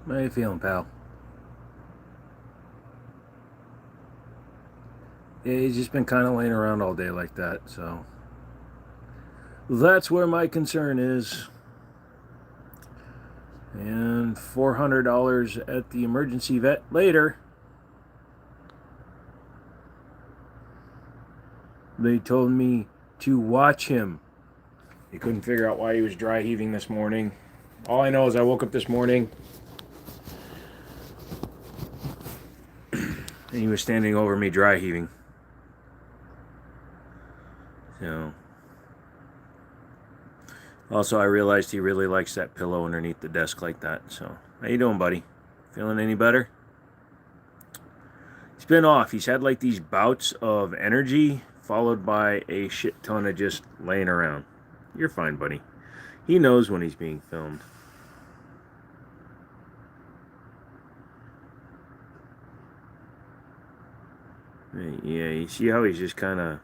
How you feeling, pal? Yeah, he's just been kind of laying around all day like that, so that's where my concern is. And $400 at the emergency vet later. They told me to watch him. They couldn't figure out why he was dry heaving this morning. All I know is I woke up this morning and he was standing over me dry heaving. So, also I realized he really likes that pillow underneath the desk like that. So, how you doing, buddy? Feeling any better? He's been off. He's had like these bouts of energy followed by a shit ton of just laying around. You're fine, buddy. He knows when he's being filmed. Yeah, you see how he's just kind of...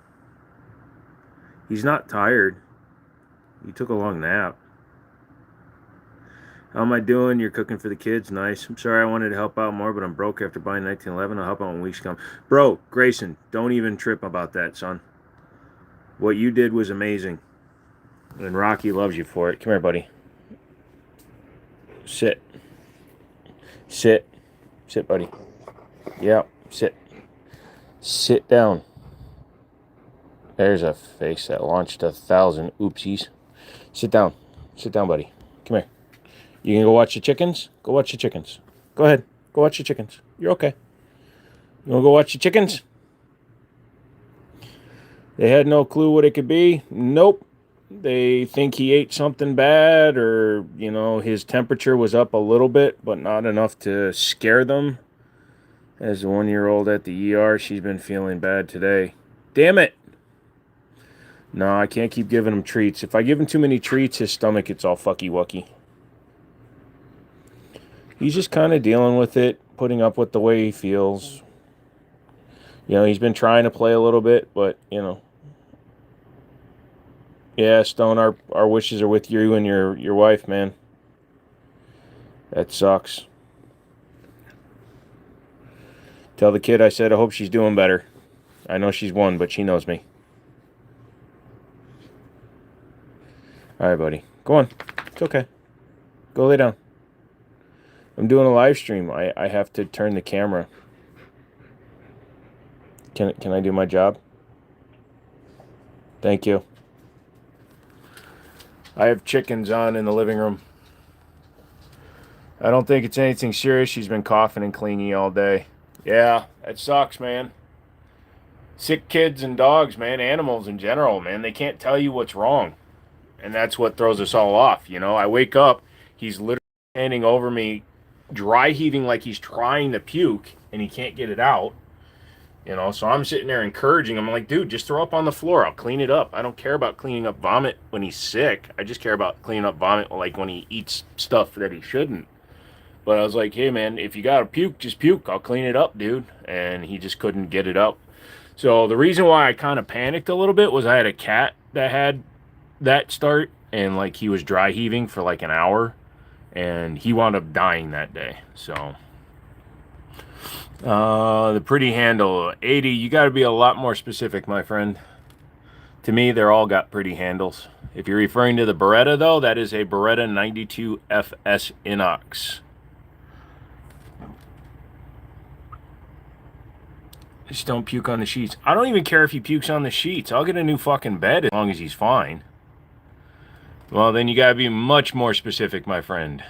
He's not tired. He took a long nap. How am I doing? You're cooking for the kids? Nice. I'm sorry I wanted to help out more, but I'm broke after buying 1911. I'll help out when weeks come. Bro, Grayson, don't even trip about that, son. What you did was amazing. And Rocky loves you for it. Come here, buddy. Sit. Sit. Sit, buddy. Yeah, sit. Sit down. There's a face that launched 1,000 oopsies. Sit down. Sit down, buddy. Come here. You can go watch the chickens? Go watch the chickens. Go ahead. Go watch the chickens. You're okay. You want to go watch the chickens? They had no clue what it could be. Nope. They think he ate something bad or, his temperature was up a little bit, but not enough to scare them. As the 1-year-old at the ER, she's been feeling bad today. Damn it! No, I can't keep giving him treats. If I give him too many treats, his stomach gets all fucky-wucky. He's just kind of dealing with it, putting up with the way he feels. He's been trying to play a little bit, but, Yeah, Stone, our wishes are with you and your wife, man. That sucks. Tell the kid I said I hope she's doing better. I know she's one, but she knows me. All right, buddy. Go on. It's okay. Go lay down. I'm doing a live stream. I have to turn the camera. Can I do my job? Thank you. I have chickens on in the living room. I don't think it's anything serious. She's been coughing and clingy all day. Yeah, that sucks, man. Sick kids and dogs, man, animals in general, man, they can't tell you what's wrong. And that's what throws us all off, I wake up, he's literally standing over me, dry heaving like he's trying to puke, and he can't get it out. So I'm sitting there encouraging him. I'm like, dude, just throw up on the floor. I'll clean it up. I don't care about cleaning up vomit when he's sick. I just care about cleaning up vomit like when he eats stuff that he shouldn't. But I was like, hey, man, if you got to puke, just puke. I'll clean it up, dude. And he just couldn't get it up. So the reason why I kind of panicked a little bit was I had a cat that had that start. And, like, he was dry heaving for, like, an hour. And he wound up dying that day. So... the pretty handle, 80, you got to be a lot more specific, my friend. To me, they're all got pretty handles. If you're referring to the Beretta, though, that is a Beretta 92 FS Inox. Just don't puke on the sheets. I don't even care if he pukes on the sheets. I'll get a new fucking bed as long as he's fine. Well, then you got to be much more specific, my friend.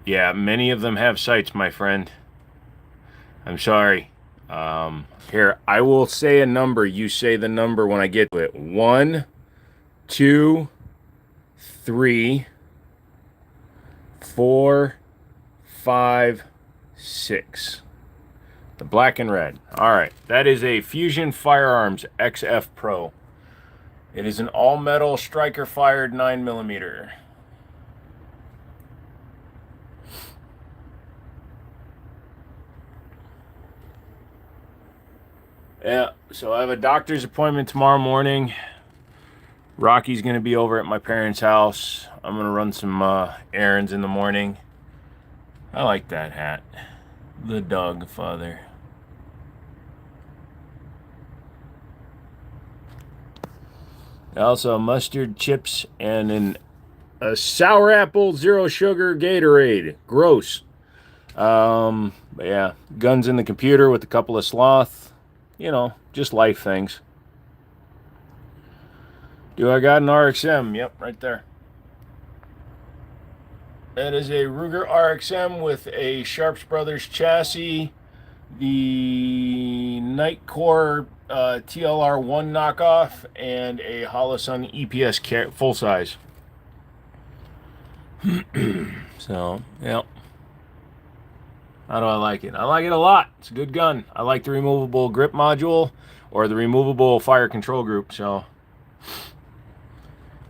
Yeah, many of them have sites, my friend. I'm sorry. Here, I will say a number. You say the number when I get to it. 1, 2, 3, 4, 5, 6. The black and red. All right, that is a Fusion Firearms XF Pro. It is an all-metal striker-fired 9mm. Yeah, so I have a doctor's appointment tomorrow morning. Rocky's going to be over at my parents' house. I'm going to run some errands in the morning. I like that hat. The Dog Father. Also, mustard chips and a sour apple zero sugar Gatorade. Gross. But yeah, guns in the computer with a couple of sloth. You know, just life things. Do I got an RXM? Yep, right there. That is a Ruger RXM with a Sharps Brothers chassis, the Nightcore TLR1 knockoff, and a Holosun EPS full size. So, yeah. How do I like it? I like it a lot. It's a good gun. I like the removable grip module or the removable fire control group. So,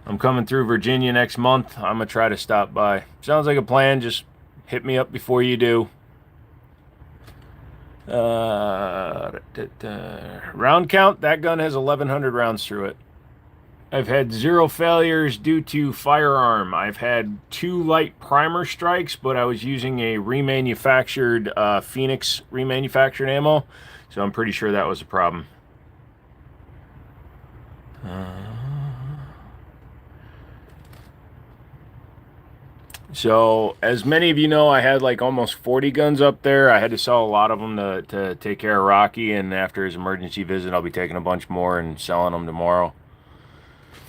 I'm coming through Virginia next month. I'm going to try to stop by. Sounds like a plan. Just hit me up before you do. Round count, that gun has 1,100 rounds through it. I've had 0 failures due to firearm. I've had 2 light primer strikes, but I was using a remanufactured Phoenix remanufactured ammo, so I'm pretty sure that was a problem. So, as many of you know, I had like almost 40 guns up there. I had to sell a lot of them to take care of Rocky, and after his emergency visit, I'll be taking a bunch more and selling them tomorrow.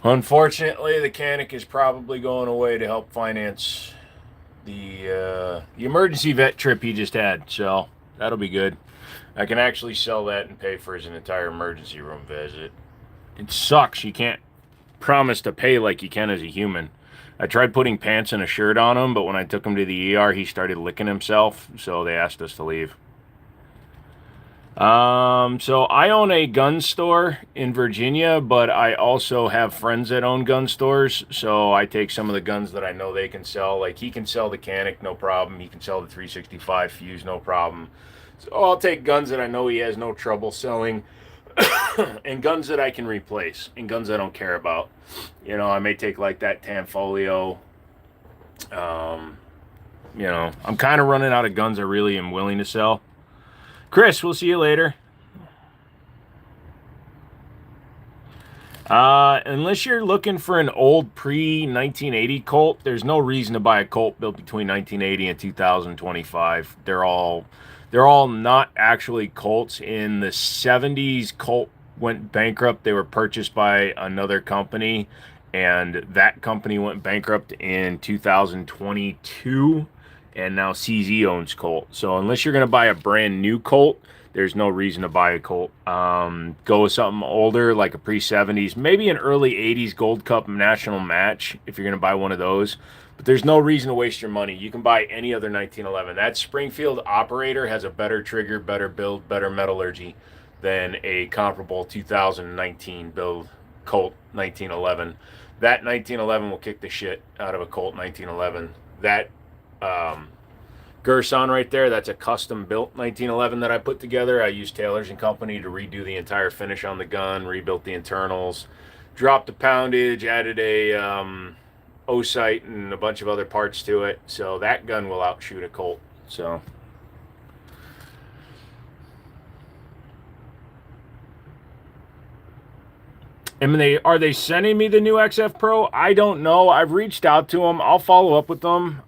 Unfortunately, the Canik is probably going away to help finance the emergency vet trip he just had, so that'll be good. I can actually sell that and pay for his entire emergency room visit. It sucks. You can't promise to pay like you can as a human. I tried putting pants and a shirt on him, but when I took him to the ER, he started licking himself, so they asked us to leave. So I own a gun store in Virginia, but I also have friends that own gun stores, so I take some of the guns that I know they can sell. Like, he can sell the Canik, no problem. He can sell the 365 Fuse, no problem. So I'll take guns that I know he has no trouble selling, and guns that I can replace, and guns I don't care about. You know, I may take like that Tanfoglio. You know, I'm kind of running out of guns I really am willing to sell. Chris, we'll see you later. Unless you're looking for an old pre-1980 Colt, there's no reason to buy a Colt built between 1980 and 2025. They're all not actually Colts. In the 70s, Colt went bankrupt. They were purchased by another company, and that company went bankrupt in 2022. And now CZ owns Colt. So unless you're going to buy a brand new Colt, there's no reason to buy a Colt. Go with something older, like a pre-70s, maybe an early 80s Gold Cup national match if you're going to buy one of those. But there's no reason to waste your money. You can buy any other 1911. That Springfield Operator has a better trigger, better build, better metallurgy than a comparable 2019 build Colt 1911. That 1911 will kick the shit out of a Colt 1911. That Gerson right there, that's a custom built 1911 that I put together. I used Taylor's and Company to redo the entire finish on the gun, rebuilt the internals, dropped the poundage, added a O-sight and a bunch of other parts to it. So that gun will outshoot a Colt. So are they sending me the new XF Pro? I don't know. I've reached out to them. I'll follow up with them.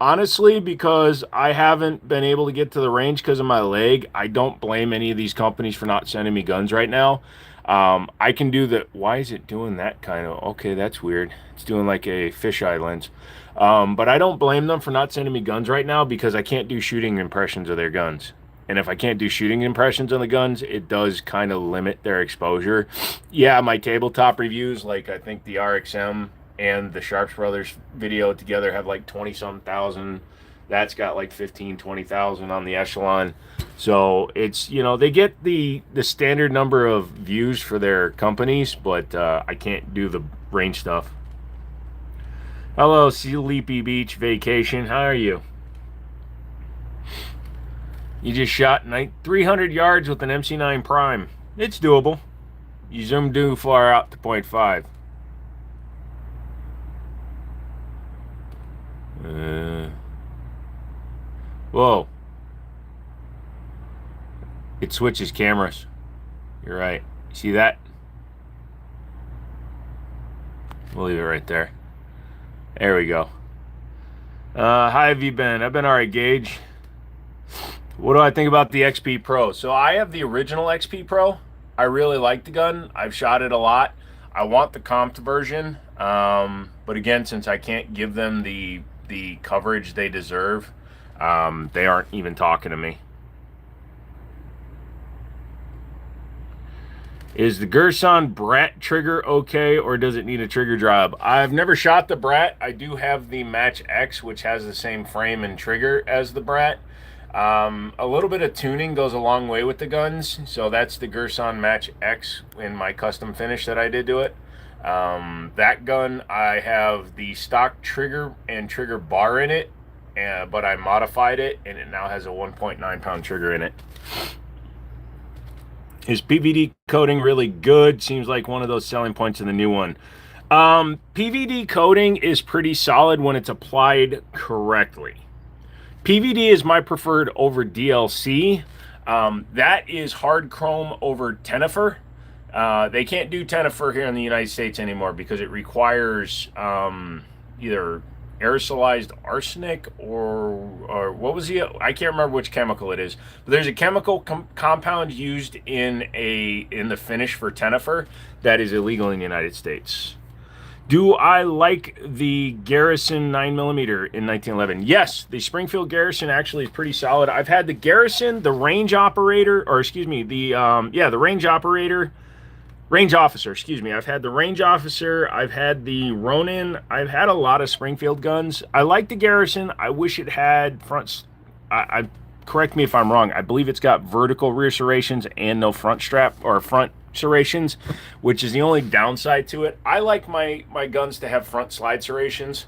Honestly, because I haven't been able to get to the range because of my leg. I don't blame any of these companies for not sending me guns right now. I can do the... Why is it doing that kind of... Okay, that's weird. It's doing like a fisheye lens. But I don't blame them for not sending me guns right now because I can't do shooting impressions of their guns. And if I can't do shooting impressions on the guns, it does kind of limit their exposure. Yeah, my tabletop reviews, like I think the RXM and the Sharps Brothers video together have like 20-something thousand. That's got like 15, 20,000 on the Echelon. So it's, you know, they get the standard number of views for their companies, but I can't do the range stuff. Hello, Sleepy Beach Vacation. How are you? You just shot 300 yards with an MC9 Prime. It's doable. You zoomed too far out to 0.5. Uh, whoa. It switches cameras. You're right. See that? We'll leave it right there. There we go. How have you been? I've been all right, Gage. What do I think about the XP Pro? So I have the original XP Pro. I really like the gun. I've shot it a lot. I want the comped version. But again, since I can't give them the coverage they deserve, they aren't even talking to me. Is the Girsan Brat trigger okay, or does it need a trigger job? I've never shot the Brat. I do have the Match X, which has the same frame and trigger as the Brat. A little bit of tuning goes a long way with the guns. So that's the Girsan Match X in my custom finish that I did to it. That gun, I have the stock trigger and trigger bar in it, but I modified it, and it now has a 1.9 pound trigger in it. Is PVD coating really good? Seems like one of those selling points in the new one. PVD coating is pretty solid when it's applied correctly. PVD is my preferred over DLC. That is hard chrome over Tenifer. They can't do Tenifer here in the United States anymore because it requires either aerosolized arsenic or what was I can't remember which chemical it is, but there's a chemical compound used in the finish for Tenifer that is illegal in the United States. Do I like the Garrison 9mm in 1911? Yes, the Springfield Garrison actually is pretty solid. I've had the Garrison, the range operator, or excuse me, the range operator, range officer, excuse me. I've had the range officer, I've had the Ronin, I've had a lot of Springfield guns. I like the Garrison. I wish it had fronts. Correct me if I'm wrong. I believe it's got vertical rear serrations and no front strap or front serrations, which is the only downside to it. I like my guns to have front slide serrations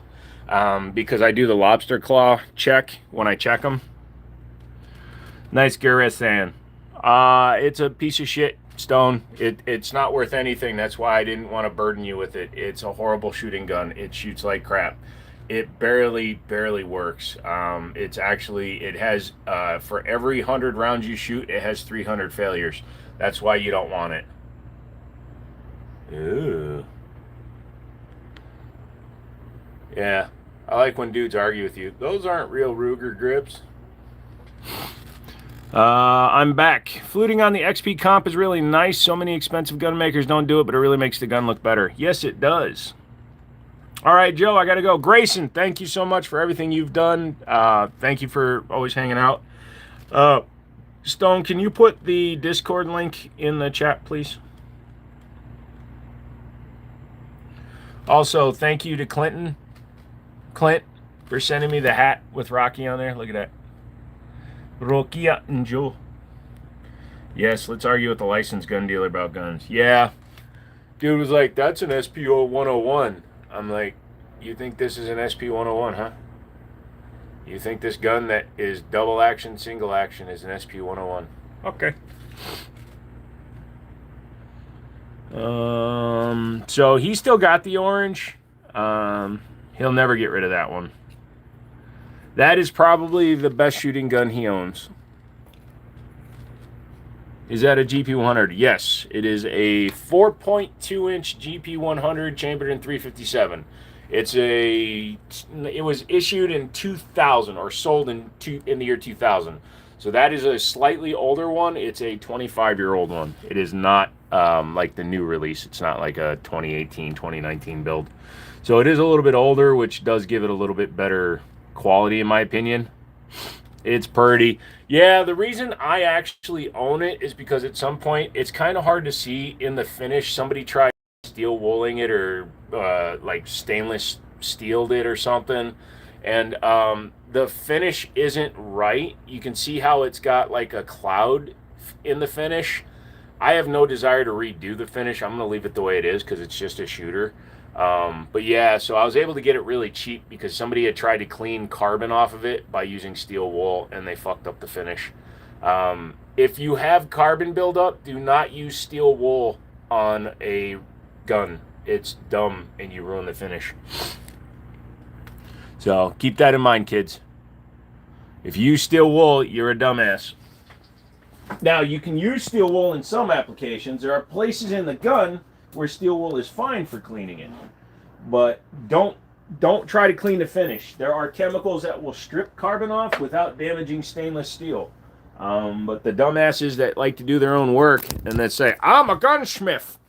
because I do the lobster claw check when I check them. Nice Garrison. It's a piece of shit stone. It's not worth anything. That's why I didn't want to burden you with it. It's a horrible shooting gun. It shoots like crap. It barely works. It's actually, it has for every 100 rounds you shoot, it has 300 failures. That's why you don't want it. Ew. Yeah, I like when dudes argue with you. Those aren't real Ruger grips. I'm back. Fluting on the XP comp is really nice. So many expensive gun makers don't do it, but it really makes the gun look better. Yes, it does. All right, Joe, I got to go. Grayson, thank you so much for everything you've done. Thank you for always hanging out. Stone, can you put the Discord link in the chat, please? Also, thank you to Clint, for sending me the hat with Rocky on there. Look at that. Rocky and Joe. Yes, let's argue with the licensed gun dealer about guns. Yeah. Dude was like, that's an SPO 101. I'm like, you think this is an SP 101, huh? You think this gun that is double action, single action is an SP 101? Okay. So he still got the orange. He'll never get rid of that one. That is probably the best shooting gun he owns. Is that a GP100? Yes, it is a 4.2-inch GP100 chambered in 357. It was issued in 2000 or sold in the year 2000. So that is a slightly older one. It's a 25-year-old one. It is not like the new release. It's not like a 2018, 2019 build. So it is a little bit older, which does give it a little bit better quality in my opinion. It's pretty. Yeah, the reason I actually own it is because at some point it's kind of hard to see in the finish. Somebody tried steel wooling it or like stainless steeled it or something, and the finish isn't right. You can see how it's got like a cloud in the finish. I have no desire to redo the finish. I'm gonna leave it the way it is because it's just a shooter. But yeah, so I was able to get it really cheap because somebody had tried to clean carbon off of it by using steel wool and they fucked up the finish. If you have carbon buildup, do not use steel wool on a gun. It's dumb and you ruin the finish. So keep that in mind, kids. If you use steel wool, you're a dumbass. Now, you can use steel wool in some applications. There are places in the gun where steel wool is fine for cleaning it. But don't try to clean the finish. There are chemicals that will strip carbon off without damaging stainless steel. But the dumbasses that like to do their own work and that say, I'm a gunsmith.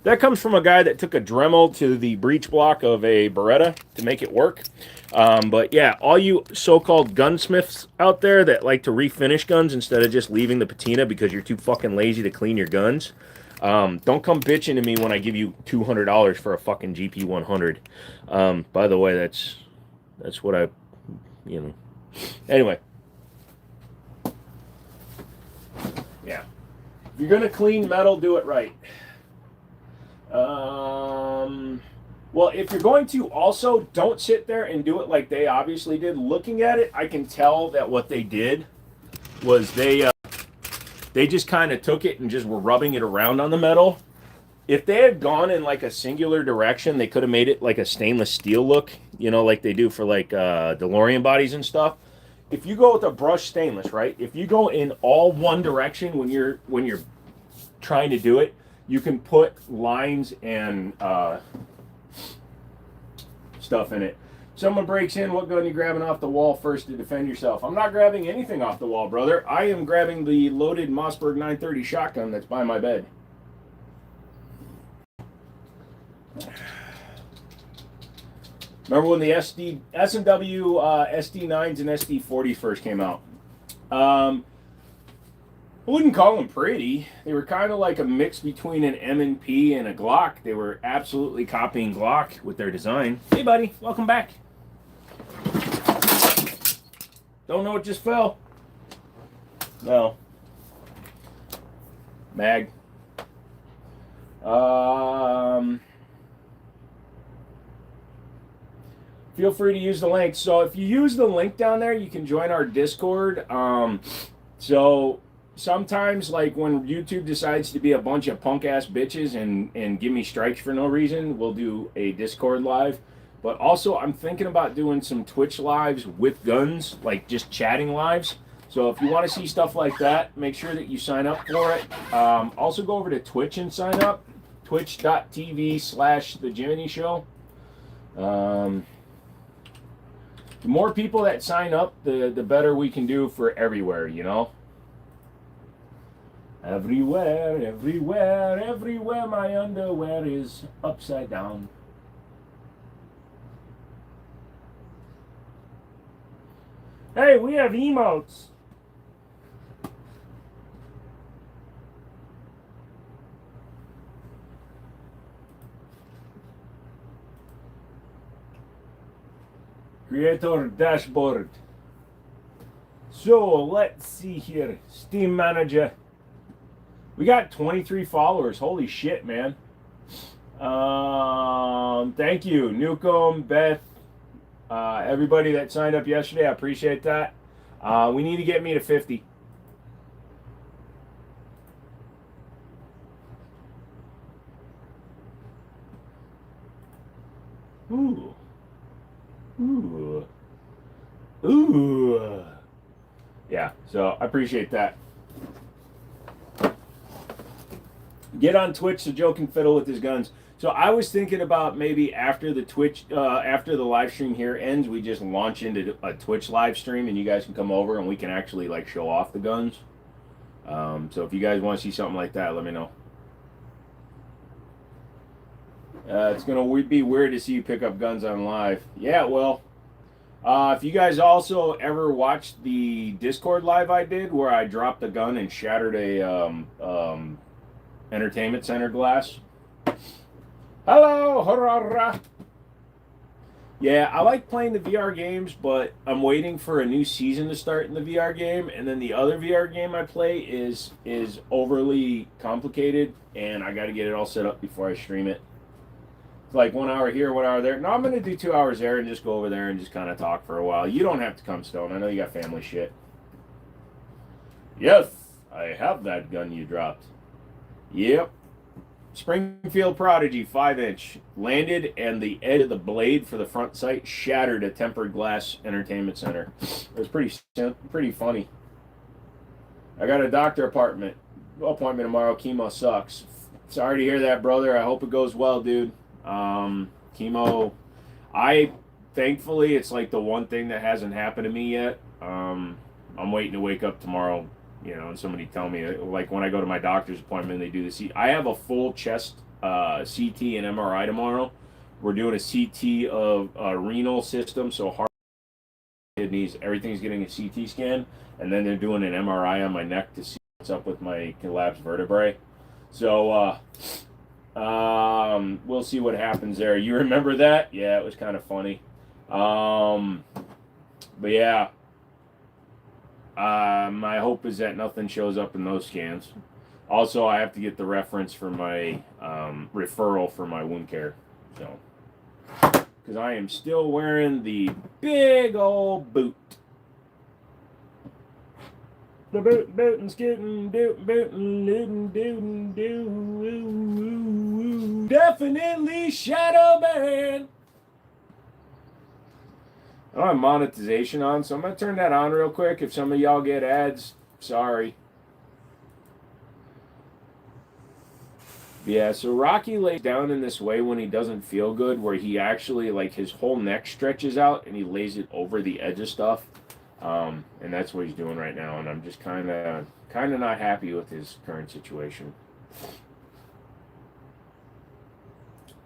That comes from a guy that took a Dremel to the breech block of a Beretta to make it work. But yeah, all you so-called gunsmiths out there that like to refinish guns instead of just leaving the patina because you're too fucking lazy to clean your guns, don't come bitching to me when I give you $200 for a fucking GP100. By the way, that's what I, Anyway. Yeah. If you're going to clean metal, do it right. Well, if you're going to, also don't sit there and do it like they obviously did. Looking at it, I can tell that what they did was they just kind of took it and just were rubbing it around on the metal. If they had gone in like a singular direction, they could have made it like a stainless steel look, like they do for like DeLorean bodies and stuff. If you go with a brushed stainless, right? If you go in all one direction when you're trying to do it, you can put lines and stuff in it. Someone breaks in, what gun are you grabbing off the wall first to defend yourself? I'm not grabbing anything off the wall, brother. I am grabbing the loaded Mossberg 930 shotgun that's by my bed. Remember when the S&W SD9s and SD40s first came out? I wouldn't call them pretty. They were kind of like a mix between an M&P and a Glock. They were absolutely copying Glock with their design. Hey, buddy. Welcome back. Don't know what just fell. No. Mag. Feel free to use the link. So if you use the link down there, you can join our Discord. So sometimes, like when YouTube decides to be a bunch of punk ass bitches and give me strikes for no reason, we'll do a Discord live. But also, I'm thinking about doing some Twitch lives with guns, like just chatting lives. So if you want to see stuff like that, make sure that you sign up for it. Also, go over to Twitch and sign up. Twitch.tv/The Jiminy Show. The more people that sign up, the better we can do for everywhere, Everywhere, everywhere, everywhere my underwear is upside down. Hey, we have emotes. Creator dashboard. So let's see here. Steam Manager. We got 23 followers. Holy shit, man. Thank you, Newcomb, Beth, everybody that signed up yesterday. I appreciate that. We need to get me to 50. Ooh. Ooh. Ooh. Yeah, so I appreciate that. Get on Twitch so Joe can fiddle with his guns. So I was thinking about maybe after the Twitch, after the live stream here ends, we just launch into a Twitch live stream and you guys can come over and we can actually like show off the guns. So if you guys want to see something like that, let me know. It's going to be weird to see you pick up guns on live. Yeah, well, if you guys also ever watched the Discord live I did where I dropped a gun and shattered a entertainment center glass. Hello, hurrah. Yeah, I like playing the VR games, but I'm waiting for a new season to start in the VR game, and then the other VR game I play is overly complicated, and I got to get it all set up before I stream it. It's like 1 hour here, 1 hour there. No, I'm going to do 2 hours there and just go over there and just kind of talk for a while. You don't have to come, Stone. I know you got family shit. Yes, I have that gun you dropped. Yep. Springfield Prodigy 5-inch landed, and the edge of the blade for the front sight shattered a tempered glass entertainment center. It was pretty funny. I got a doctor appointment tomorrow. Chemo sucks. Sorry to hear that, brother. I hope it goes well, dude. Chemo, thankfully it's like the one thing that hasn't happened to me yet. I'm waiting to wake up tomorrow, and somebody tell me, like when I go to my doctor's appointment, they do the CT. I have a full chest CT and MRI tomorrow. We're doing a CT of renal system, so heart, kidneys, everything's getting a CT scan, and then they're doing an MRI on my neck to see what's up with my collapsed vertebrae. So we'll see what happens there. You remember that? Yeah, it was kind of funny. But yeah, my hope is that nothing shows up in those scans. Also, I have to get the reference for my referral for my wound care. So, because I am still wearing the big old boot. The bootin' skittin' bootin' lootin' doo. Definitely Shadow Man. I don't have monetization on, so I'm going to turn that on real quick. If some of y'all get ads, sorry. Yeah, so Rocky lays down in this way when he doesn't feel good, where he actually, like, his whole neck stretches out and he lays it over the edge of stuff. And that's what he's doing right now, and I'm just kind of not happy with his current situation.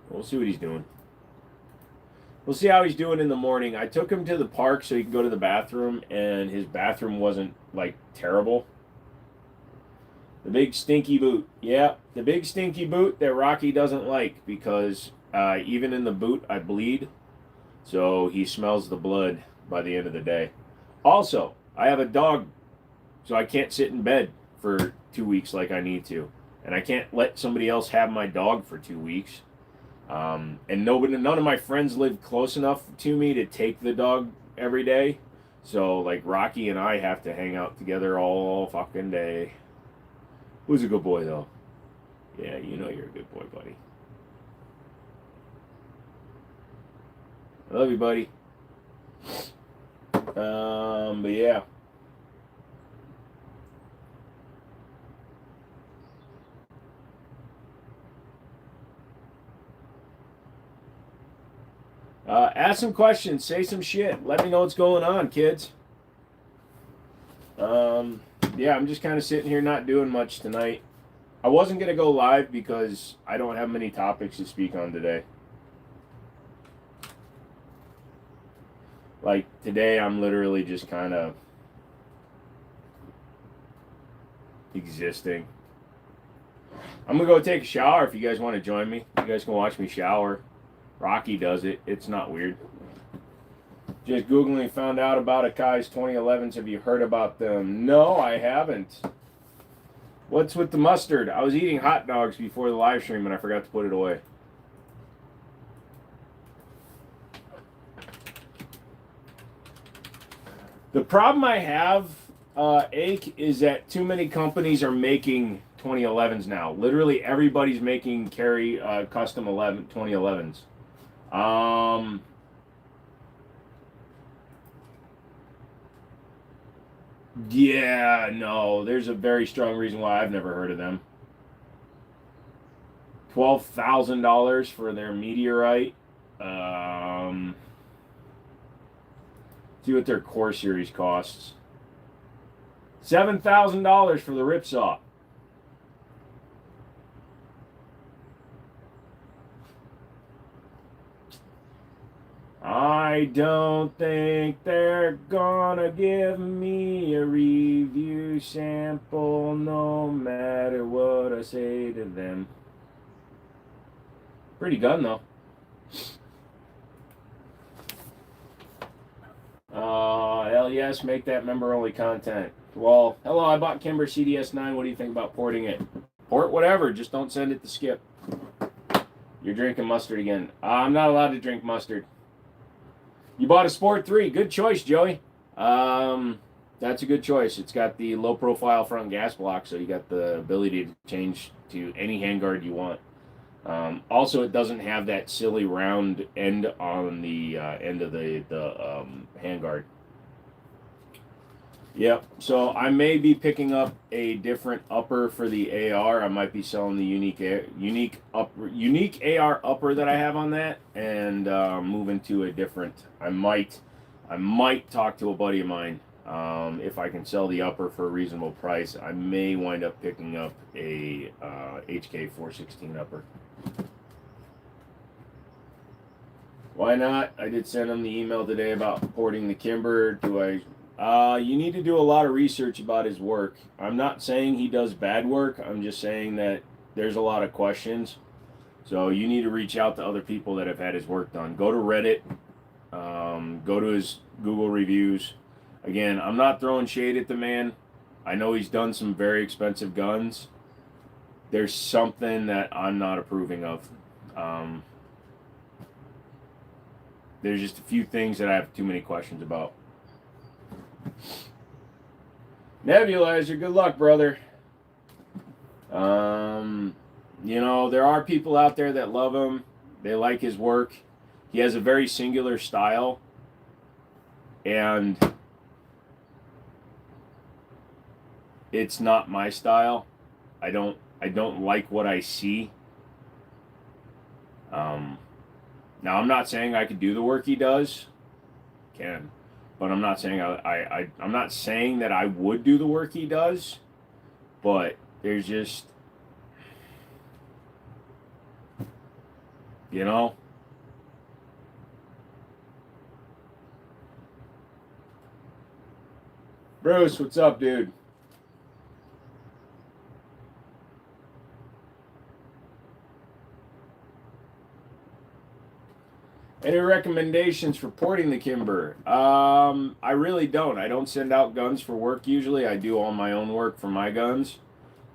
We'll see what he's doing. We'll see how he's doing in the morning. I took him to the park so he could go to the bathroom, and his bathroom wasn't, like, terrible. The big stinky boot. Yeah, the big stinky boot that Rocky doesn't like, because even in the boot, I bleed. So he smells the blood by the end of the day. Also, I have a dog, so I can't sit in bed for 2 weeks like I need to. And I can't let somebody else have my dog for 2 weeks. And none of my friends live close enough to me to take the dog every day. So, like, Rocky and I have to hang out together all fucking day. Who's a good boy, though? Yeah, you know you're a good boy, buddy. I love you, buddy. But yeah. Ask some questions, say some shit. Let me know what's going on, kids. Yeah, I'm just kind of sitting here not doing much tonight. I wasn't going to go live because I don't have many topics to speak on today. Like, today I'm literally just kind of existing. I'm going to go take a shower if you guys want to join me. You guys can watch me shower. Rocky does it. It's not weird. Just Googling, found out about Akai's 2011s. Have you heard about them? No, I haven't. What's with the mustard? I was eating hot dogs before the live stream and I forgot to put it away. The problem I have, Ake, is that too many companies are making 2011s now. Literally everybody's making custom 2011s. Yeah, no, there's a very strong reason why I've never heard of them. $12,000 for their Meteorite. See what their Core Series costs. $7,000 for the Ripsaw. I don't think they're gonna give me a review sample no matter what I say to them. Pretty gun though. Hell yes, make that member only content. Well, hello, I bought Kimber CDS9. What do you think about porting it? Port whatever, just don't send it to Skip. You're drinking mustard again. I'm not allowed to drink mustard. You bought a Sport 3. Good choice, Joey. That's a good choice. It's got the low profile front gas block, so you got the ability to change to any handguard you want. Also, it doesn't have that silly round end on the end of the handguard. Yep. So I may be picking up a different upper for the AR. I might be selling the unique AR upper that I have on that, and moving to a different. I might talk to a buddy of mine. If I can sell the upper for a reasonable price, I may wind up picking up a HK 416 upper. Why not? I did send him the email today about porting the Kimber. You need to do a lot of research about his work. I'm not saying he does bad work. I'm just saying that there's a lot of questions. So you need to reach out to other people that have had his work done. Go to Reddit. Go to his Google reviews. Again, I'm not throwing shade at the man. I know he's done some very expensive guns. There's something that I'm not approving of. There's just a few things that I have too many questions about. Nebulizer, good luck, brother. There are people out there that love him. They like his work. He has a very singular style. And it's not my style. I don't like what I see. Now I'm not saying I could do the work he does. Can. But I'm not saying I'm not saying that I would do the work he does, but there's just, Bruce, what's up, dude? Any recommendations for porting the Kimber? I really don't. I don't send out guns for work usually. I do all my own work for my guns.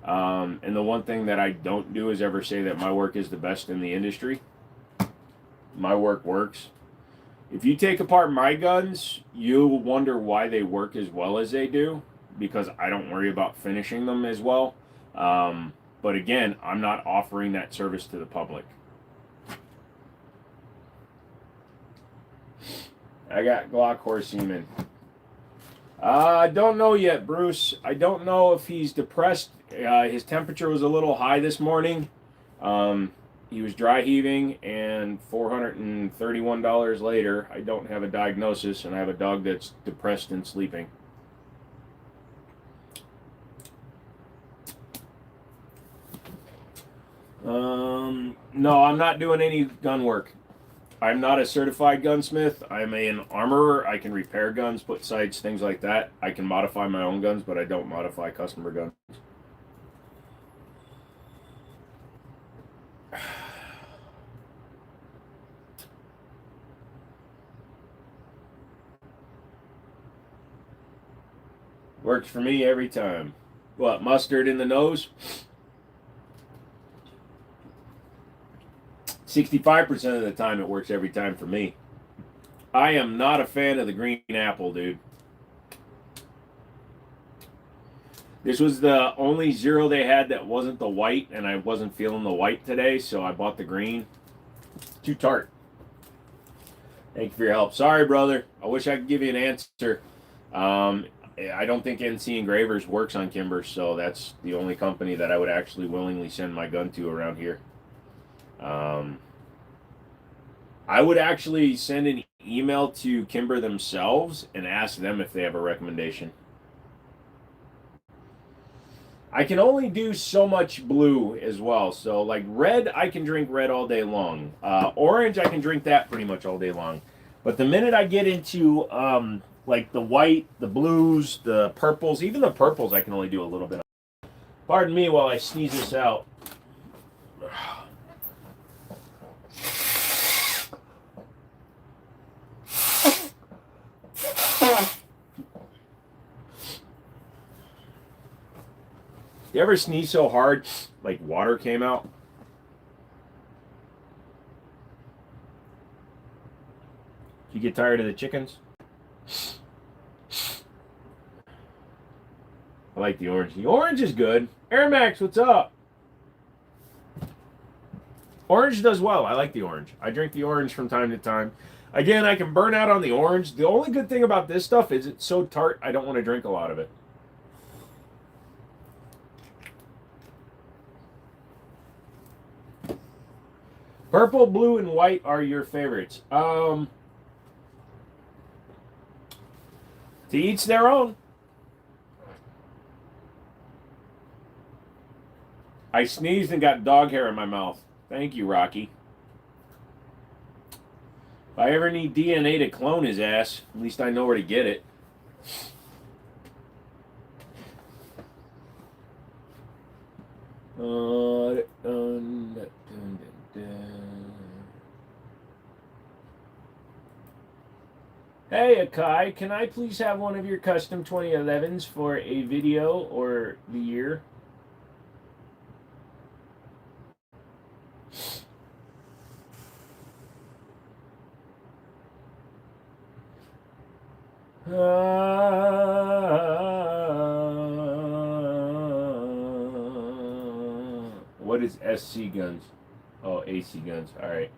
And the one thing that I don't do is ever say that my work is the best in the industry. My work works. If you take apart my guns, you'll wonder why they work as well as they do, because I don't worry about finishing them as well. But again, I'm not offering that service to the public. I got Glock horse semen. I don't know yet, Bruce. I don't know if he's depressed. His temperature was a little high this morning. He was dry heaving, and $431 later, I don't have a diagnosis, and I have a dog that's depressed and sleeping. No, I'm not doing any gun work. I'm not a certified gunsmith. I'm an armorer. I can repair guns, put sights, things like that. I can modify my own guns, but I don't modify customer guns. Works for me every time. What, mustard in the nose? 65% of the time it works every time for me. I am not a fan of the green apple, dude. This was the only Zero they had that wasn't the white, and I wasn't feeling the white today, so I bought the green. Too tart. Thank you for your help. Sorry, brother. I wish I could give you an answer. I don't think NC Engravers works on Kimber, so that's the only company that I would actually willingly send my gun to around here. I would actually send an email to Kimber themselves and ask them if they have a recommendation. I can only do so much blue as well. So like red, I can drink red all day long. Orange, I can drink that pretty much all day long. But the minute I get into like the white, the blues, the purples, even the purples, I can only do a little bit of. Pardon me while I sneeze this out. You ever sneeze so hard, like water came out? You get tired of the chickens? I like the orange. The orange is good. Air Max, what's up? Orange does well. I like the orange. I drink the orange from time to time. Again, I can burn out on the orange. The only good thing about this stuff is it's so tart, I don't want to drink a lot of it. Purple, blue, and white are your favorites. To each their own. I sneezed and got dog hair in my mouth. Thank you, Rocky. If I ever need DNA to clone his ass, at least I know where to get it. Hey, Akai, can I please have one of your custom 2011s for a video or the year? What is SC guns? Oh, AC guns. All right.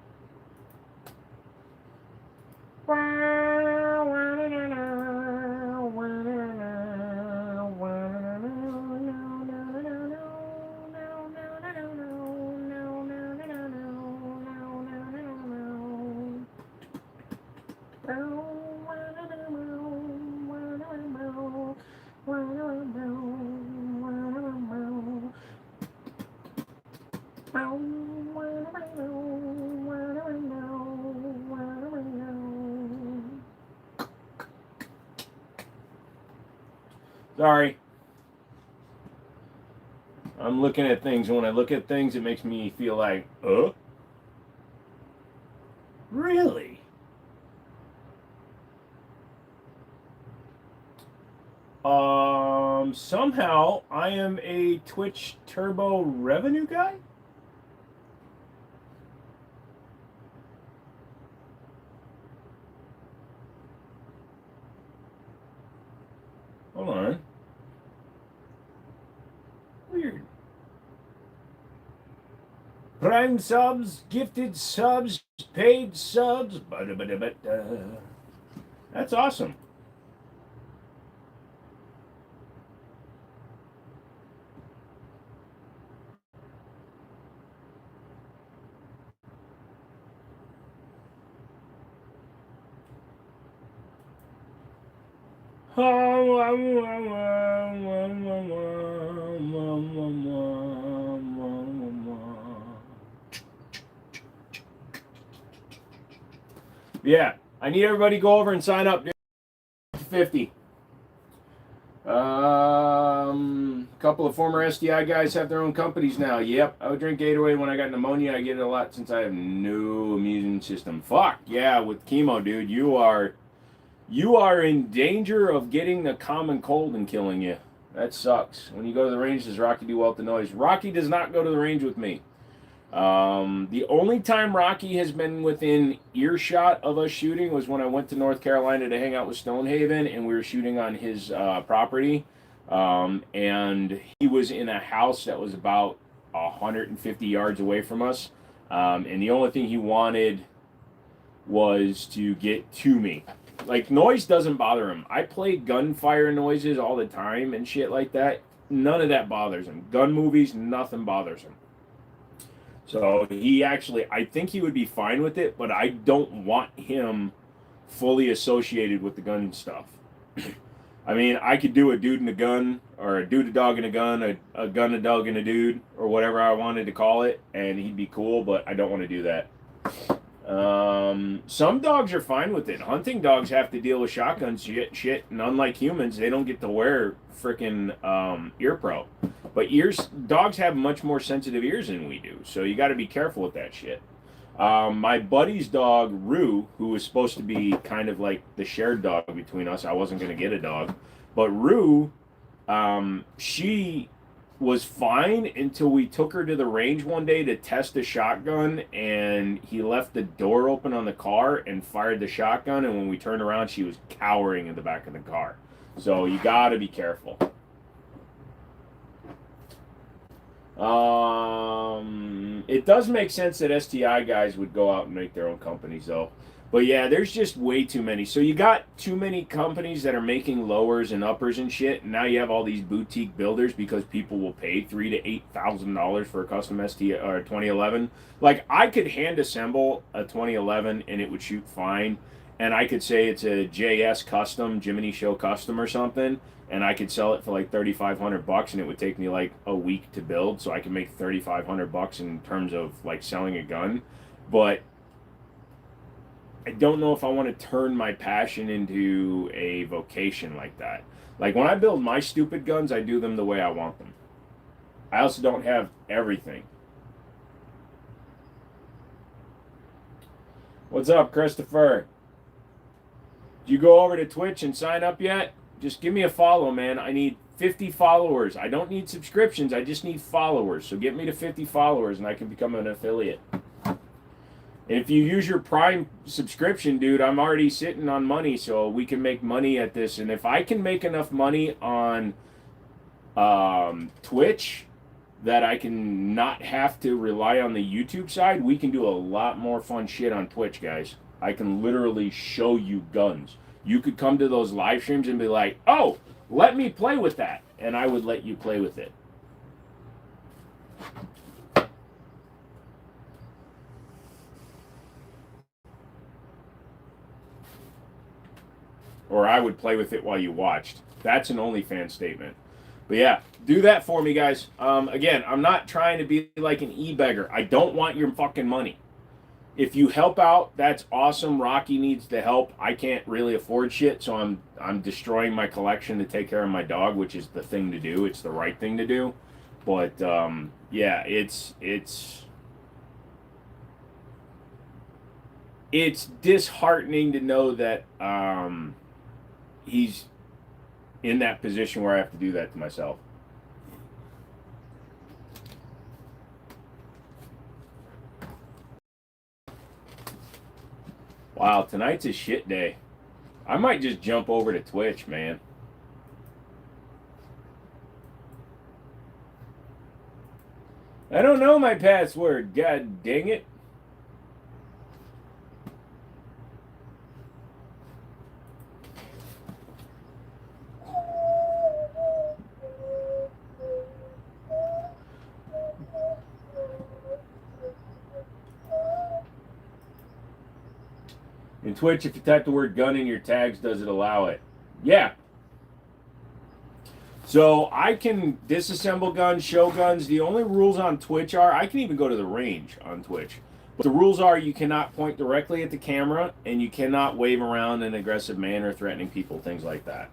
Sorry. I'm looking at things, and when I look at things, it makes me feel like, really? Somehow I am a Twitch Turbo revenue guy? Hold on. Weird. Prime subs, gifted subs, paid subs. That's awesome. Yeah, I need everybody to go over and sign up. 50. Couple of former SDI guys have their own companies now. Yep, I would drink Gatorade when I got pneumonia. I get it a lot since I have no immune system. Fuck yeah, with chemo, dude, you are in danger of getting a common cold and killing you. That sucks. When you go to the range, does Rocky do well with the noise? Rocky does not go to the range with me. The only time Rocky has been within earshot of us shooting was when I went to North Carolina to hang out with Stonehaven, and we were shooting on his property. And he was in a house that was about 150 yards away from us. And the only thing he wanted was to get to me. Like, noise doesn't bother him. I play gunfire noises all the time and shit like that. None of that bothers him. Gun movies, nothing bothers him. So he actually, I think he would be fine with it, but I don't want him fully associated with the gun stuff. I mean, I could do a dude and a gun, or a dude, a dog, and a gun, a gun, a dog, and a dude, or whatever I wanted to call it, and he'd be cool, but I don't want to do that. Some dogs are fine with it. Hunting dogs have to deal with shotgun shit, and unlike humans, they don't get to wear frickin' ear pro. But dogs have much more sensitive ears than we do, so you got to be careful with that shit. My buddy's dog, Rue, who was supposed to be kind of like the shared dog between us, I wasn't going to get a dog, but Rue, she was fine until we took her to the range one day to test a shotgun, and he left the door open on the car and fired the shotgun, and when we turned around, she was cowering in the back of the car. So you got to be careful. It does make sense that STI guys would go out and make their own companies, though. But yeah, there's just way too many. So you got too many companies that are making lowers and uppers and shit. And now you have all these boutique builders because people will pay $3,000 to $8,000 for a custom STI or 2011. Like I could hand assemble a 2011 and it would shoot fine, and I could say it's a JS custom, Jiminy Show custom or something, and I could sell it for like $3,500, and it would take me like a week to build, so I can make $3,500 in terms of like selling a gun. But I don't know if I want to turn my passion into a vocation like that. Like when I build my stupid guns, I do them the way I want them. I also don't have everything. What's up, Christopher? Did you go over to Twitch and sign up yet? Just give me a follow, man. I need 50 followers. I don't need subscriptions. I just need followers. So get me to 50 followers and I can become an affiliate. And if you use your Prime subscription, dude, I'm already sitting on money, so we can make money at this. And if I can make enough money on Twitch that I can not have to rely on the YouTube side, we can do a lot more fun shit on Twitch, guys. I can literally show you guns. You could come to those live streams and be like, oh, let me play with that. And I would let you play with it. Or I would play with it while you watched. That's an OnlyFans statement. But yeah, do that for me, guys. Again, I'm not trying to be like an e-beggar. I don't want your fucking money. If you help out, that's awesome. Rocky needs the help. I can't really afford shit, so I'm destroying my collection to take care of my dog, which is the thing to do. It's the right thing to do. But yeah, it's disheartening to know that he's in that position where I have to do that to myself. Wow, tonight's a shit day. I might just jump over to Twitch, man. I don't know my password. God dang it. In Twitch, if you type the word gun in your tags, does it allow it? Yeah. So I can disassemble guns, show guns. The only rules on Twitch are I can even go to the range on Twitch. But the rules are you cannot point directly at the camera and you cannot wave around in an aggressive manner, threatening people, things like that.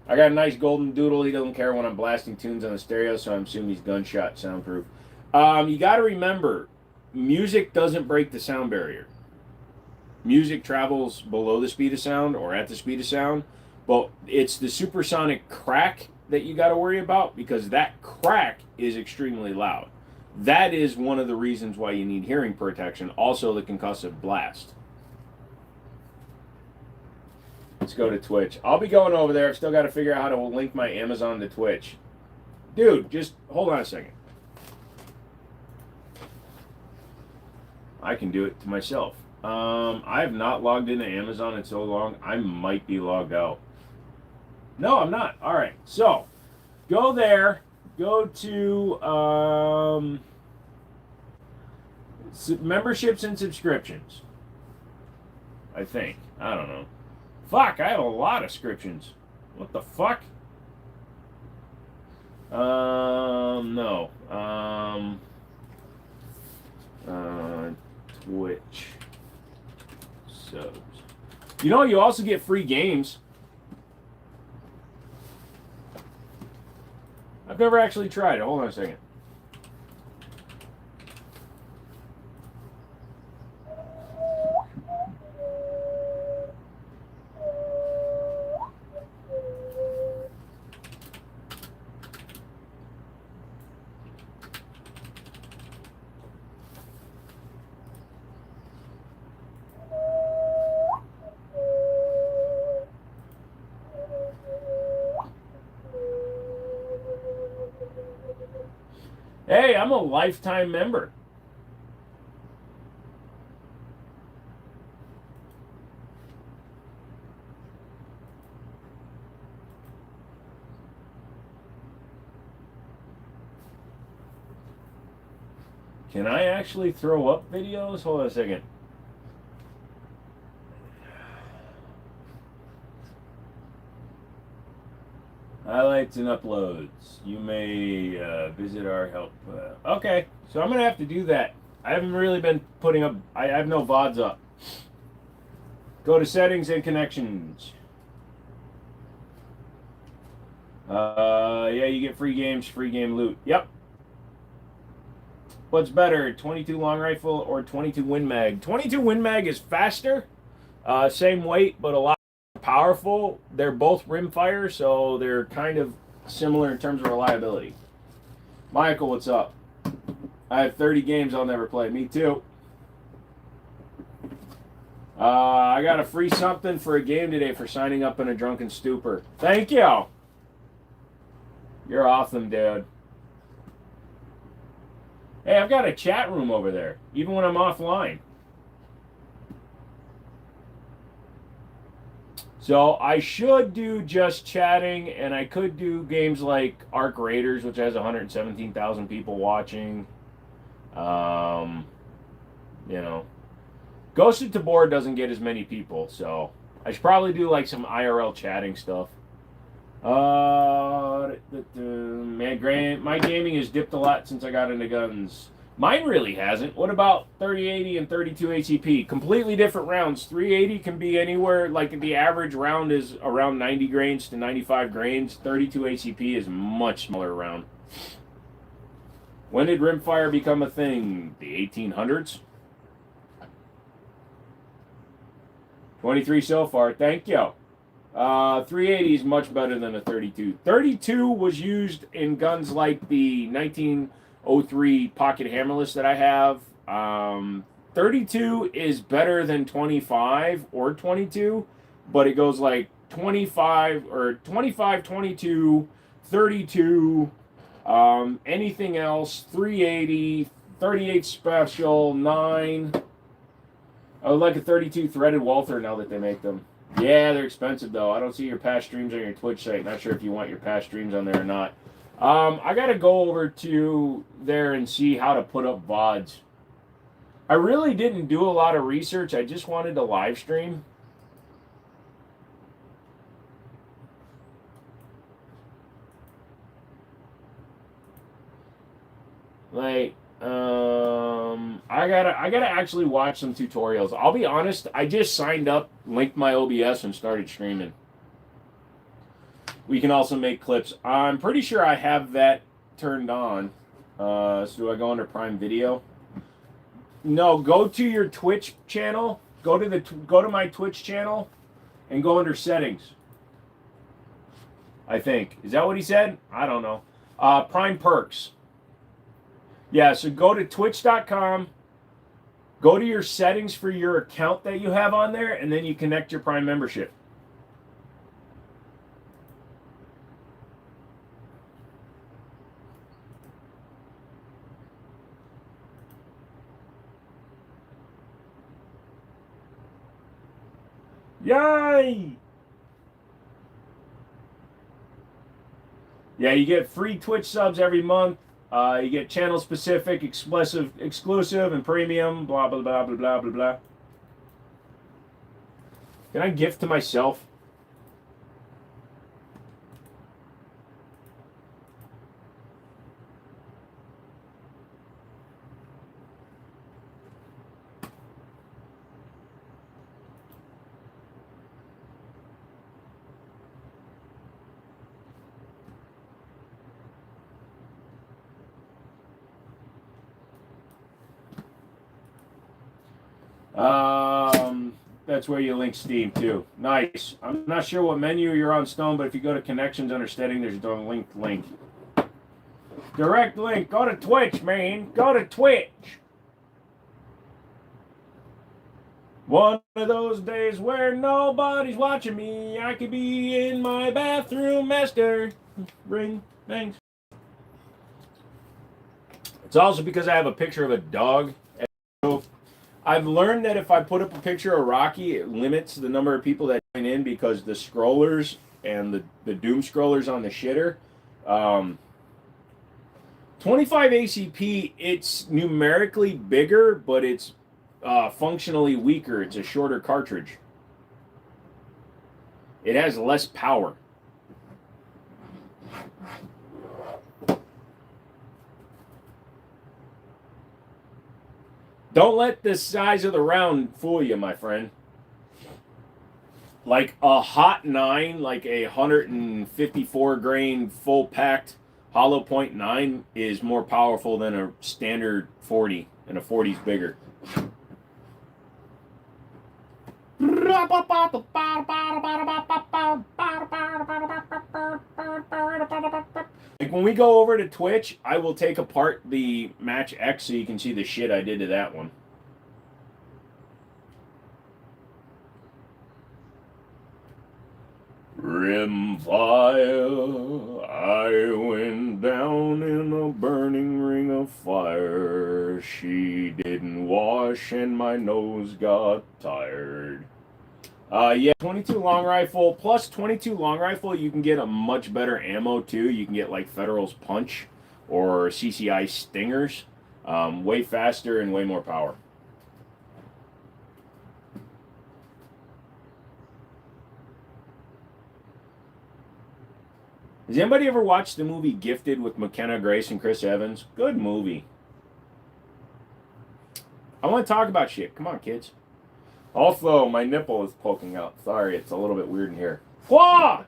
I got a nice golden doodle. He doesn't care when I'm blasting tunes on the stereo, so I'm assuming he's gunshot soundproof. You got to remember, music doesn't break the sound barrier. Music travels below the speed of sound or at the speed of sound, but it's the supersonic crack that you got to worry about, because that crack is extremely loud. That is one of the reasons why you need hearing protection. Also, the concussive blast. Let's go to Twitch. I'll be going over there. I've still got to figure out how to link my Amazon to Twitch. Dude, just hold on a second. I can do it to myself. I have not logged into Amazon in so long, I might be logged out. No, I'm not. All right, so go there. Go to memberships and subscriptions. I think. I don't know. Fuck, I have a lot of subscriptions. What the fuck? No. Twitch subs. You know, you also get free games. I've never actually tried it. Hold on a second. Hey, I'm a lifetime member. Can I actually throw up videos? Hold on a second. Highlights and uploads. You may visit our help. Okay, so I'm gonna have to do that. I haven't really been putting up. I have no VODs up. Go to settings and connections. Yeah, you get free games, free game loot. Yep. What's better, 22 long rifle or 22 Win Mag? 22 Win Mag is faster, same weight, but a lot more powerful. They're both rimfire, so they're kind of similar in terms of reliability. Michael, what's up? I have 30 games I'll never play. Me too. I got a free something for a game today for signing up in a drunken stupor. Thank you. You're awesome, dude. Hey, I've got a chat room over there, even when I'm offline. So I should do just chatting, and I could do games like Arc Raiders, which has 117,000 people watching. You know, Ghost of Tabor doesn't get as many people, so I should probably do like some IRL chatting stuff. Man, my gaming has dipped a lot since I got into guns. Mine really hasn't. What about 3080 and 32 ACP? Completely different rounds. 380 can be anywhere, like the average round is around 90 grains to 95 grains. 32 ACP is much smaller round. When did rimfire become a thing? The 1800s? 23 so far. Thank you. 380 is much better than a 32. 32 was used in guns like the 1903 pocket hammerless that I have. 32 is better than 25 or 22, but it goes like 25 or 25, 22, 32, anything else, 380, 38 special, 9. I would like a 32 threaded Walther now that they make them. Yeah, they're expensive though. I don't see your past streams on your Twitch site. Not sure if you want your past streams on there or not. I gotta go over to there and see how to put up VODs. I really didn't do a lot of research. I just wanted to live stream. Like, I gotta actually watch some tutorials. I'll be honest, I just signed up, linked my OBS, and started streaming. We can also make clips. I'm pretty sure I have that turned on. So do I go under Prime Video? No, go to your Twitch channel. Go to my Twitch channel, and go under settings. I think. Is that what he said? I don't know. Prime perks. Yeah, so go to twitch.com, go to your settings for your account that you have on there, and then you connect your Prime membership. Yay! Yeah, you get free Twitch subs every month. You get channel specific, exclusive, and premium. Blah blah blah blah blah blah blah. Can I gift to myself? That's where you link Steam too. Nice. I'm not sure what menu you're on, Stone, but if you go to connections under setting, there's a link. Direct link. Go to Twitch, man. Go to Twitch. One of those days where nobody's watching me. I could be in my bathroom, master. Ring. Thanks. It's also because I have a picture of a dog. So I've learned that if I put up a picture of Rocky, it limits the number of people that join in because the scrollers and the doom scrollers on the shitter. 25 ACP, it's numerically bigger, but it's functionally weaker. It's a shorter cartridge. It has less power. Don't let the size of the round fool you, my friend. Like a hot 9, like a 154 grain full packed hollow point 9 is more powerful than a standard 40, and a 40's bigger. Like when we go over to Twitch, I will take apart the Match X so you can see the shit I did to that one. Rimfire, I went down in a burning ring of fire. She didn't wash and my nose got tired. Yeah, 22 long rifle plus 22 long rifle. You can get a much better ammo too. You can get like Federal's Punch or CCI Stingers, way faster and way more power. Has anybody ever watched the movie Gifted with McKenna Grace and Chris Evans? Good movie. I want to talk about shit. Come on, kids. Also, my nipple is poking out. Sorry, it's a little bit weird in here. Whoa!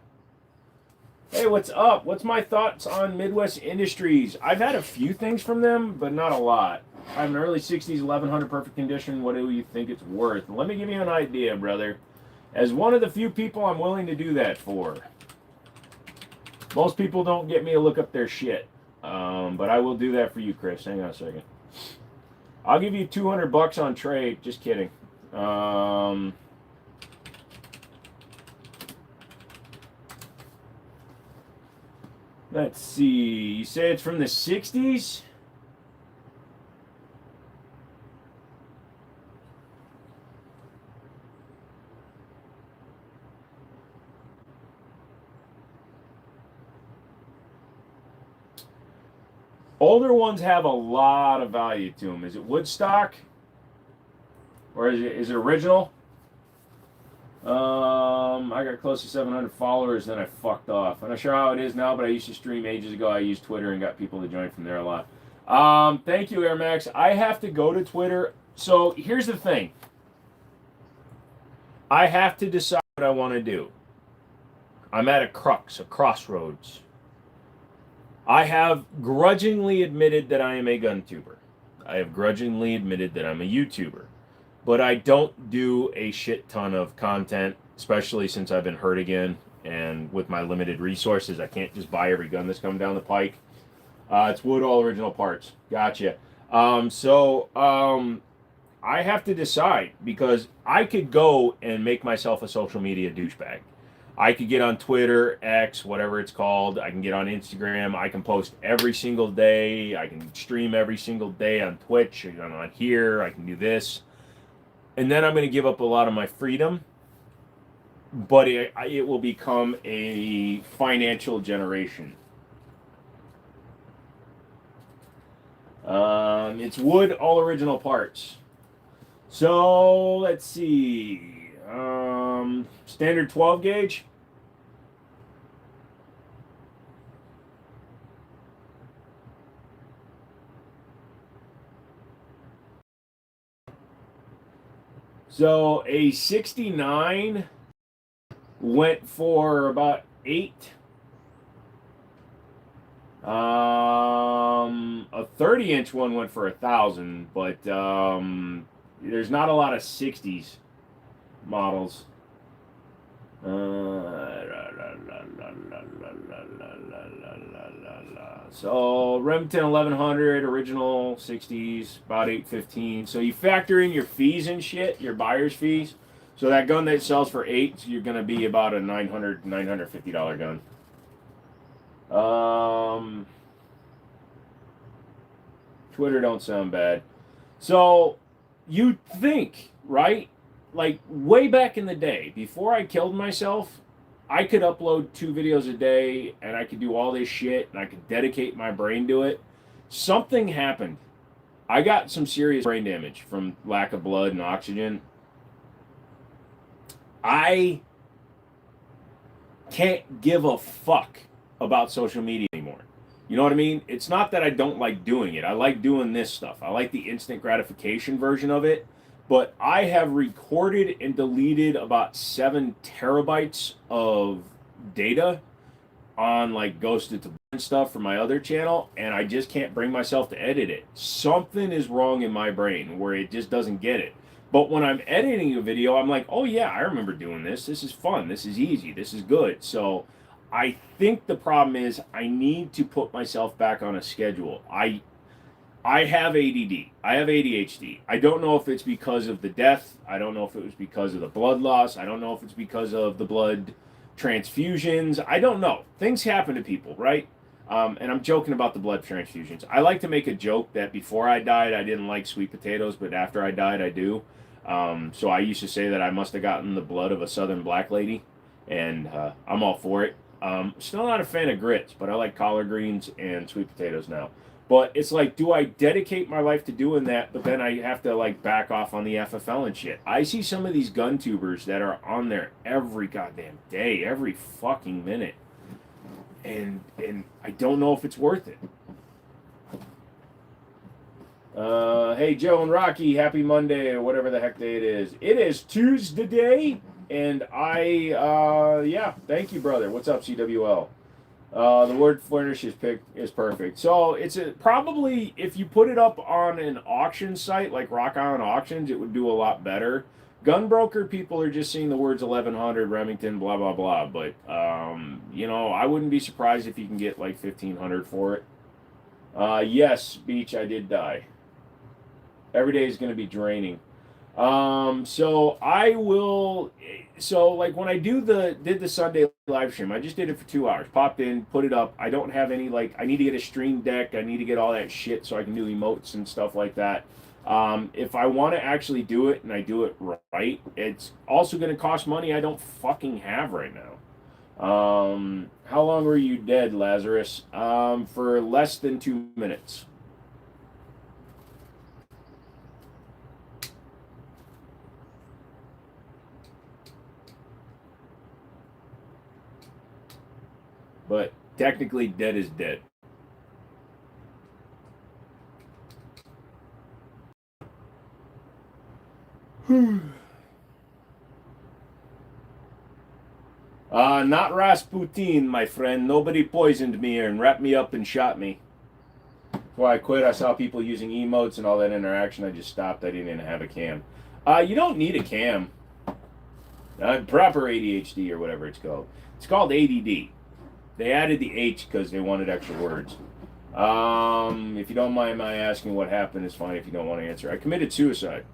Hey, what's up? What's my thoughts on Midwest Industries? I've had a few things from them, but not a lot. I have an early 60s 1100 perfect condition. What do you think it's worth? Let me give you an idea, brother. As one of the few people I'm willing to do that for. Most people don't get me to look up their shit. But I will do that for you, Chris. Hang on a second. I'll give you $200 on trade. Just kidding. Let's see. You say it's from the 60s? Older ones have a lot of value to them. Is it Woodstock? Or is it original? I got close to 700 followers, then I fucked off. I'm not sure how it is now, but I used to stream ages ago. I used Twitter and got people to join from there a lot. Thank you, Air Max. I have to go to Twitter. So here's the thing. I have to decide what I want to do. I'm at a crossroads. I have grudgingly admitted that I am a gun tuber. I have grudgingly admitted that I'm a YouTuber. But I don't do a shit ton of content, especially since I've been hurt again. And with my limited resources, I can't just buy every gun that's coming down the pike. It's wood, all original parts. Gotcha. I have to decide because I could go and make myself a social media douchebag. I could get on Twitter, X, whatever it's called. I can get on Instagram. I can post every single day. I can stream every single day on Twitch. I'm on here. I can do this. And then I'm going to give up a lot of my freedom. But it will become a financial generation. It's wood, all original parts. So, let's see. Standard 12 gauge. So a 69 went for about 8. A 30-inch one went for 1,000, but there's not a lot of 60s models. So Remington 1100 original 60s, about 815. So you factor in your fees and shit, your buyer's fees. So that gun that sells for 8, you're gonna be about a $950 gun. Twitter don't sound bad. So you'd think, right? Like way back in the day, before I killed myself, I could upload 2 videos a day and I could do all this shit and I could dedicate my brain to it. Something happened. I got some serious brain damage from lack of blood and oxygen. I can't give a fuck about social media anymore. You know what I mean? It's not that I don't like doing it. I like doing this stuff. I like the instant gratification version of it. But I have recorded and deleted about 7 terabytes of data on like Ghosted to and stuff from my other channel, and I just can't bring myself to edit it. Something is wrong in my brain where it just doesn't get it. But when I'm editing a video, I'm like, oh yeah, I remember doing this. This is fun. This is easy. This is good. So I think the problem is I need to put myself back on a schedule. I have ADD. I have ADHD. I don't know if it's because of the death. I don't know if it was because of the blood loss. I don't know if it's because of the blood transfusions. I don't know. Things happen to people, right? And I'm joking about the blood transfusions. I like to make a joke that before I died, I didn't like sweet potatoes, but after I died, I do. So I used to say that I must have gotten the blood of a Southern black lady, and I'm all for it. Still not a fan of grits, but I like collard greens and sweet potatoes now. But it's like, do I dedicate my life to doing that, but then I have to like back off on the FFL and shit? I see some of these gun tubers that are on there every goddamn day, every fucking minute. And I don't know if it's worth it. Hey, Joe and Rocky, happy Monday or whatever the heck day it is. It is Tuesday, and yeah, thank you, brother. What's up, CWL? The word furnish is perfect. So it's probably, if you put it up on an auction site like Rock Island Auctions, it would do a lot better. Gunbroker people are just seeing the words 1100 Remington, blah blah blah. But you know, I wouldn't be surprised if you can get like 1500 for it. Yes, Beach, I did die. Every day is going to be draining. So I will. So like when I did the Sunday live stream, I just did it for 2 hours. Popped in, put it up. I don't have any like. I need to get a stream deck. I need to get all that shit so I can do emotes and stuff like that. If I want to actually do it and I do it right, it's also going to cost money I don't fucking have right now. How long were you dead, Lazarus? For less than 2 minutes. But technically, dead is dead. Not Rasputin, my friend. Nobody poisoned me and wrapped me up and shot me. Before I quit, I saw people using emotes and all that interaction. I just stopped. I didn't even have a cam. You don't need a cam. Proper ADHD or whatever it's called. It's called ADD. They added the H because they wanted extra words. If you don't mind my asking what happened, it's fine if you don't want to answer. I committed suicide.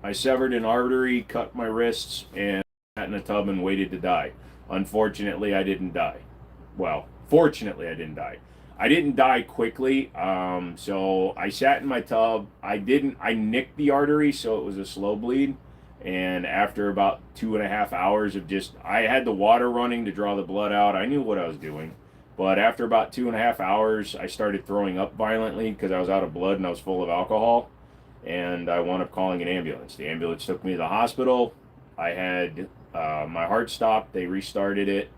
I severed an artery, cut my wrists, and sat in a tub and waited to die. Unfortunately, I didn't die. Well, fortunately, I didn't die. I didn't die quickly, so I sat in my tub. I nicked the artery, so it was a slow bleed. And after about 2.5 hours of I had the water running to draw the blood out. I knew what I was doing. But after about 2.5 hours, I started throwing up violently because I was out of blood and I was full of alcohol. And I wound up calling an ambulance. The ambulance took me to the hospital. I had my heart stopped. They restarted it.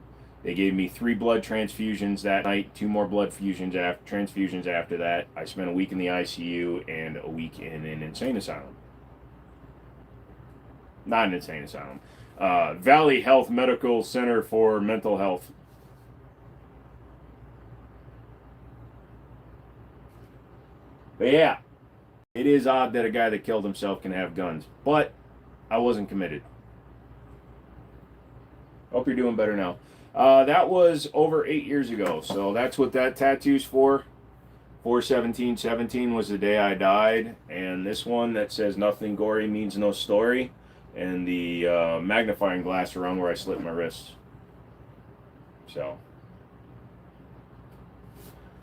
They gave me 3 blood transfusions that night, 2 more blood transfusions after that. I spent a week in the ICU and a week in an insane asylum. Not an insane asylum. Valley Health Medical Center for Mental Health. But yeah, it is odd that a guy that killed himself can have guns. But I wasn't committed. Hope you're doing better now. That was over 8 years ago. So that's what that tattoo's for. 4/17/17 was the day I died. And this one that says nothing gory means no story. And the magnifying glass around where I slit my wrists. So.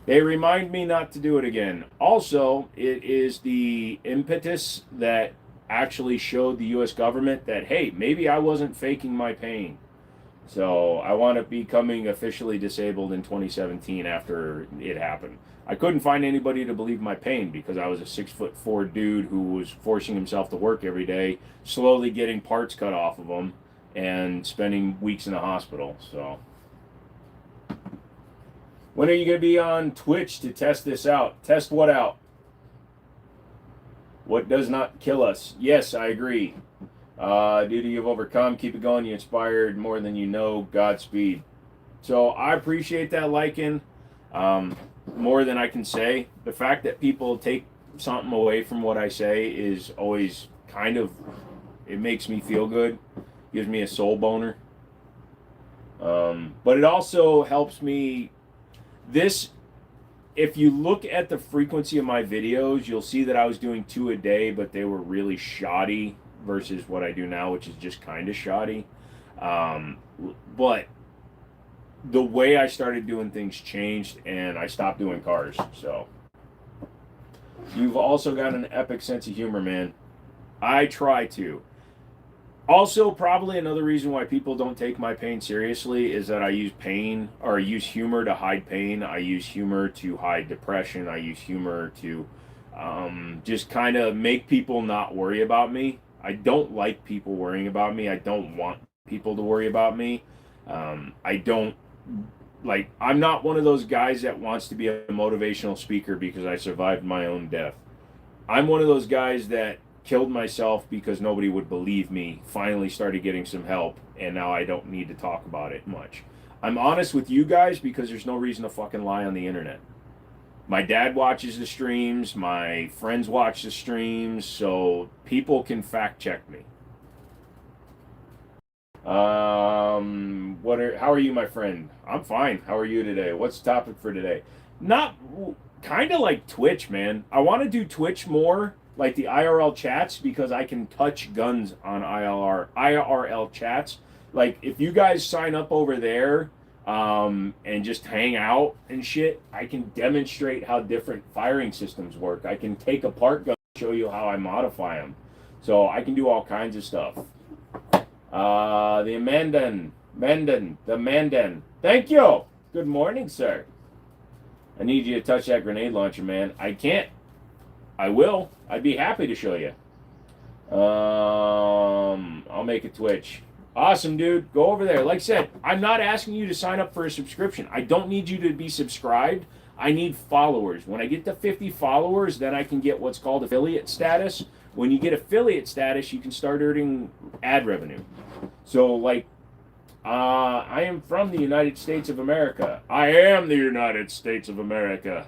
They remind me not to do it again. Also, it is the impetus that actually showed the U.S. government that, hey, maybe I wasn't faking my pain. So I wound up becoming officially disabled in 2017 after it happened. I couldn't find anybody to believe my pain because I was a 6'4" dude who was forcing himself to work every day, slowly getting parts cut off of him, and spending weeks in the hospital. So, when are you going to be on Twitch to test this out? Test what out? What does not kill us? Yes, I agree. Duty you've overcome. Keep it going. You inspired more than you know. Godspeed. So I appreciate that liking more than I can say. The fact that people take something away from what I say is always kind of, it makes me feel good. Gives me a soul boner. But it also helps me. This, if you look at the frequency of my videos, you'll see that I was doing 2 a day, but they were really shoddy versus what I do now, which is just kind of shoddy. But the way I started doing things changed, and I stopped doing cars. So you've also got an epic sense of humor, man. I try to. Also, probably another reason why people don't take my pain seriously is that I use pain, or I use humor to hide pain. I use humor to hide depression. I use humor to just kind of make people not worry about me. I don't like people worrying about me. I don't want people to worry about me. I don't like, I'm not one of those guys that wants to be a motivational speaker because I survived my own death. I'm one of those guys that killed myself because nobody would believe me, finally started getting some help, and now I don't need to talk about it much. I'm honest with you guys because there's no reason to fucking lie on the internet. My dad watches the streams, my friends watch the streams, so people can fact check me. How are you, my friend? I'm fine. How are you today? What's the topic for today? Not kind of like Twitch, man. I want to do Twitch more, like the IRL chats, because I can touch guns on IRL chats. Like, if you guys sign up over there and just hang out and shit, I can demonstrate how different firing systems work. I can take apart guns and show you how I modify them. So I can do all kinds of stuff. The Mandan. Thank you. Good morning, sir. I need you to touch that grenade launcher, man. I can't. I will. I'd be happy to show you. I'll make a Twitch. Awesome, dude. Go over there. Like I said, I'm not asking you to sign up for a subscription. I don't need you to be subscribed. I need followers. When I get to 50 followers, then I can get what's called affiliate status. When you get affiliate status, you can start earning ad revenue. So, like, I am from the United States of America. I am the United States of America.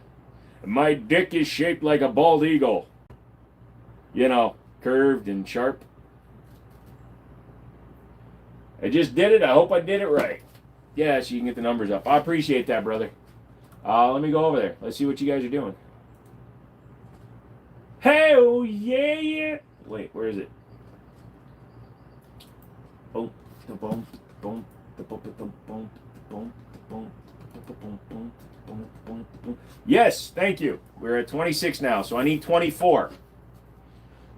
My dick is shaped like a bald eagle. You know, curved and sharp. I just did it. I hope I did it right. Yeah, so you can get the numbers up. I appreciate that, brother. Let me go over there. Let's see what you guys are doing. Hey, oh yeah. Wait, where is it? Boom, boom, boom, boom, boom, boom, boom, boom. Yes, thank you. We're at 26 now, so I need 24.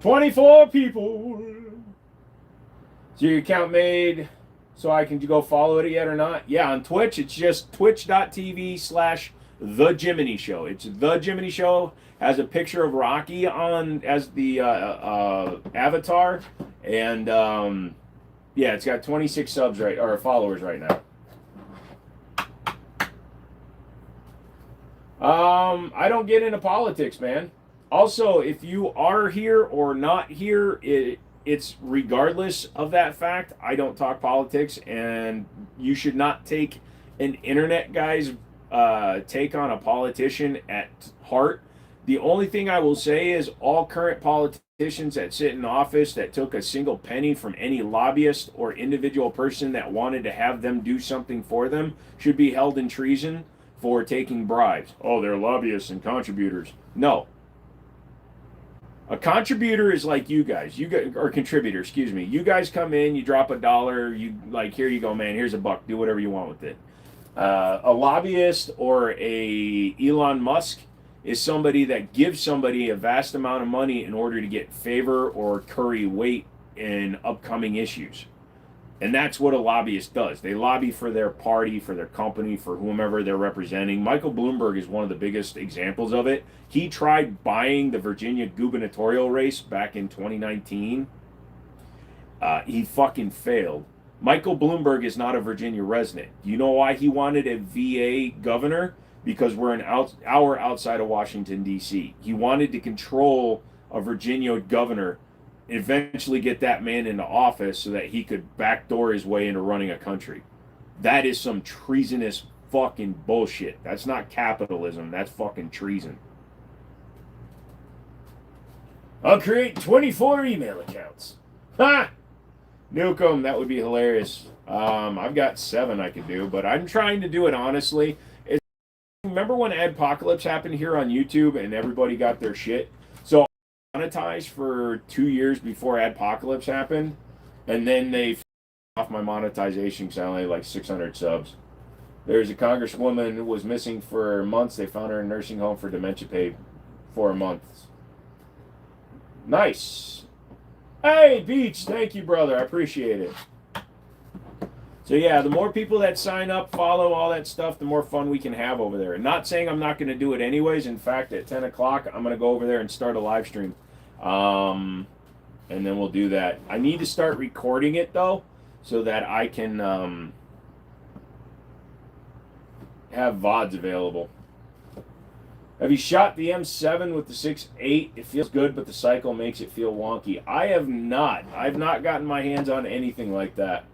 24 people. So your account made so I can go follow it yet or not? Yeah, on Twitch, it's just twitch.tv/The Jiminy Show. It's The Jiminy Show. Has a picture of Rocky on as the avatar. And yeah, it's got 26 subs or followers right now. I don't get into politics, man. Also, if you are here or not here, it's regardless of that fact. I don't talk politics, and you should not take an internet guy's take on a politician at heart. The only thing I will say is all current politicians that sit in office that took a single penny from any lobbyist or individual person that wanted to have them do something for them should be held in treason for taking bribes. Oh, they're lobbyists and contributors. No. A contributor is like you guys. Or contributor, excuse me. You guys come in, you drop $1, you like, here you go, man, here's $1, do whatever you want with it. A lobbyist or a Elon Musk is somebody that gives somebody a vast amount of money in order to get favor or curry weight in upcoming issues. And that's what a lobbyist does. They lobby for their party, for their company, for whomever they're representing. Michael Bloomberg is one of the biggest examples of it. He tried buying the Virginia gubernatorial race back in 2019. He fucking failed. Michael Bloomberg is not a Virginia resident. You know why he wanted a VA governor? Because we're an hour outside of Washington, D.C. He wanted to control a Virginia governor, eventually get that man into office so that he could backdoor his way into running a country. That is some treasonous fucking bullshit. That's not capitalism. That's fucking treason. I'll create 24 email accounts. Ha! Nuke them. That would be hilarious. I've got 7 I could do, but I'm trying to do it honestly. Remember when Adpocalypse happened here on YouTube and everybody got their shit? So I monetized for 2 years before Adpocalypse happened, and then they off my monetization because I only had like 600 subs. There's a congresswoman who was missing for months. They found her in a nursing home for dementia pay for a month. Nice. Hey, Beach, thank you, brother. I appreciate it. So yeah, the more people that sign up, follow all that stuff, the more fun we can have over there. And not saying I'm not going to do it anyways. In fact, at 10 o'clock, I'm going to go over there and start a live stream. And then we'll do that. I need to start recording it, though, so that I can have VODs available. Have you shot the M7 with the 6.8? It feels good, but the cycle makes it feel wonky. I have not. I've not gotten my hands on anything like that.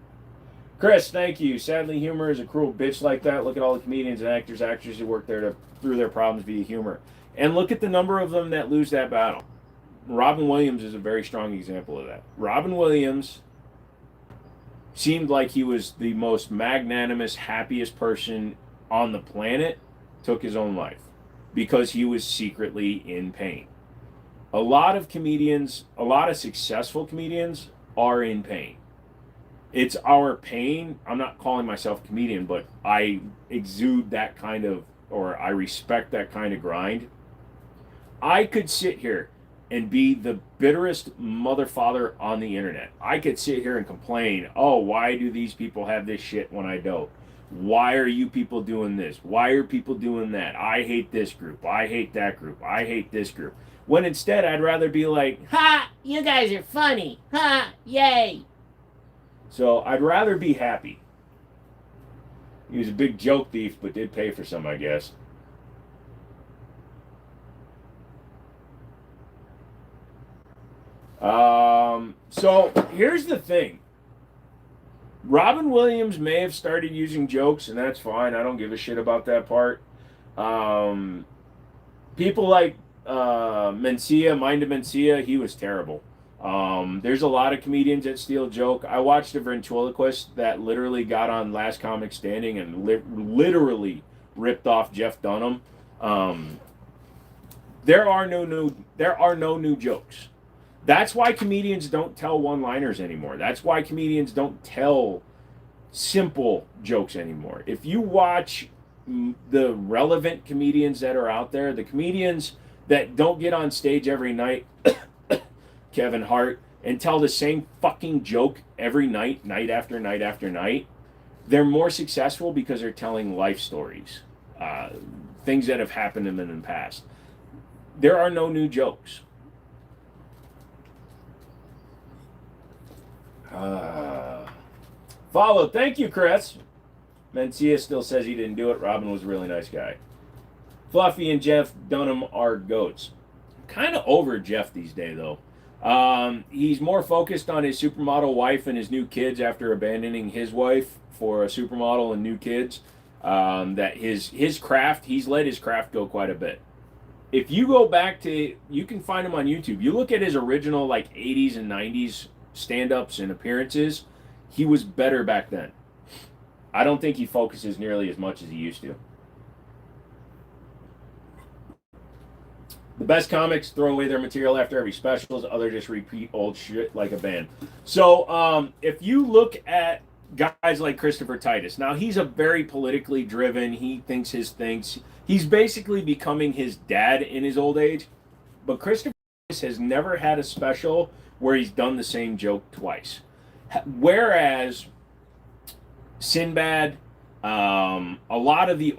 Chris, thank you. Sadly, humor is a cruel bitch like that. Look at all the comedians and actors who work there through their problems via humor. And look at the number of them that lose that battle. Robin Williams is a very strong example of that. Robin Williams seemed like he was the most magnanimous, happiest person on the planet, took his own life because he was secretly in pain. A lot of comedians, a lot of successful comedians are in pain. It's our pain. I'm not calling myself a comedian, but I exude that kind of, or I respect that kind of grind. I could sit here and be the bitterest motherfather on the internet. I could sit here and complain, oh, why do these people have this shit when I don't? Why are you people doing this? Why are people doing that? I hate this group. I hate that group. I hate this group. When instead I'd rather be like, ha, you guys are funny. Ha, yay. So I'd rather be happy. He was a big joke thief, but did pay for some, I guess. So here's the thing. Robin Williams may have started using jokes, and that's fine. I don't give a shit about that part. People like Mencia, Mind of Mencia, he was terrible. There's a lot of comedians that steal joke. I watched a ventriloquist that literally got on Last Comic Standing and literally ripped off Jeff Dunham. There are no new jokes. That's why comedians don't tell one-liners anymore. That's why comedians don't tell simple jokes anymore. If you watch the relevant comedians that are out there, the comedians that don't get on stage every night, Kevin Hart, and tell the same fucking joke every night, night after night after night, they're more successful because they're telling life stories, things that have happened to them in the past. There are no new jokes. Follow. Thank you, Chris. Mencia still says he didn't do it. Robin was a really nice guy. Fluffy and Jeff Dunham are goats. Kind of over Jeff these days, though. He's more focused on his supermodel wife and his new kids after abandoning his wife for a supermodel and new kids. That his craft, he's let his craft go quite a bit. If you go back to, you can find him on YouTube. You look at his original like 80s and 90s stand-ups and appearances, he was better back then. I don't think he focuses nearly as much as he used to. The best comics throw away their material after every specials. Others just repeat old shit like a band. So if you look at guys like Christopher Titus. Now, he's a very politically driven, he thinks his things. He's basically becoming his dad in his old age. But Christopher Titus has never had a special where he's done the same joke twice. Whereas Sinbad, a lot of the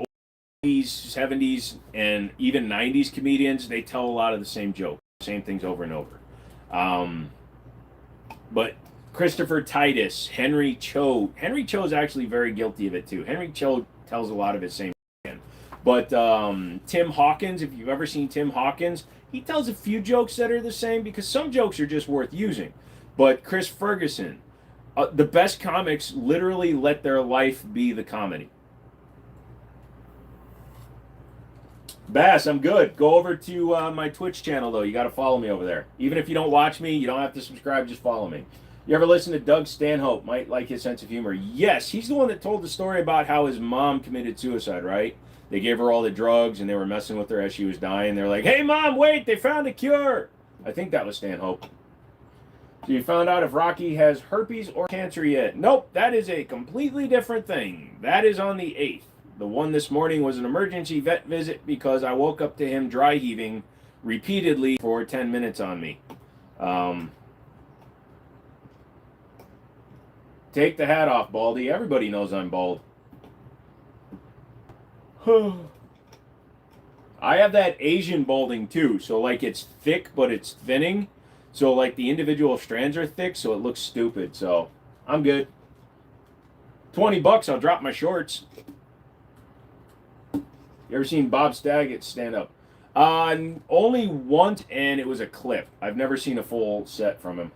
70s, and even 90s comedians, they tell a lot of the same jokes, same things over and over. But Christopher Titus, Henry Cho is actually very guilty of it too. Henry Cho tells a lot of his same. But Tim Hawkins, if you've ever seen Tim Hawkins, he tells a few jokes that are the same because some jokes are just worth using. But Chris Ferguson, the best comics literally let their life be the comedy. Bass, I'm good. Go over to my Twitch channel, though. You got to follow me over there. Even if you don't watch me, you don't have to subscribe. Just follow me. You ever listen to Doug Stanhope? Might like his sense of humor. Yes, he's the one that told the story about how his mom committed suicide, right? They gave her all the drugs, and they were messing with her as she was dying. They're like, hey, Mom, wait, they found a cure. I think that was Stanhope. So you found out if Rocky has herpes or cancer yet? Nope, that is a completely different thing. That is on the 8th. The one this morning was an emergency vet visit because I woke up to him dry heaving repeatedly for 10 minutes on me. Take the hat off, Baldy. Everybody knows I'm bald. I have that Asian balding too. So like it's thick, but it's thinning. So like the individual strands are thick, so it looks stupid. So I'm good. $20, I'll drop my shorts. You ever seen Bob Saget stand up? Only once, and it was a clip. I've never seen a full set from him.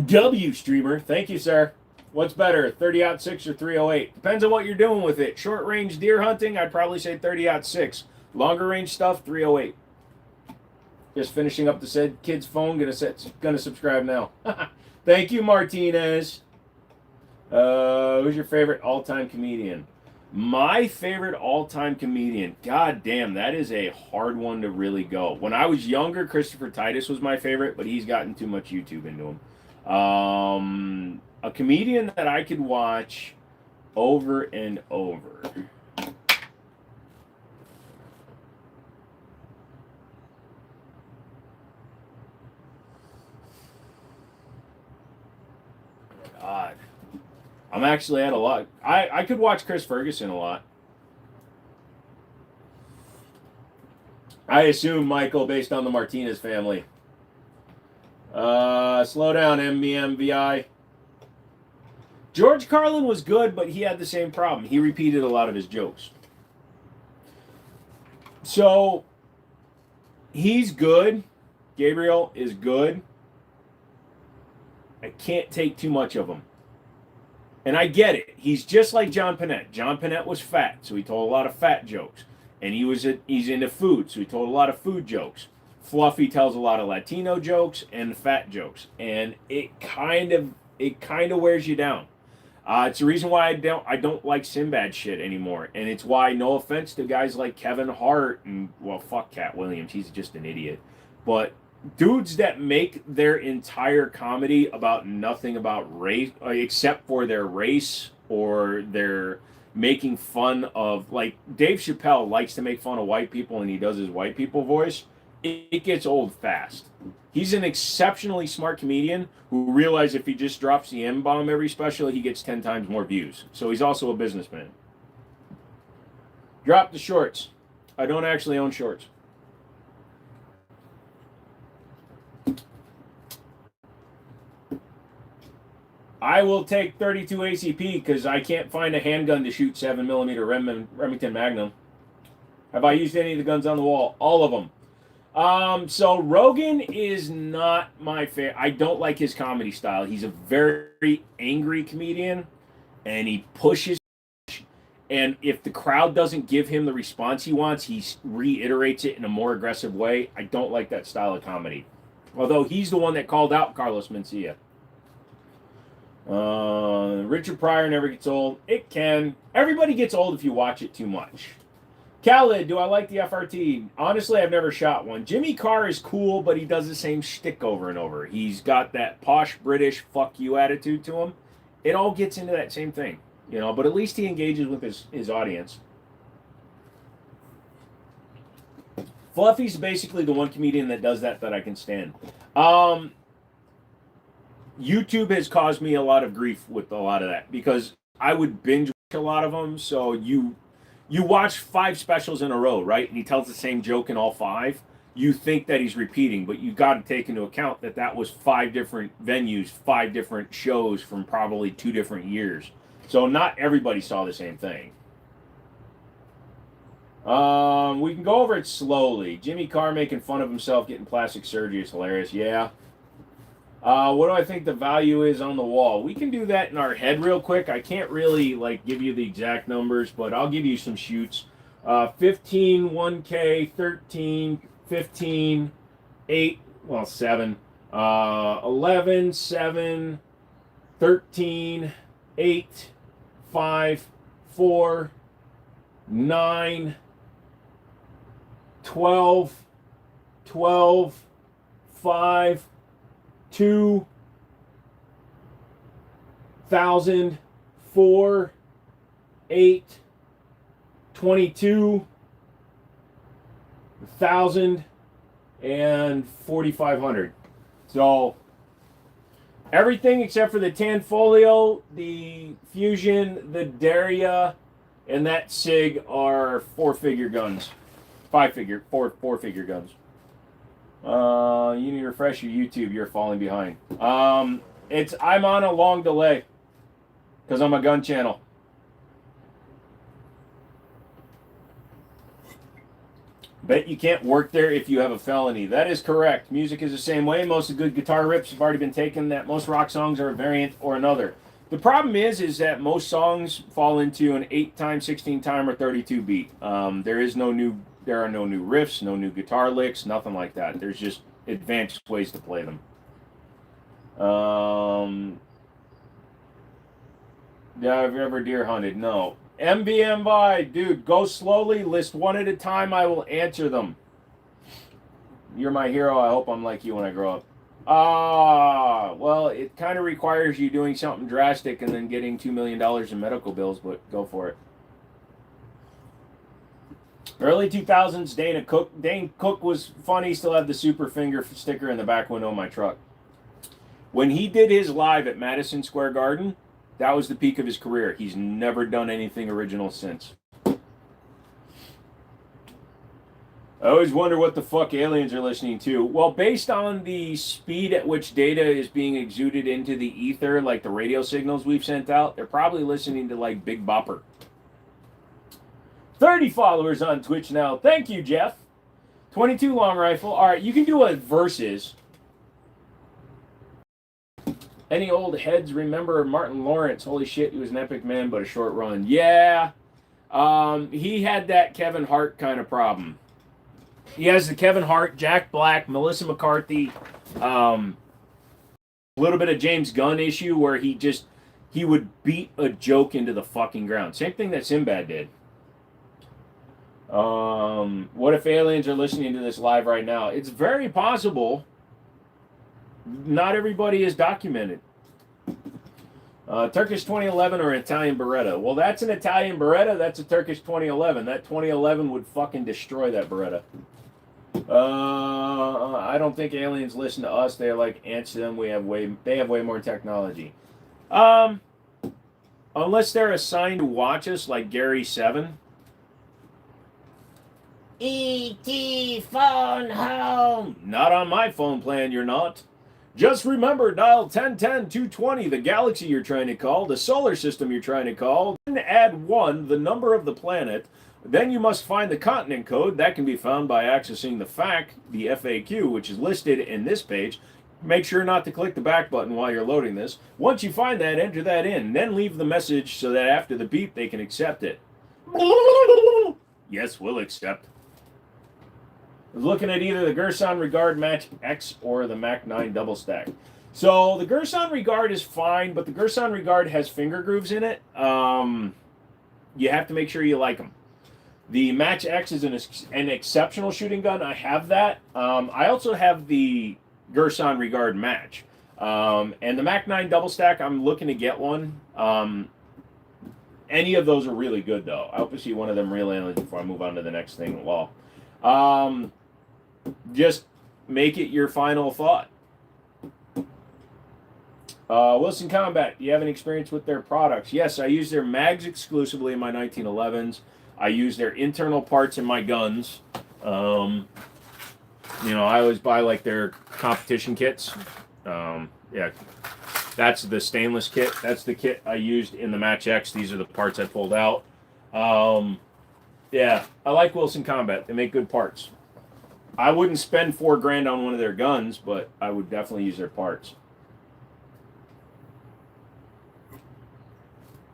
W streamer, thank you, sir. What's better, 30-06 or 308? Depends on what you're doing with it. Short range deer hunting, I'd probably say 30-06. Longer range stuff, 308. Just finishing up the said kid's phone. Gonna subscribe now. Thank you, Martinez. Who's your favorite all-time comedian? My favorite all-time comedian. God damn, that is a hard one to really go. When I was younger, Christopher Titus was my favorite, but he's gotten too much YouTube into him. A comedian that I could watch over and over. God. I'm actually at a lot. I could watch Chris Ferguson a lot. I assume, Michael, based on the Martinez family. Slow down, MBMVI. George Carlin was good, but he had the same problem. He repeated a lot of his jokes. So, he's good. Gabriel is good. I can't take too much of him. And I get it. He's just like John Panette. John Panette was fat, so he told a lot of fat jokes. And he's into food, so he told a lot of food jokes. Fluffy tells a lot of Latino jokes and fat jokes. And it kind of wears you down. It's the reason why I don't like Sinbad shit anymore. And it's why, no offense to guys like Kevin Hart and, well, fuck Cat Williams. He's just an idiot. But dudes that make their entire comedy about nothing about race, except for their race, or they're making fun of, like, Dave Chappelle likes to make fun of white people and he does his white people voice. It gets old fast. He's an exceptionally smart comedian who realized if he just drops the M-bomb every special, he gets 10 times more views. So he's also a businessman. Drop the shorts. I don't actually own shorts. I will take 32 ACP because I can't find a handgun to shoot 7mm Remington Magnum. Have I used any of the guns on the wall? All of them. So Rogan is not my favorite. I don't like his comedy style. He's a very angry comedian, and he pushes. And if the crowd doesn't give him the response he wants, he reiterates it in a more aggressive way. I don't like that style of comedy. Although he's the one that called out Carlos Mencia. Richard Pryor never gets old. It can. Everybody gets old if you watch it too much. Khaled, do I like the FRT? Honestly, I've never shot one. Jimmy Carr is cool, but he does the same shtick over and over. He's got that posh British fuck you attitude to him. It all gets into that same thing, you know, but at least he engages with his audience. Fluffy's basically the one comedian that does that I can stand. YouTube has caused me a lot of grief with a lot of that because I would binge watch a lot of them. So you watch 5 specials in a row, right? And he tells the same joke in all 5. You think that he's repeating, but you got to take into account that that was 5 different venues, 5 different shows from probably 2 different years. So not everybody saw the same thing. We can go over it slowly. Jimmy Carr making fun of himself getting plastic surgery is hilarious. Yeah. What do I think the value is on the wall? We can do that in our head real quick. I can't really like give you the exact numbers, but I'll give you some shoots. 15, 1K, 13, 15, 8, well, 7, 11, 7, 13, 8, 5, 4, 9, 12, 12, 5, 2,000, 4, 8, 22, 1,000, and 4,500. So everything except for the Tanfolio, the Fusion, the Daria, and that SIG are 4-figure guns. 5-figure, 4-figure guns. You need to refresh your YouTube. You're falling behind. I'm on a long delay because I'm a gun channel. Bet you can't work there if you have a felony. That is correct. Music is the same way. Most of the good guitar rips have already been taken. That most rock songs are a variant or another. The problem is that most songs fall into an 8-time, 16-time, or 32 beat. There are no new riffs, no new guitar licks, nothing like that. There's just advanced ways to play them. Have you ever deer hunted? No. MBMY, dude, go slowly. List one at a time. I will answer them. You're my hero. I hope I'm like you when I grow up. Well, it kind of requires you doing something drastic and then getting $2 million in medical bills, but go for it. Early 2000s, Dane Cook was funny. Still have the super finger sticker in the back window of my truck. When he did his live at Madison Square Garden, that was the peak of his career. He's never done anything original since. I always wonder what the fuck aliens are listening to. Well, based on the speed at which data is being exuded into the ether, like the radio signals we've sent out, they're probably listening to like Big Bopper. 30 followers on Twitch now. Thank you, Jeff. 22 long rifle. All right, you can do a versus. Any old heads remember Martin Lawrence? Holy shit, he was an epic man, but a short run. Yeah. He had that Kevin Hart kind of problem. He has the Kevin Hart, Jack Black, Melissa McCarthy, a little bit of James Gunn issue where he would beat a joke into the fucking ground. Same thing that Sinbad did. What if aliens are listening to this live right now? It's very possible. Not everybody is documented. Turkish 2011 or Italian Beretta? Well, that's an Italian Beretta. That's a Turkish 2011. That 2011 would fucking destroy that Beretta. I don't think aliens listen to us. They're like ants to them. They have way more technology. Unless they're assigned to watch us, like Gary 7. E.T. phone home. Not on my phone plan, you're not. Just remember, dial 1010-220, the galaxy you're trying to call, the solar system you're trying to call, then add 1, the number of the planet. Then you must find the continent code. That can be found by accessing the FAQ, which is listed in this page. Make sure not to click the back button while you're loading this. Once you find that, enter that in. Then leave the message so that after the beep, they can accept it. Yes, we'll accept. I was looking at either the Gerson Regard Match X or the Mac 9 double stack. So the Gerson Regard is fine, but the Gerson Regard has finger grooves in it. You have to make sure you like them. The Match X is an exceptional shooting gun. I have that. I also have the Gerson Regard Match. And the Mac 9 double stack, I'm looking to get one. Any of those are really good, though. I hope to see one of them real aliens before I move on to the next thing. Well, just make it your final thought. Wilson Combat, do you have any experience with their products? Yes, I use their mags exclusively in my 1911s. I use their internal parts in my guns. I always buy like their competition kits. Yeah, that's the stainless kit. That's the kit I used in the Match X. These are the parts I pulled out. Yeah, I like Wilson Combat. They make good parts. I wouldn't spend $4,000 on one of their guns, but I would definitely use their parts.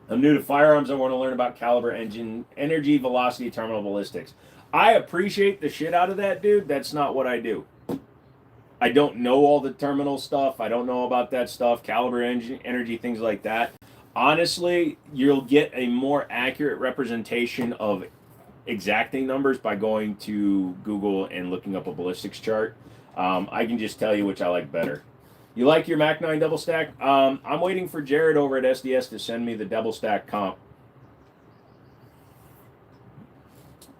I'm new to firearms. I want to learn about caliber, engine, energy, velocity, terminal ballistics. I appreciate the shit out of that, dude. That's not what I do. I don't know all the terminal stuff. I don't know about that stuff, caliber, engine, energy, things like that. Honestly, you'll get a more accurate representation of exacting numbers by going to Google and looking up a ballistics chart. I can just tell you which I like better. You like your Mac 9 double stack? I'm waiting for Jared over at SDS to send me the double stack comp.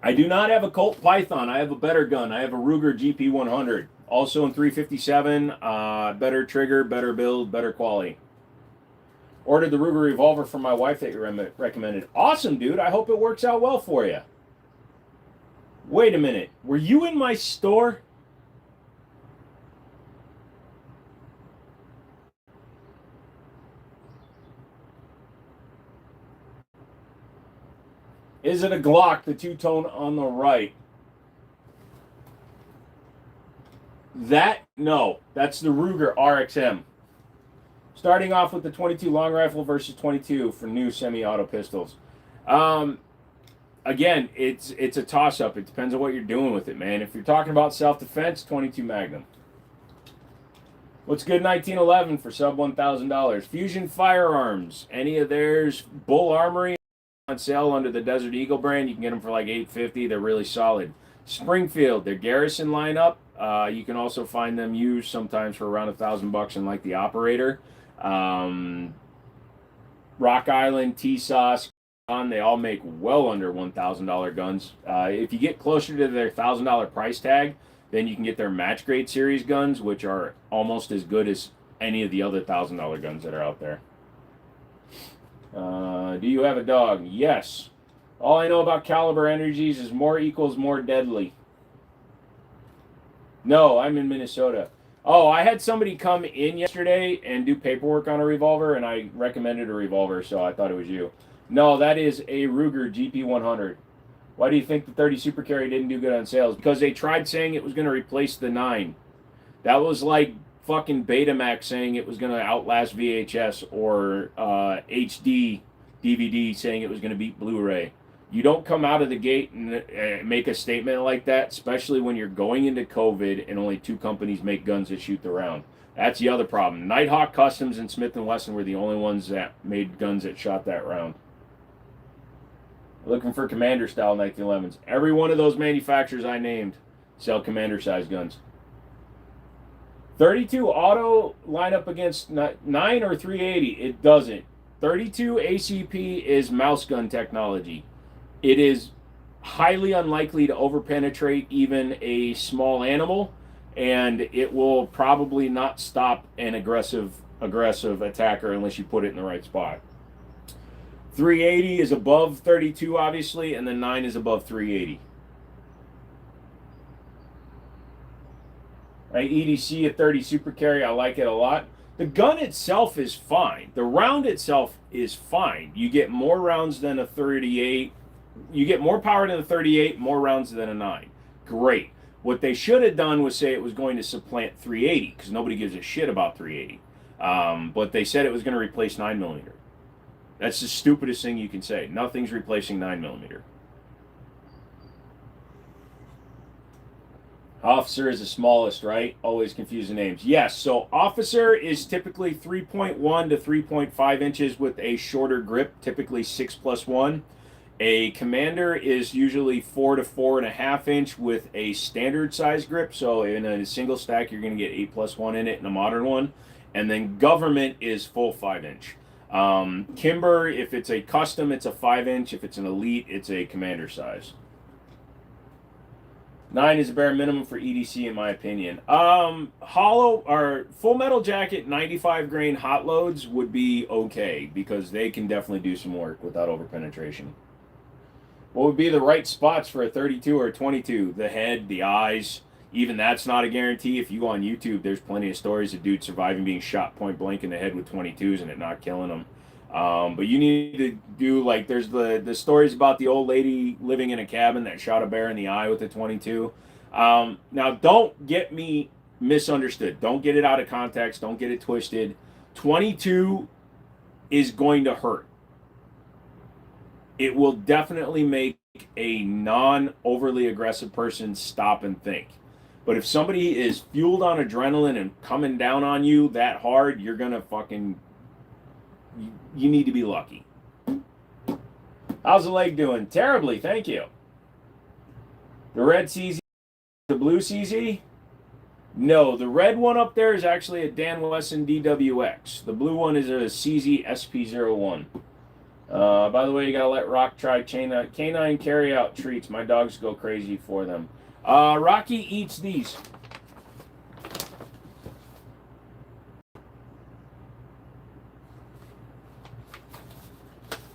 I do not have a Colt Python. I have a better gun. I have a Ruger GP100. Also in 357. Better trigger, better build, better quality. Ordered the Ruger revolver for my wife that you recommended. Awesome, dude. I hope it works out well for you. Wait a minute. Were you in my store? Is it a Glock, the two-tone on the right? No. That's the Ruger RXM. Starting off with the 22 long rifle versus 22 for new semi-auto pistols. Again, it's a toss-up. It depends on what you're doing with it, man. If you're talking about self-defense, 22 Magnum. What's good 1911 for sub $1,000? Fusion Firearms. Any of theirs, Bull Armory on sale under the Desert Eagle brand. You can get them for like $850. They're really solid. Springfield, their Garrison lineup. You can also find them used sometimes for around $1,000 in like the Operator. Rock Island, T-Sauce, they all make well under $1,000 guns. If you get closer to their $1,000 price tag, then you can get their Match Grade series guns, which are almost as good as any of the other $1,000 guns that are out there. Do you have a dog? Yes. All I know about Caliber Energies is more equals more deadly. No, I'm in Minnesota. Oh, I had somebody come in yesterday and do paperwork on a revolver, and I recommended a revolver, so I thought it was you. No, that is a Ruger GP100. Why do you think the 30 Super Carry didn't do good on sales? Because they tried saying it was going to replace the 9. That was like fucking Betamax saying it was going to outlast VHS, or HD DVD saying it was going to beat Blu-ray. You don't come out of the gate and make a statement like that, especially when you're going into COVID and only 2 companies make guns that shoot the round. That's the other problem. Nighthawk Customs and Smith & Wesson were the only ones that made guns that shot that round. Looking for Commander-style 1911s. Every one of those manufacturers I named sell Commander-size guns. 32 auto line up against 9 or 380. It doesn't. 32 ACP is mouse gun technology. It is highly unlikely to overpenetrate even a small animal, and it will probably not stop an aggressive attacker unless you put it in the right spot. 380 is above 32, obviously, and then 9 is above 380. Right, EDC at 30 Super Carry, I like it a lot. The gun itself is fine. The round itself is fine. You get more rounds than a 38. You get more power than a 38, more rounds than a 9. Great. What they should have done was say it was going to supplant 380, because nobody gives a shit about 380. But they said it was going to replace 9mm. That's the stupidest thing you can say. Nothing's replacing 9mm. Officer is the smallest, right? Always confuse the names. Yes, so Officer is typically 3.1 to 3.5 inches with a shorter grip, typically 6+1. A Commander is usually 4 to 4.5 inch with a standard size grip. So in a single stack, you're going to get 8+1 in it in a modern one. And then Government is full 5 inch. Kimber, if it's a custom, it's a 5 inch. If it's an elite, it's a Commander size. 9 is a bare minimum for EDC, in my opinion. Hollow or Full Metal Jacket 95 grain hot loads would be okay because they can definitely do some work without overpenetration. What would be the right spots for a 32 or a 22? The head, the eyes. Even that's not a guarantee. If you go on YouTube, there's plenty of stories of dudes surviving being shot point blank in the head with 22s and it not killing them. But you need to do, like, there's the stories about the old lady living in a cabin that shot a bear in the eye with a 22. Now, don't get me misunderstood. Don't get it out of context. Don't get it twisted. 22 is going to hurt. It will definitely make a non-overly aggressive person stop and think. But if somebody is fueled on adrenaline and coming down on you that hard, you're going to fucking... You need to be lucky. How's the leg doing? Terribly, thank you. The red CZ, the blue CZ? No, the red one up there is actually a Dan Wesson DWX. The blue one is a CZ SP01. By the way, you gotta let Rock try canine carry-out treats. My dogs go crazy for them. Rocky eats these.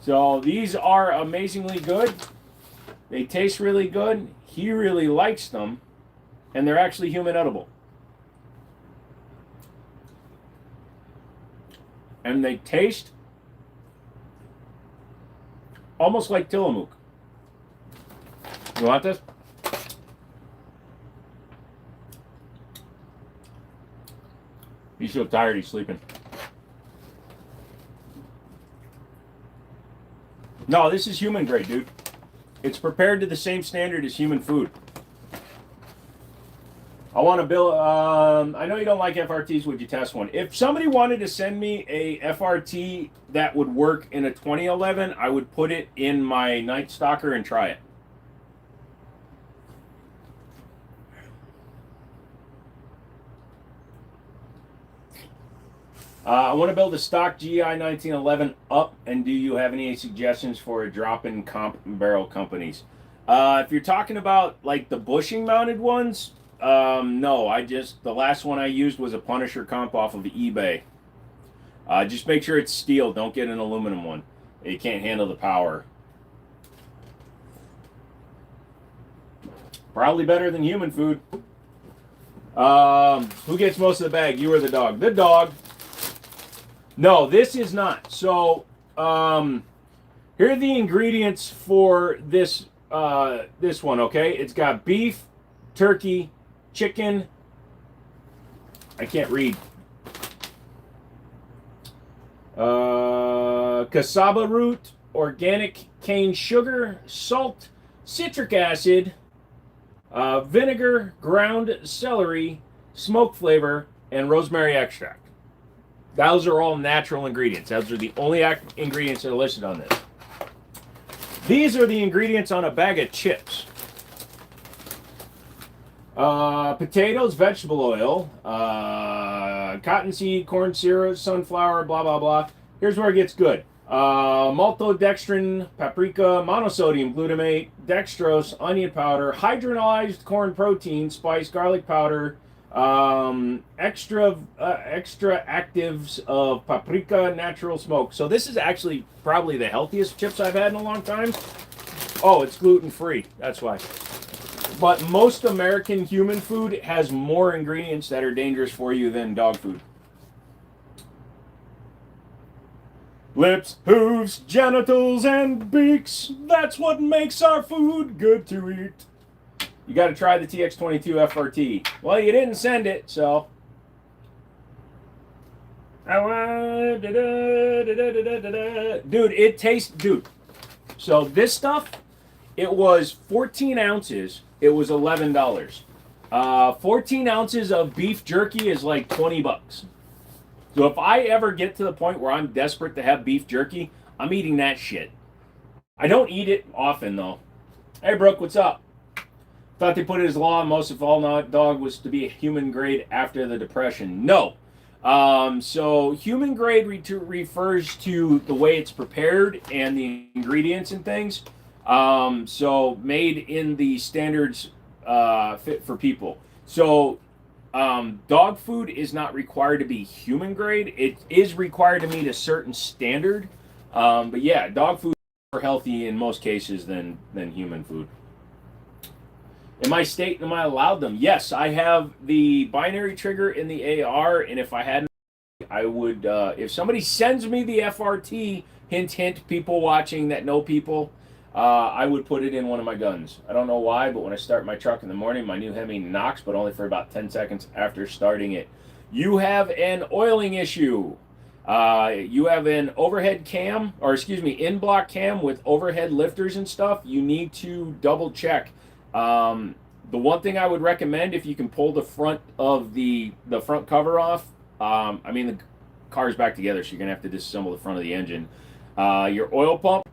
So these are amazingly good. They taste really good. He really likes them. And they're actually human edible. And they taste almost like Tillamook. You want this? He's so tired he's sleeping. No, this is human grade, dude. It's prepared to the same standard as human food. I want to build... I know you don't like FRTs. Would you test one? If somebody wanted to send me a FRT that would work in a 2011, I would put it in my Night Stalker and try it. I want to build a stock GI 1911 up, and do you have any suggestions for a drop-in comp barrel companies? If you're talking about like the bushing mounted ones, no. The last one I used was a Punisher comp off of eBay. Just make sure it's steel. Don't get an aluminum one. It can't handle the power. Probably better than human food. Who gets most of the bag? You or the dog? The dog. No, this is not. So, here are the ingredients for this this one, okay? It's got beef, turkey, chicken. I can't read. Cassava root, organic cane sugar, salt, citric acid, vinegar, ground celery, smoke flavor, and rosemary extract. Those are all natural ingredients. Those are the only ingredients that are listed on this. These are the ingredients on a bag of chips. Potatoes, vegetable oil, cottonseed, corn syrup, sunflower, blah, blah, blah. Here's where it gets good. Maltodextrin, paprika, monosodium glutamate, dextrose, onion powder, hydrolyzed corn protein, spice, garlic powder, extra actives of paprika, natural smoke. So this is actually probably the healthiest chips I've had in a long time. Oh, it's gluten-free. That's why. But most American human food has more ingredients that are dangerous for you than dog food. Lips, hooves, genitals, and beaks. That's what makes our food good to eat. You got to try the TX22 FRT. Well, you didn't send it, so. Dude, it tastes... Dude. So this stuff, it was 14 ounces. It was $11. 14 ounces of beef jerky is like $20. So if I ever get to the point where I'm desperate to have beef jerky, I'm eating that shit. I don't eat it often though. Hey Brooke, what's up? Thought they put it as law most of all dog was to be a human grade after the Depression. No. So human grade refers to the way it's prepared and the ingredients and things. So made in the standards fit for people. So dog food is not required to be human grade. It is required to meet a certain standard. But yeah, dog food is more healthy in most cases than human food. Am I state? Am I allowed them? Yes, I have the binary trigger in the AR, and if I hadn't, I would. If somebody sends me the FRT, hint, hint, people watching that know people, I would put it in one of my guns. I don't know why, but when I start my truck in the morning, my new Hemi knocks, but only for about 10 seconds after starting it. You have an oiling issue. You have an overhead cam, or excuse me, in-block cam with overhead lifters and stuff. You need to double check. The one thing I would recommend, if you can pull the front of the front cover off, I mean the car's back together, so you're gonna have to disassemble the front of the engine. Your oil pump,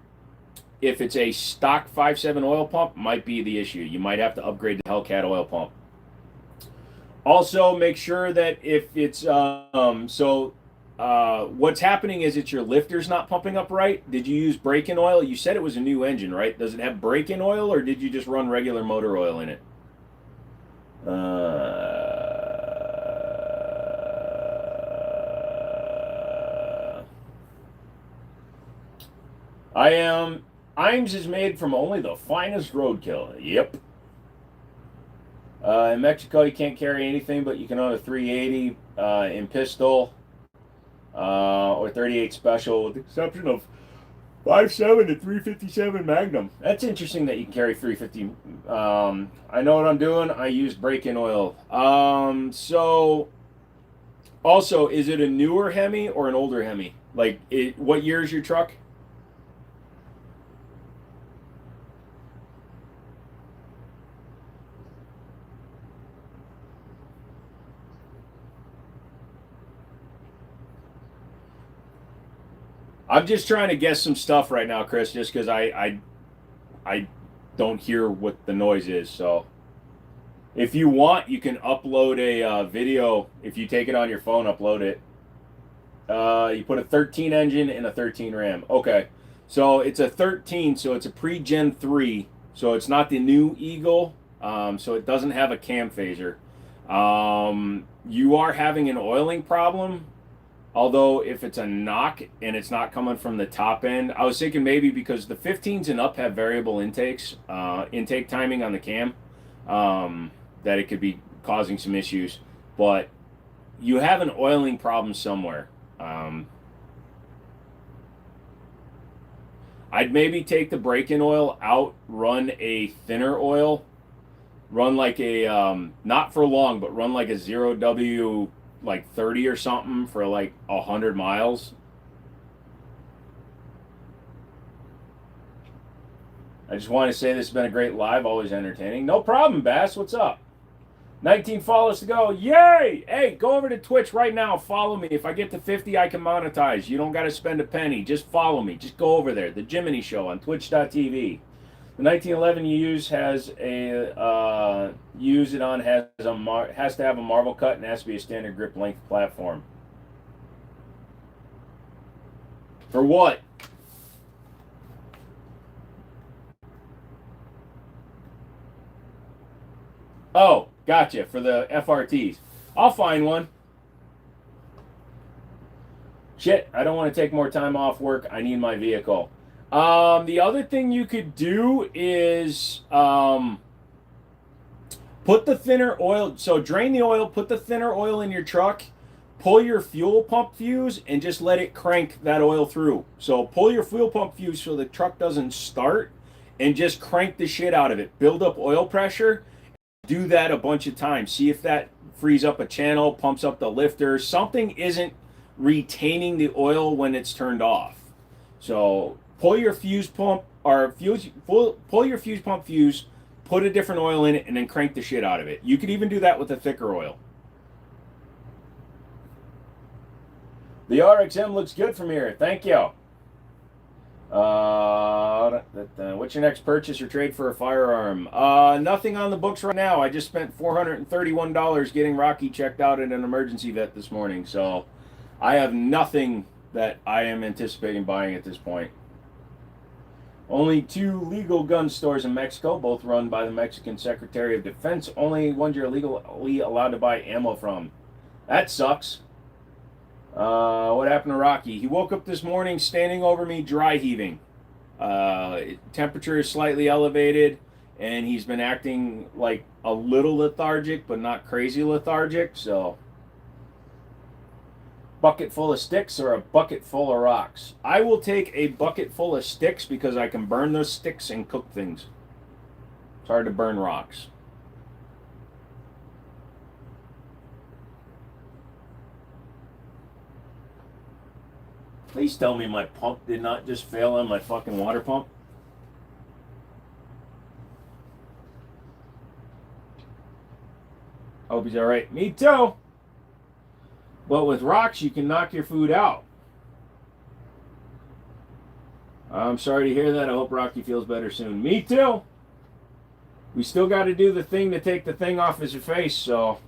if it's a stock 5.7 oil pump, might be the issue. You might have to upgrade the Hellcat oil pump. Also, make sure that if it's what's happening is it's your lifter's not pumping up right. Did you use brake-in oil? You said it was a new engine, right? Does it have brake-in oil, or did you just run regular motor oil in it? Iams is made from only the finest roadkill. Yep. In Mexico, you can't carry anything, but you can own a 380 in pistol. Or 38 special, with the exception of 5.7 to 357 Magnum. That's interesting that you can carry 350. I know what I'm doing. I use brake-in oil. So, also, is it a newer Hemi or an older Hemi? Like, what year is your truck? I'm just trying to guess some stuff right now, Chris, just because I don't hear what the noise is. So if you want, you can upload a video. If you take it on your phone, upload it. You put a 13 engine and a 13 Ram. Okay, so it's a 13, so it's a pre-Gen 3. So it's not the new Eagle. So it doesn't have a cam phaser. You are having an oiling problem. Although if it's a knock and it's not coming from the top end, I was thinking maybe because the 15s and up have variable intakes, intake timing on the cam, that it could be causing some issues. But you have an oiling problem somewhere. I'd maybe take the brake-in oil out, run a thinner oil, run like a, not for long, but run like a 0W like 30 or something for like 100 miles. I just want to say this has been a great live, always entertaining. No problem, Bass. What's up? 19 followers to go. Yay! Hey, go over to Twitch right now. Follow me. If I get to 50, I can monetize. You don't got to spend a penny. Just follow me. Just go over there. The Jiminy Show on twitch.tv. The 1911 you use has a has to have a marble cut and has to be a standard grip length platform. For what? Oh, gotcha. For the FRTs. I'll find one. Shit, I don't want to take more time off work. I need my vehicle. The other thing you could do is put the thinner oil. So drain the oil, put the thinner oil in your truck, pull your fuel pump fuse, and just let it crank that oil through. So pull your fuel pump fuse so the truck doesn't start, and just crank the shit out of it. Build up oil pressure. Do that a bunch of times. See if that frees up a channel, pumps up the lifter. Something isn't retaining the oil when it's turned off. So pull your fuse pump pull your fuse pump fuse, put a different oil in it, and then crank the shit out of it. You could even do that with a thicker oil. The RXM looks good from here. Thank you. What's your next purchase or trade for a firearm? Nothing on the books right now. I just spent $431 getting Rocky checked out at an emergency vet this morning, so I have nothing that I am anticipating buying at this point. Only 2 legal gun stores in Mexico, both run by the Mexican Secretary of Defense. Only ones you're legally allowed to buy ammo from. That sucks. What happened to Rocky? He woke up this morning standing over me, dry heaving. Temperature is slightly elevated, and he's been acting like a little lethargic, but not crazy lethargic. So, bucket full of sticks or a bucket full of rocks? I will take a bucket full of sticks because I can burn those sticks and cook things. It's hard to burn rocks. Please tell me my pump did not just fail on my fucking water pump. Hope he's alright. Me too. But with rocks, you can knock your food out. I'm sorry to hear that. I hope Rocky feels better soon. Me too. We still got to do the thing to take the thing off his face, so.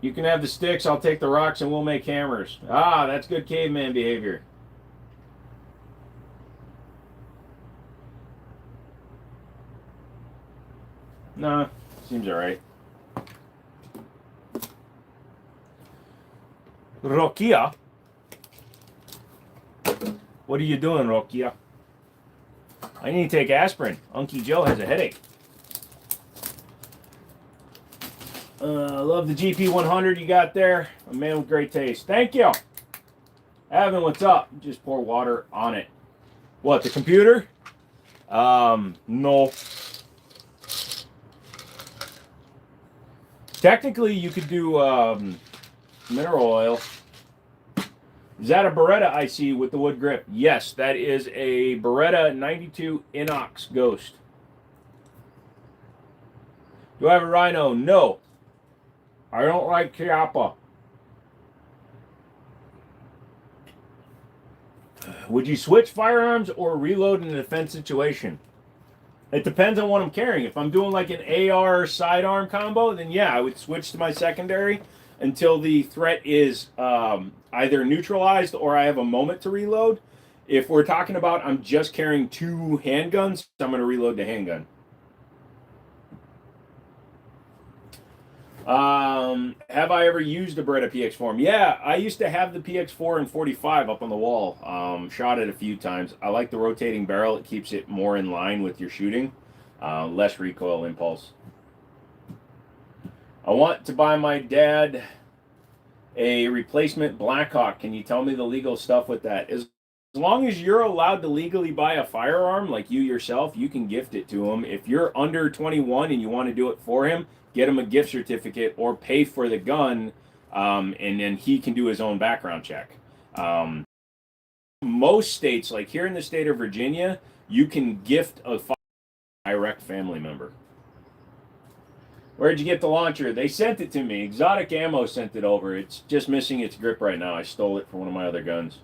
You can have the sticks, I'll take the rocks, and we'll make hammers. Ah, that's good caveman behavior. Nah, seems alright. Rokia? What are you doing, Rokia? I need to take aspirin. Unky Joe has a headache. Love the GP100 you got there. A man with great taste. Thank you. Evan, what's up? Just pour water on it. What, the computer? No. Technically, you could do mineral oil. Is that a Beretta I see with the wood grip? Yes, that is a Beretta 92 Inox Ghost. Do I have a Rhino? No. I don't like Chiappa. Would you switch firearms or reload in a defense situation? It depends on what I'm carrying. If I'm doing like an AR sidearm combo, then yeah, I would switch to my secondary until the threat is either neutralized or I have a moment to reload. If we're talking about I'm just carrying 2 handguns, I'm going to reload the handgun. Have I ever used a Beretta PX4? Yeah, I used to have the PX4 and 45 up on the wall. Shot it a few times. I like the rotating barrel. It keeps it more in line with your shooting. Less recoil impulse. I want to buy my dad a replacement Blackhawk. Can you tell me the legal stuff with that? As long as you're allowed to legally buy a firearm, like you yourself, you can gift it to him. If you're under 21 and you want to do it for him, get him a gift certificate or pay for the gun, and then he can do his own background check. Most states, like here in the state of Virginia, you can gift a direct family member. Where'd you get the launcher? They sent it to me. Exotic Ammo sent it over. It's just missing its grip right now. I stole it from one of my other guns.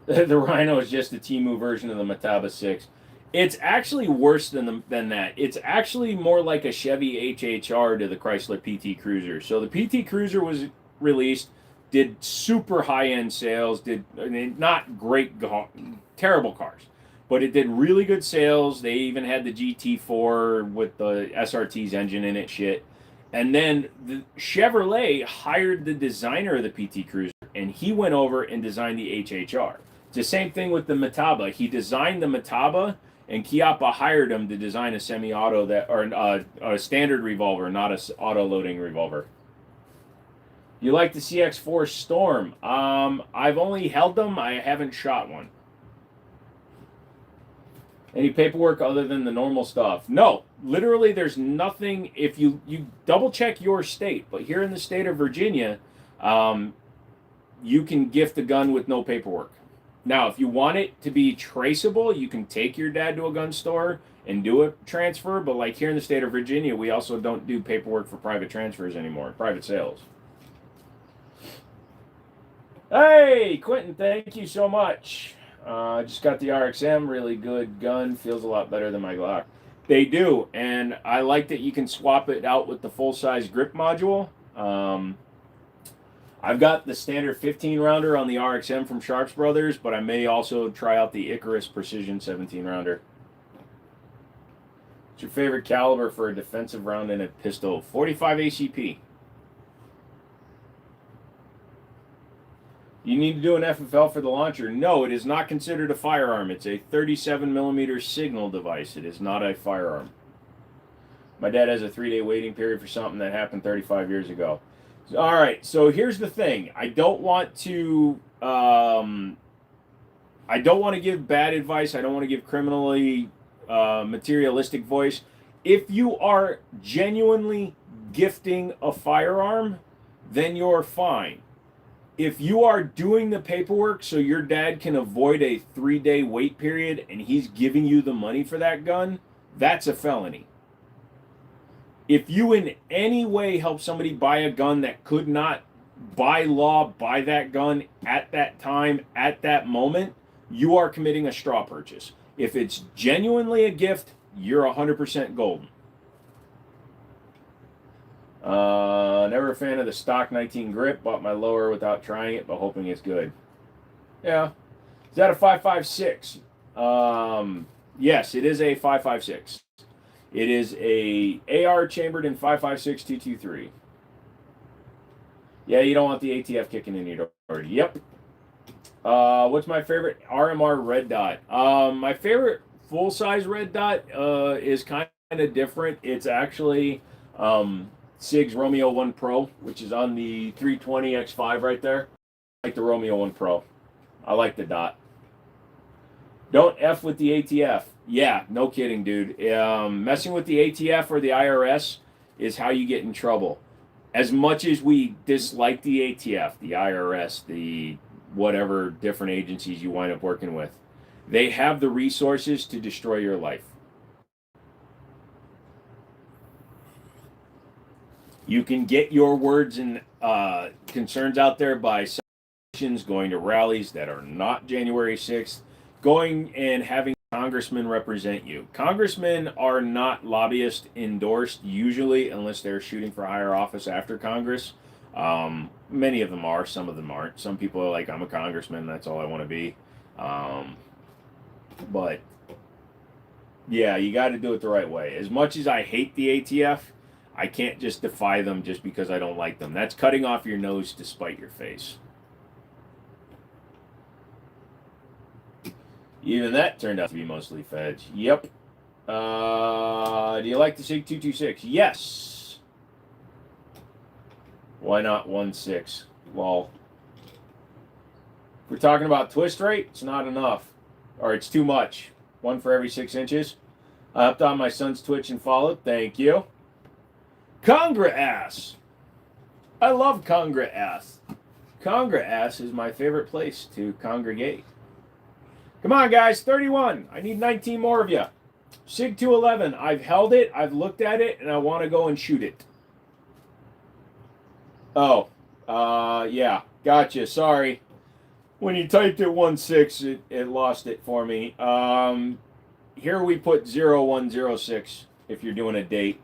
The Rhino is just a Temu version of the Mataba 6. It's actually worse than that. It's actually more like a Chevy HHR to the Chrysler PT Cruiser. So the PT Cruiser was released, did super high-end sales, did not great, terrible cars, but it did really good sales. They even had the GT4 with the SRT's engine in it, shit. And then the Chevrolet hired the designer of the PT Cruiser, and he went over and designed the HHR. It's the same thing with the Mataba. He designed the Mataba, and Chiappa hired him to design a semi-auto that, or a standard revolver, not a auto-loading revolver. You like the CX4 Storm? I've only held them. I haven't shot one. Any paperwork other than the normal stuff? No, literally there's nothing. If you double check your state, but here in the state of Virginia, you can gift a gun with no paperwork. Now, if you want it to be traceable, you can take your dad to a gun store and do a transfer, but like here in the state of Virginia, we also don't do paperwork for private transfers anymore, private sales. Hey, Quentin, thank you so much. I just got the RXM, really good gun, feels a lot better than my Glock. They do, and I like that you can swap it out with the full-size grip module. I've got the standard 15 rounder on the RXM from Sharps Brothers, but I may also try out the Icarus Precision 17 rounder. What's your favorite caliber for a defensive round in a pistol? 45 ACP. You need to do an FFL for the launcher. No, it is not considered a firearm. It's a 37 millimeter signal device. It is not a firearm. My dad has a 3-day waiting period for something that happened 35 years ago. All right, so here's the thing. I don't want to give bad advice. I don't want to give criminally materialistic voice. If you are genuinely gifting a firearm, then you're fine. If you are doing the paperwork so your dad can avoid a 3-day wait period and he's giving you the money for that gun, that's a felony. If you in any way help somebody buy a gun that could not, by law, buy that gun at that time, at that moment, you are committing a straw purchase. If it's genuinely a gift, you're 100% golden. Never a fan of the stock 19 grip. Bought my lower without trying it, but hoping it's good. Yeah. Is that a 5.56? Yes, it is a 5.56. It is a AR chambered in 5.56 223. Yeah, you don't want the ATF kicking in your door. Yep. What's my favorite RMR red dot? My favorite full-size red dot is kind of different. It's actually SIG's Romeo 1 Pro, which is on the 320 X5 right there. I like the Romeo 1 Pro. I like the dot. Don't F with the ATF. Yeah, no kidding, dude. Messing with the ATF or the IRS is how you get in trouble. As much as we dislike the ATF, the IRS, the whatever different agencies you wind up working with, they have the resources to destroy your life. You can get your words and concerns out there by going to rallies that are not January 6th, going and having congressmen represent you. Congressmen are not lobbyist endorsed usually unless they're shooting for higher office after Congress. Many of them are, some of them aren't. Some people are like, I'm a congressman, that's all I want to be. But yeah, you got to do it the right way. As much as I hate the ATF, I can't just defy them just because I don't like them. That's cutting off your nose to spite your face. Even that turned out to be mostly feds. Yep. Do you like the SIG 226? Yes. Why not 1.6? Lol. If we're talking about twist rate, it's not enough. Or it's too much. One for every 6 inches. I hopped on my son's Twitch and followed. Thank you. Congra-ass. I love Congra-ass. Congra-ass is my favorite place to congregate. Come on, guys. 31. I need 19 more of you. SIG 211. I've held it. I've looked at it, and I want to go and shoot it. Oh. Yeah. Gotcha. Sorry. When you typed it 1.6, it lost it for me. Here we put 0106 if you're doing a date.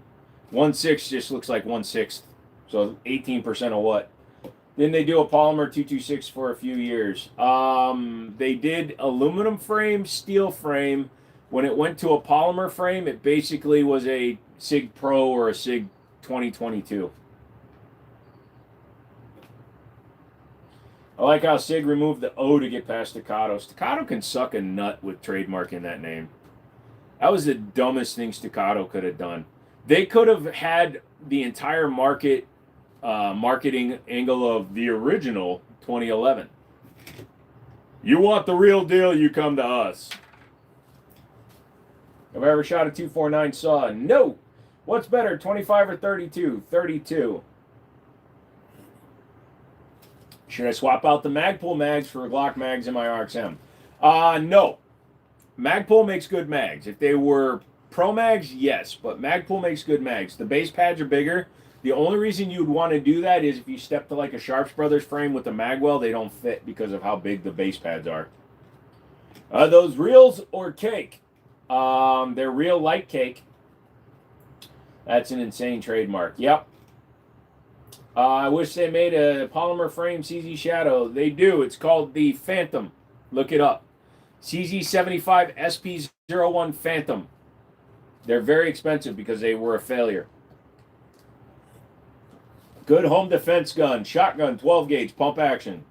1.6 just looks like 1/6. So 18% of what? Then they do a polymer 226 for a few years. They did aluminum frame, steel frame. When it went to a polymer frame, it basically was a SIG Pro or a SIG 2022. I like how SIG removed the O to get past Staccato. Staccato can suck a nut with trademarking that name. That was the dumbest thing Staccato could have done. They could have had the entire marketing angle of the original 2011. You want the real deal, you come to us. Have I ever shot a 249 saw? No. What's better, 25 or 32? 32. Should I swap out the Magpul mags for Glock mags in my RXM? No. Magpul makes good mags. If they were Pro mags, yes, but Magpul makes good mags. The base pads are bigger. The only reason you'd want to do that is if you step to like a Sharps Brothers frame with the magwell, they don't fit because of how big the base pads are. Those reels or cake? They're real light cake. That's an insane trademark. Yep. I wish they made a polymer frame CZ Shadow. They do. It's called the Phantom. Look it up. CZ75 SP01 Phantom. They're very expensive because they were a failure. Good home defense gun. Shotgun, 12 gauge, pump action.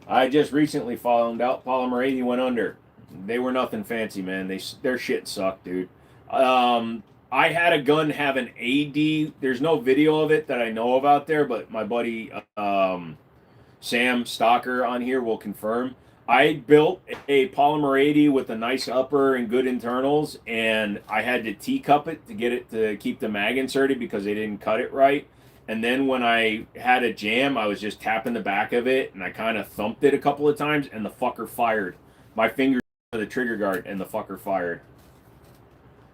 I just recently found out Polymer 80 went under. They were nothing fancy, man. Their shit sucked, dude. I had a gun have an AD. There's no video of it that I know of out there, but my buddy Sam Stalker on here will confirm. I built a Polymer 80 with a nice upper and good internals, and I had to teacup it to get it to keep the mag inserted because they didn't cut it right. And then when I had a jam, I was just tapping the back of it, and I kind of thumped it a couple of times, and the fucker fired. My finger to the trigger guard, and the fucker fired.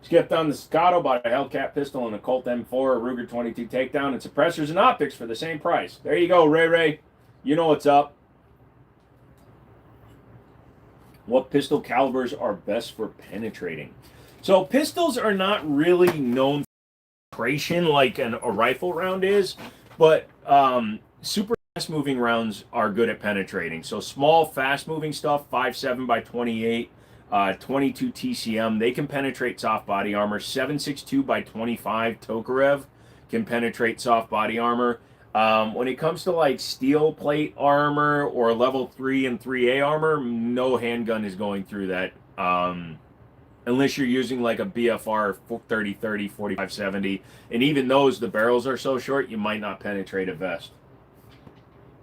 Skipped on the Staccato, bought a Hellcat pistol and a Colt M4, a Ruger 22 takedown, and suppressors and optics for the same price. There you go, Ray Ray. You know what's up. What pistol calibers are best for penetrating? So pistols are not really known for penetration like a rifle round is, but super fast-moving rounds are good at penetrating. So small, fast-moving stuff, 5.7 by 28, 22 TCM, they can penetrate soft body armor. 7.62 by 25 Tokarev can penetrate soft body armor. When it comes to like steel plate armor or level 3 and 3A armor, no handgun is going through that. Unless you're using like a BFR 3030, 4570. And even those, the barrels are so short, you might not penetrate a vest.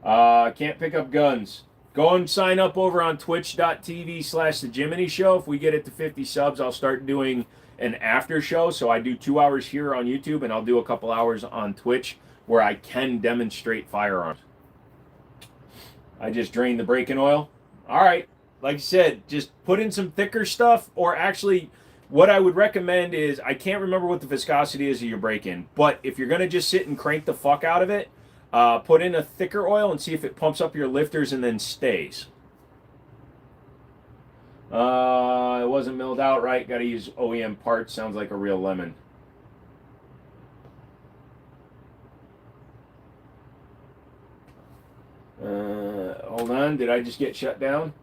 Can't pick up guns. Go and sign up over on twitch.tv/The Jiminy Show. If we get it to 50 subs, I'll start doing an after show. So I do 2 hours here on YouTube, and I'll do a couple hours on Twitch where I can demonstrate firearms. I just drained the break-in oil. All right. Like I said, just put in some thicker stuff, or actually what I would recommend is, I can't remember what the viscosity is of your break-in, but if you're going to just sit and crank the fuck out of it, put in a thicker oil and see if it pumps up your lifters and then stays. It wasn't milled out right. Got to use OEM parts. Sounds like a real lemon. Hold on. Did I just get shut down?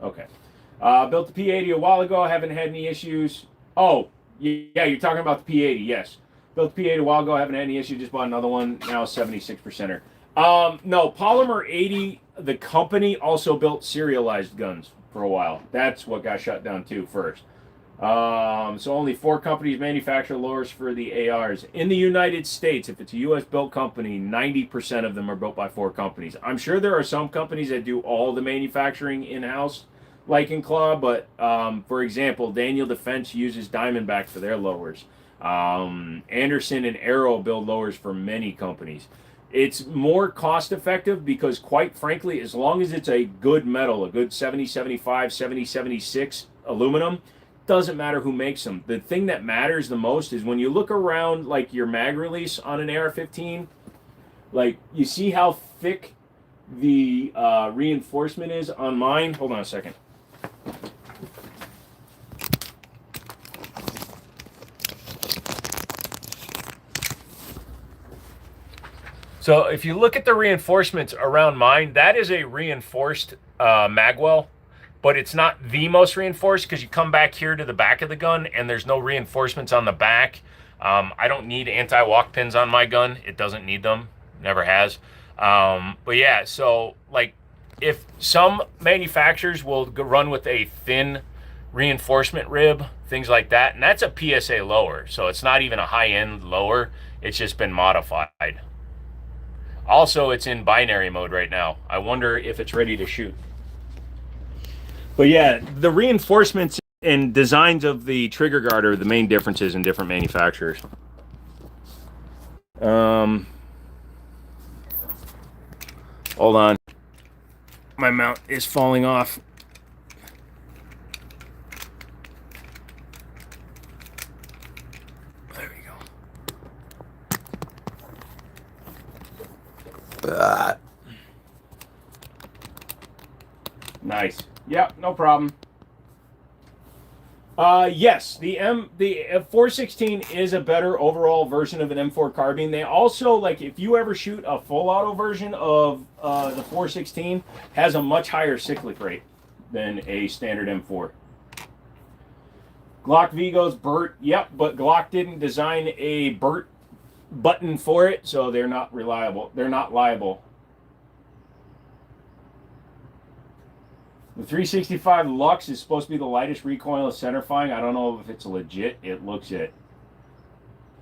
Okay. Built the P80 a while ago. Haven't had any issues. Oh, yeah, you're talking about the P80. Yes. Built the P80 a while ago. Haven't had any issues. Just bought another one. Now 76%er. No, Polymer 80, the company also built serialized guns for a while. That's what got shut down too first. So only 4 companies manufacture lowers for the ARs. In the United States, if it's a U.S. built company, 90% of them are built by 4 companies. I'm sure there are some companies that do all the manufacturing in-house, like in Claw, but for example, Daniel Defense uses Diamondback for their lowers. Anderson and Arrow build lowers for many companies. It's more cost effective because, quite frankly, as long as it's a good metal, a good 7075, 7076 aluminum, doesn't matter who makes them. The thing that matters the most is when you look around like your mag release on an AR-15, like you see how thick the reinforcement is on mine. Hold on a second. So if you look at the reinforcements around mine, that is a reinforced magwell, but it's not the most reinforced because you come back here to the back of the gun and there's no reinforcements on the back. I don't need anti-walk pins on my gun. It doesn't need them. Never has. But yeah, so like if some manufacturers will run with a thin reinforcement rib, things like that, and that's a PSA lower. So it's not even a high-end lower. It's just been modified. Also, it's in binary mode right now. I wonder if it's ready to shoot. But yeah, the reinforcements and designs of the trigger guard are the main differences in different manufacturers. Hold on. My mount is falling off. Nice. Yep, no problem. Yes, the 416 is a better overall version of an M4 carbine. They also, like, if you ever shoot a full auto version of the 416, has a much higher cyclic rate than a standard M4. Glock Vigos Burt, yep, but Glock didn't design a Burt button for it, so they're not reliable. They're not liable. The 365 Lux is supposed to be the lightest recoilless centerfire. I don't know if it's legit. It looks it.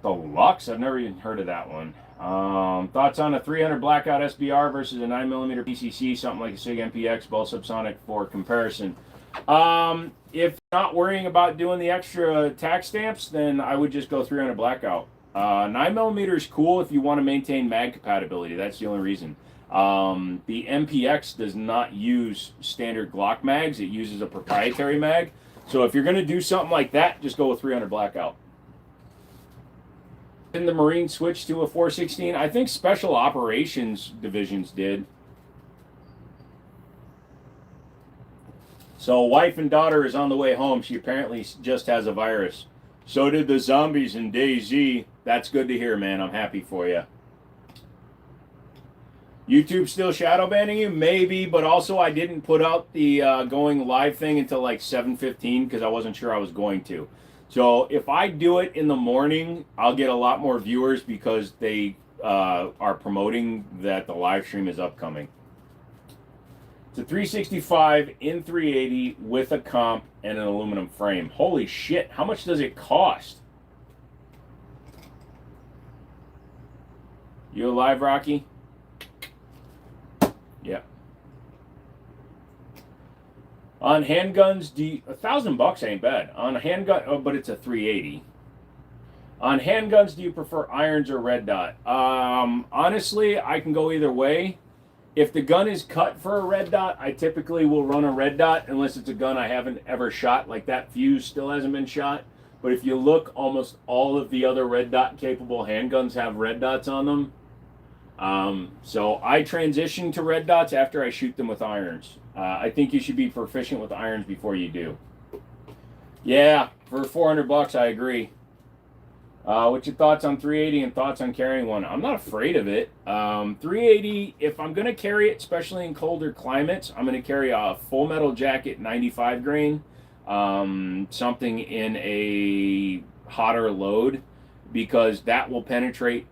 The Lux? I've never even heard of that one. Thoughts on a 300 Blackout SBR versus a 9mm PCC, something like a SIG MPX, both subsonic for comparison. If not worrying about doing the extra tax stamps, then I would just go 300 Blackout. 9mm is cool if you want to maintain mag compatibility. That's the only reason. The MPX does not use standard Glock mags. It uses a proprietary mag. So if you're going to do something like that, just go with 300 Blackout. Didn't the Marine switch to a 416? I think special operations divisions did. So wife and daughter is on the way home. She apparently just has a virus. So did the zombies in DayZ. That's good to hear, man. I'm happy for you. YouTube still shadow banning you? Maybe, but also I didn't put out the going live thing until like 7:15 because I wasn't sure I was going to. So if I do it in the morning, I'll get a lot more viewers because they are promoting that the live stream is upcoming. It's a 365 in 380 with a comp and an aluminum frame. Holy shit, how much does it cost? You alive, Rocky? Yeah. On handguns, $1,000 ain't bad. On a handgun, oh, but it's a 380. On handguns, do you prefer irons or red dot? Honestly, I can go either way. If the gun is cut for a red dot, I typically will run a red dot unless it's a gun I haven't ever shot. Like that fuse still hasn't been shot. But if you look, almost all of the other red dot capable handguns have red dots on them. So I transition to red dots after I shoot them with irons. I think you should be proficient with irons before you do. Yeah, for $400, I agree. What's your thoughts on 380 and thoughts on carrying one? I'm not afraid of it. 380, if I'm going to carry it, especially in colder climates, I'm going to carry a Full Metal Jacket 95 grain, something in a hotter load, because that will penetrate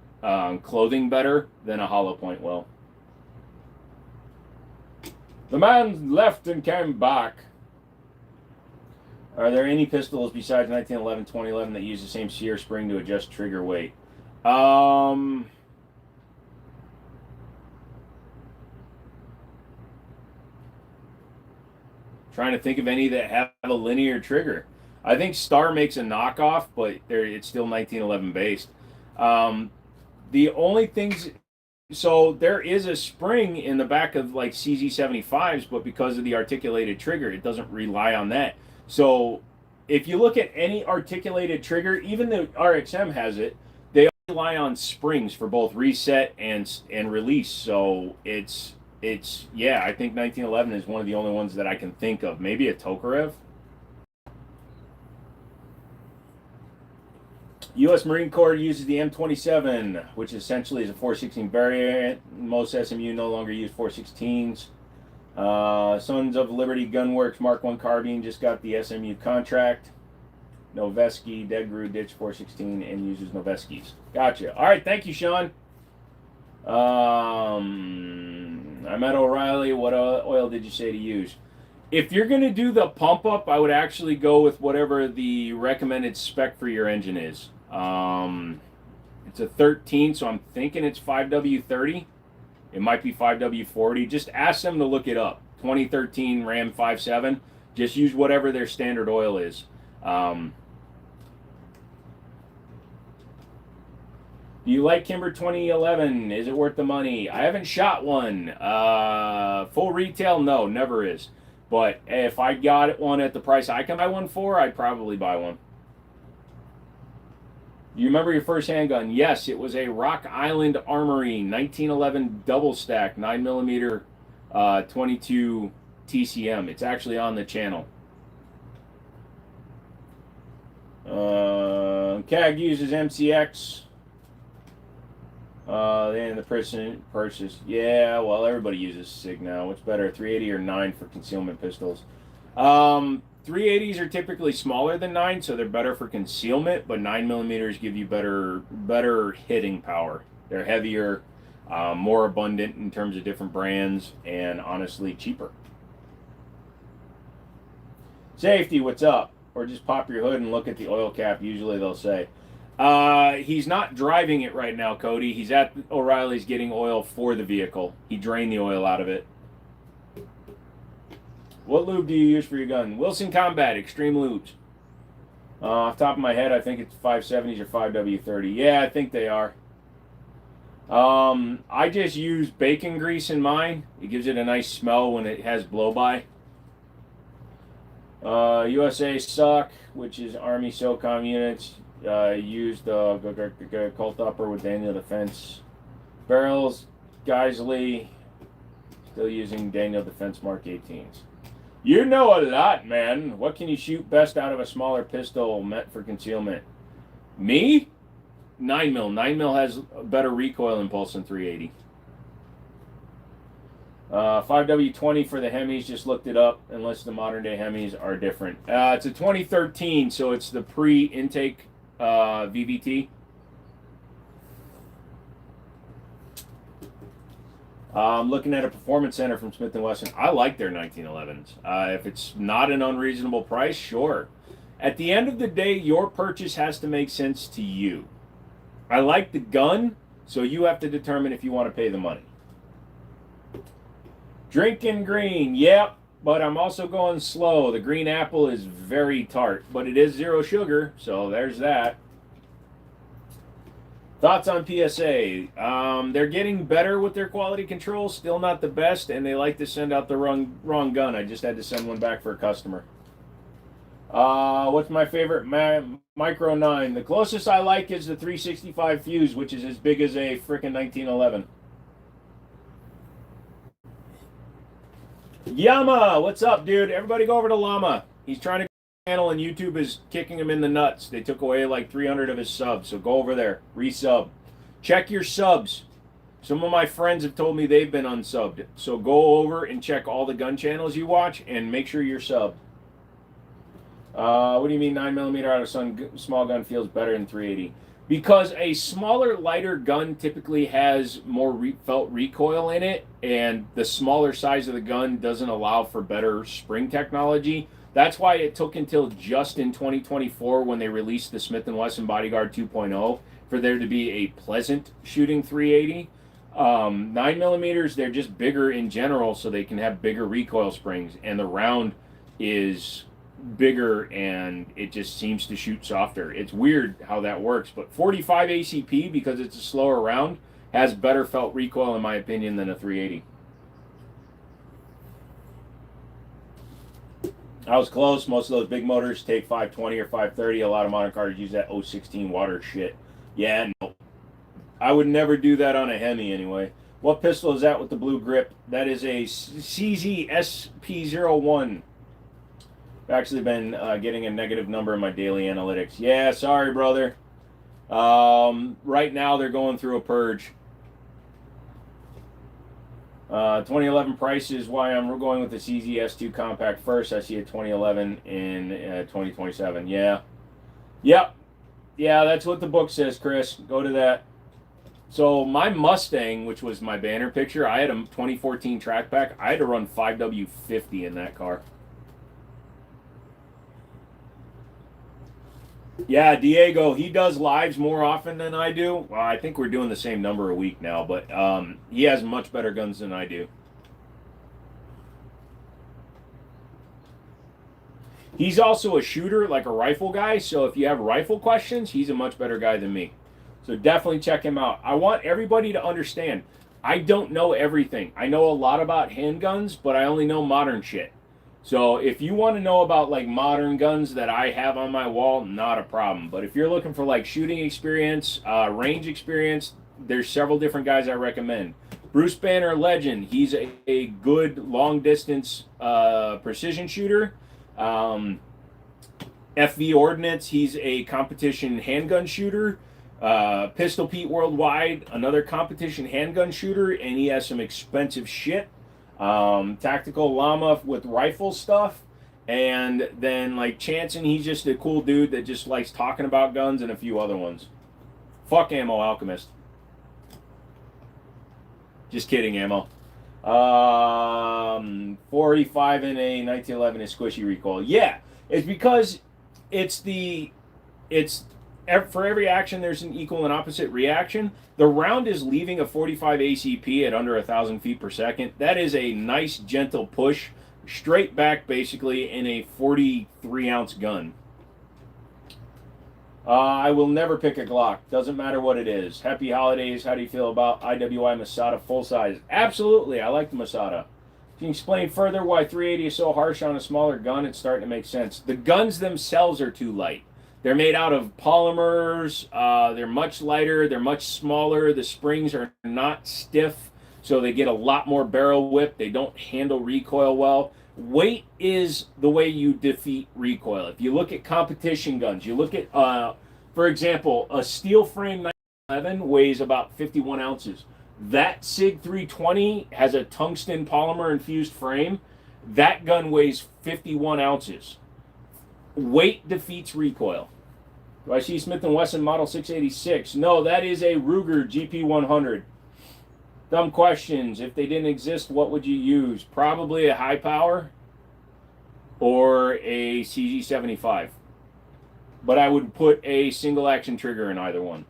clothing better than a hollow point will. The man left and came back. Are there any pistols besides 1911, 2011 that use the same sear spring to adjust trigger weight? Trying to think of any that have a linear trigger. I think Star makes a knockoff, but it's still 1911 based. The only things, so there is a spring in the back of like CZ75s, but because of the articulated trigger, it doesn't rely on that. So if you look at any articulated trigger, even the RXM has it, they rely on springs for both reset and release. So it's yeah, I think 1911 is one of the only ones that I can think of. Maybe a Tokarev. U.S. Marine Corps uses the M27, which essentially is a 416 variant. Most SMU no longer use 416s. Sons of Liberty Gunworks Mark I carbine just got the SMU contract. Noveski, Degru ditch 416 and uses Noveskis. Gotcha. All right, thank you, Sean. I'm at O'Reilly. What oil did you say to use? If you're going to do the pump up, I would actually go with whatever the recommended spec for your engine is. It's a 13, so I'm thinking it's 5W30. It might be 5W40. Just ask them to look it up. 2013 Ram 5.7. Just use whatever their standard oil is. Do you like Kimber 2011? Is it worth the money? I haven't shot one. Full retail? No, never is. But if I got one at the price I can buy one for, I'd probably buy one. You remember your first handgun? Yes, it was a Rock Island Armory 1911 double stack 9mm 22 TCM. It's actually on the channel. CAG uses MCX. And the person purchase. Yeah, well, everybody uses SIG now. What's better, 380 or 9 for concealment pistols? 380s are typically smaller than 9, so they're better for concealment, but 9mm give you better hitting power. They're heavier, more abundant in terms of different brands, and honestly cheaper. Safety, what's up? Or just pop your hood and look at the oil cap, usually they'll say. He's not driving it right now, Cody. He's at O'Reilly's getting oil for the vehicle. He drained the oil out of it. What lube do you use for your gun? Wilson Combat, Extreme Lubes. Off the top of my head, I think it's 570s or 5W30. Yeah, I think they are. I just use bacon grease in mine. It gives it a nice smell when it has blow-by. USA SOC, which is Army SOCOM units. Used Colt Upper with Daniel Defense. Barrels, Geisley. Still using Daniel Defense Mark 18s. You know a lot, man. What can you shoot best out of a smaller pistol meant for concealment? Me? 9mm. 9mm has a better recoil impulse than 380. 5W20 for the Hemis, just looked it up, unless the modern day Hemis are different. It's a 2013, so it's the pre-intake VVT. I'm looking at a Performance Center from Smith & Wesson. I like their 1911s. If it's not an unreasonable price, sure. At the end of the day, your purchase has to make sense to you. I like the gun, so you have to determine if you want to pay the money. Drinking green, yep, but I'm also going slow. The green apple is very tart, but it is 0 sugar, so there's that. Thoughts on PSA? They're getting better with their quality control. Still not the best, and they like to send out the wrong gun. I just had to send one back for a customer. What's my favorite Micro 9? The closest I like is the 365 Fuse, which is as big as a frickin' 1911. Yama, what's up, dude? Everybody go over to Llama. He's trying to channel and YouTube is kicking him in the nuts. They took away like 300 of his subs, so go over there, resub. Check your subs. Some of my friends have told me they've been unsubbed, so go over and check all the gun channels you watch and make sure you're subbed. What do you mean 9mm out of small gun feels better than 380? Because a smaller, lighter gun typically has more felt recoil in it, and the smaller size of the gun doesn't allow for better spring technology. That's why it took until just in 2024 when they released the Smith & Wesson Bodyguard 2.0 for there to be a pleasant shooting 380. 9mm, they're just bigger in general, so they can have bigger recoil springs, and the round is bigger and it just seems to shoot softer. It's weird how that works, but 45 ACP, because it's a slower round, has better felt recoil in my opinion than a 380. I was close. Most of those big motors take 520 or 530. A lot of modern cars use that 016 water shit. Yeah, no. I would never do that on a Hemi anyway. What pistol is that with the blue grip? That is a CZ SP01. I've actually been getting a negative number in my daily analytics. Yeah, sorry, brother. Right now, they're going through a purge. 2011 price is why I'm going with the CZ S2 Compact first. I see a 2011 in 2027. Yeah. Yep. Yeah, that's what the book says, Chris. Go to that. So my Mustang, which was my banner picture, I had a 2014 track pack. I had to run 5W50 in that car. Yeah, Diego, he does lives more often than I do. Well, I think we're doing the same number a week now, but he has much better guns than I do. He's also a shooter, like a rifle guy, so if you have rifle questions, he's a much better guy than me. So definitely check him out. I want everybody to understand, I don't know everything. I know a lot about handguns, but I only know modern shit. So if you want to know about like modern guns that I have on my wall, not a problem. But if you're looking for like shooting experience, range experience, there's several different guys I recommend. Bruce Banner legend. He's a good long distance precision shooter. FV Ordnance. He's a competition handgun shooter. Pistol Pete Worldwide, another competition handgun shooter, and he has some expensive shit. Tactical Llama with rifle stuff. And then like Chanson, he's just a cool dude that just likes talking about guns, and a few other ones. Fuck Ammo Alchemist. Just kidding, Ammo. 45 in a 1911 is squishy recoil. Yeah, it's because it's for every action there's an equal and opposite reaction. The round is leaving a 45 ACP at under 1,000 feet per second. That is a nice gentle push straight back basically in a 43 ounce gun. I will never pick a Glock. Doesn't matter what it is. Happy holidays. How do you feel about IWI Masada full size? Absolutely. I like the Masada. Can you explain further why 380 is so harsh on a smaller gun? It's starting to make sense. The guns themselves are too light. They're made out of polymers. They're much lighter. They're much smaller. The springs are not stiff, so they get a lot more barrel whip. They don't handle recoil well. Weight is the way you defeat recoil. If you look at competition guns, you look at, for example, a steel frame 911 weighs about 51 ounces. That SIG 320 has a tungsten polymer infused frame. That gun weighs 51 ounces. Weight defeats recoil. Do I see Smith & Wesson Model 686? No, that is a Ruger GP100. Dumb questions. If they didn't exist, what would you use? Probably a high power or a CZ75. But I would put a single action trigger in either one.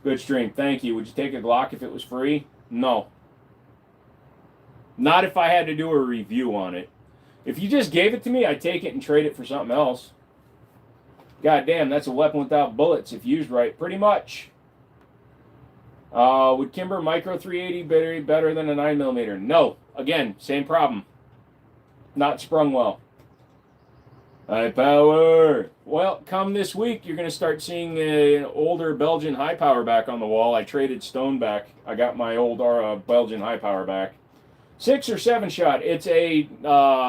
Good stream. Thank you. Would you take a Glock if it was free? No. Not if I had to do a review on it. If you just gave it to me, I'd take it and trade it for something else. God damn, that's a weapon without bullets if used right. Pretty much. Would Kimber Micro 380 be better than a 9mm? No. Again, same problem. Not sprung well. High power. Well, come this week, you're going to start seeing an older Belgian high power back on the wall. I traded Stone back. I got my old Belgian high power back. 6 or 7 shot. It's a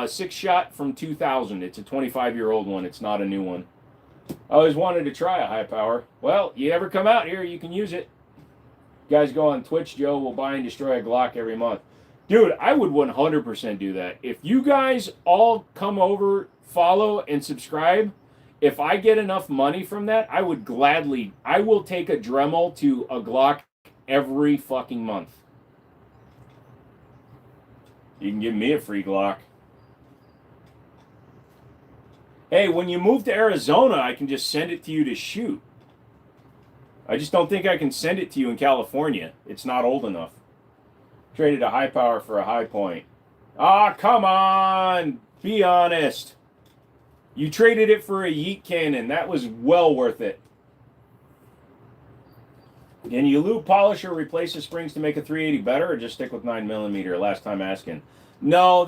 6 shot from 2000. It's a 25-year-old one. It's not a new one. I always wanted to try a high power. Well, you ever come out here, you can use it. You guys go on Twitch, Joe will buy and destroy a Glock every month. Dude, I would 100% do that. If you guys all come over, follow, and subscribe, if I get enough money from that, I will take a Dremel to a Glock every fucking month. You can give me a free Glock. Hey, when you move to Arizona, I can just send it to you to shoot. I just don't think I can send it to you in California. It's not old enough. Traded a high power for a high point. Ah, come on. Be honest. You traded it for a Yeet cannon. That was well worth it. Can you lube, polish, or replace the springs to make a 380 better, or just stick with 9mm? Last time asking. No,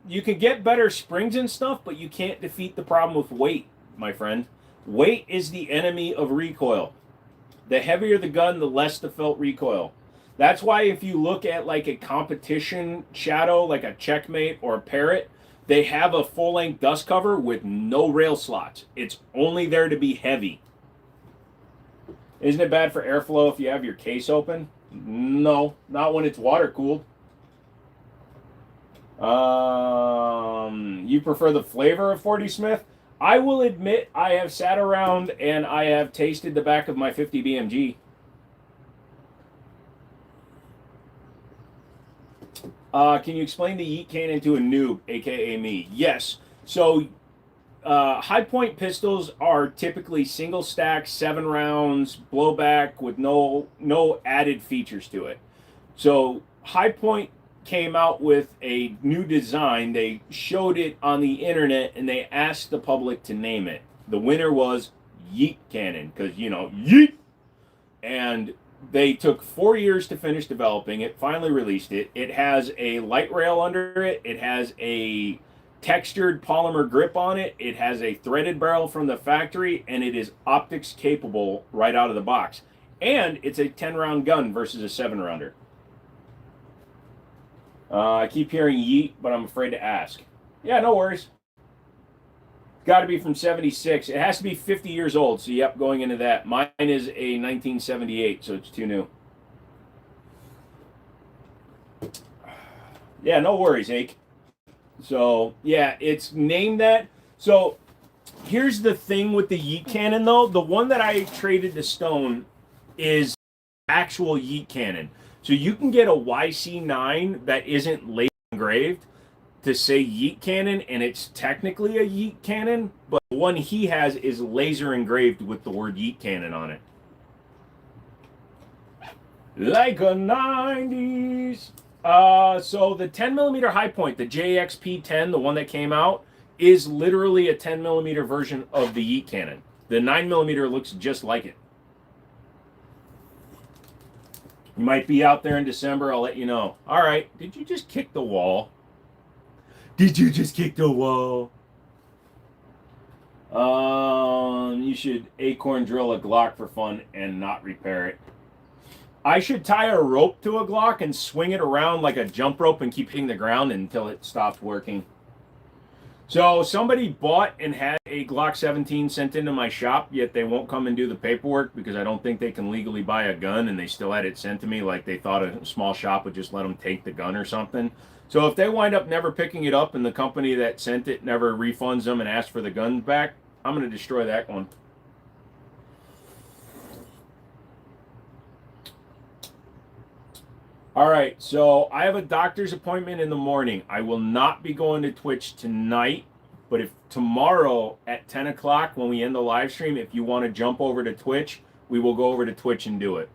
you can get better springs and stuff, but you can't defeat the problem with weight, my friend. Weight is the enemy of recoil. The heavier the gun, the less the felt recoil. That's why if you look at like a competition shadow, like a Checkmate or a Parrot, they have a full-length dust cover with no rail slots. It's only there to be heavy. Isn't it bad for airflow if you have your case open? No, not when it's water-cooled. You prefer the flavor of 40 Smith? I will admit I have sat around and I have tasted the back of my 50 BMG. Can you explain the Yeet cannon to a noob, aka me? Yes. So, high point pistols are typically single stack, 7 rounds, blowback with no added features to it. So, high point came out with a new design. They showed it on the internet and they asked the public to name it. The winner was Yeet cannon because, you know, yeet. And they took 4 years to finish developing it, finally released it. It has a light rail under it. It has a textured polymer grip on it. It has a threaded barrel from the factory, and it is optics capable right out of the box. And it's a 10-round gun versus a 7-rounder. I keep hearing yeet, but I'm afraid to ask. Yeah, no worries. Got to be from 76. It has to be 50 years old. So, yep, going into that. Mine is a 1978, so it's too new. Yeah, no worries, Ake. So, yeah, it's named that. So, here's the thing with the yeet cannon, though. The one that I traded to Stone is actual yeet cannon. So, you can get a YC9 that isn't laser engraved to say yeet cannon, and it's technically a yeet cannon, but the one he has is laser engraved with the word yeet cannon on it. Like a 90s. So the 10 millimeter high point, the JXP10, the one that came out, is literally a 10 millimeter version of the yeet cannon. The 9 millimeter looks just like it. You might be out there in December. I'll let you know. All right. Did you just kick the wall? Did you just kick the wall? You should acorn drill a Glock for fun and not repair it. I should tie a rope to a Glock and swing it around like a jump rope and keep hitting the ground until it stops working. So somebody bought and had a Glock 17 sent into my shop, yet they won't come and do the paperwork because I don't think they can legally buy a gun, and they still had it sent to me like they thought a small shop would just let them take the gun or something. So if they wind up never picking it up and the company that sent it never refunds them and asks for the gun back, I'm going to destroy that one. All right, so I have a doctor's appointment in the morning. I will not be going to Twitch tonight, but if tomorrow at 10 o'clock when we end the live stream, if you want to jump over to Twitch, we will go over to Twitch and do it.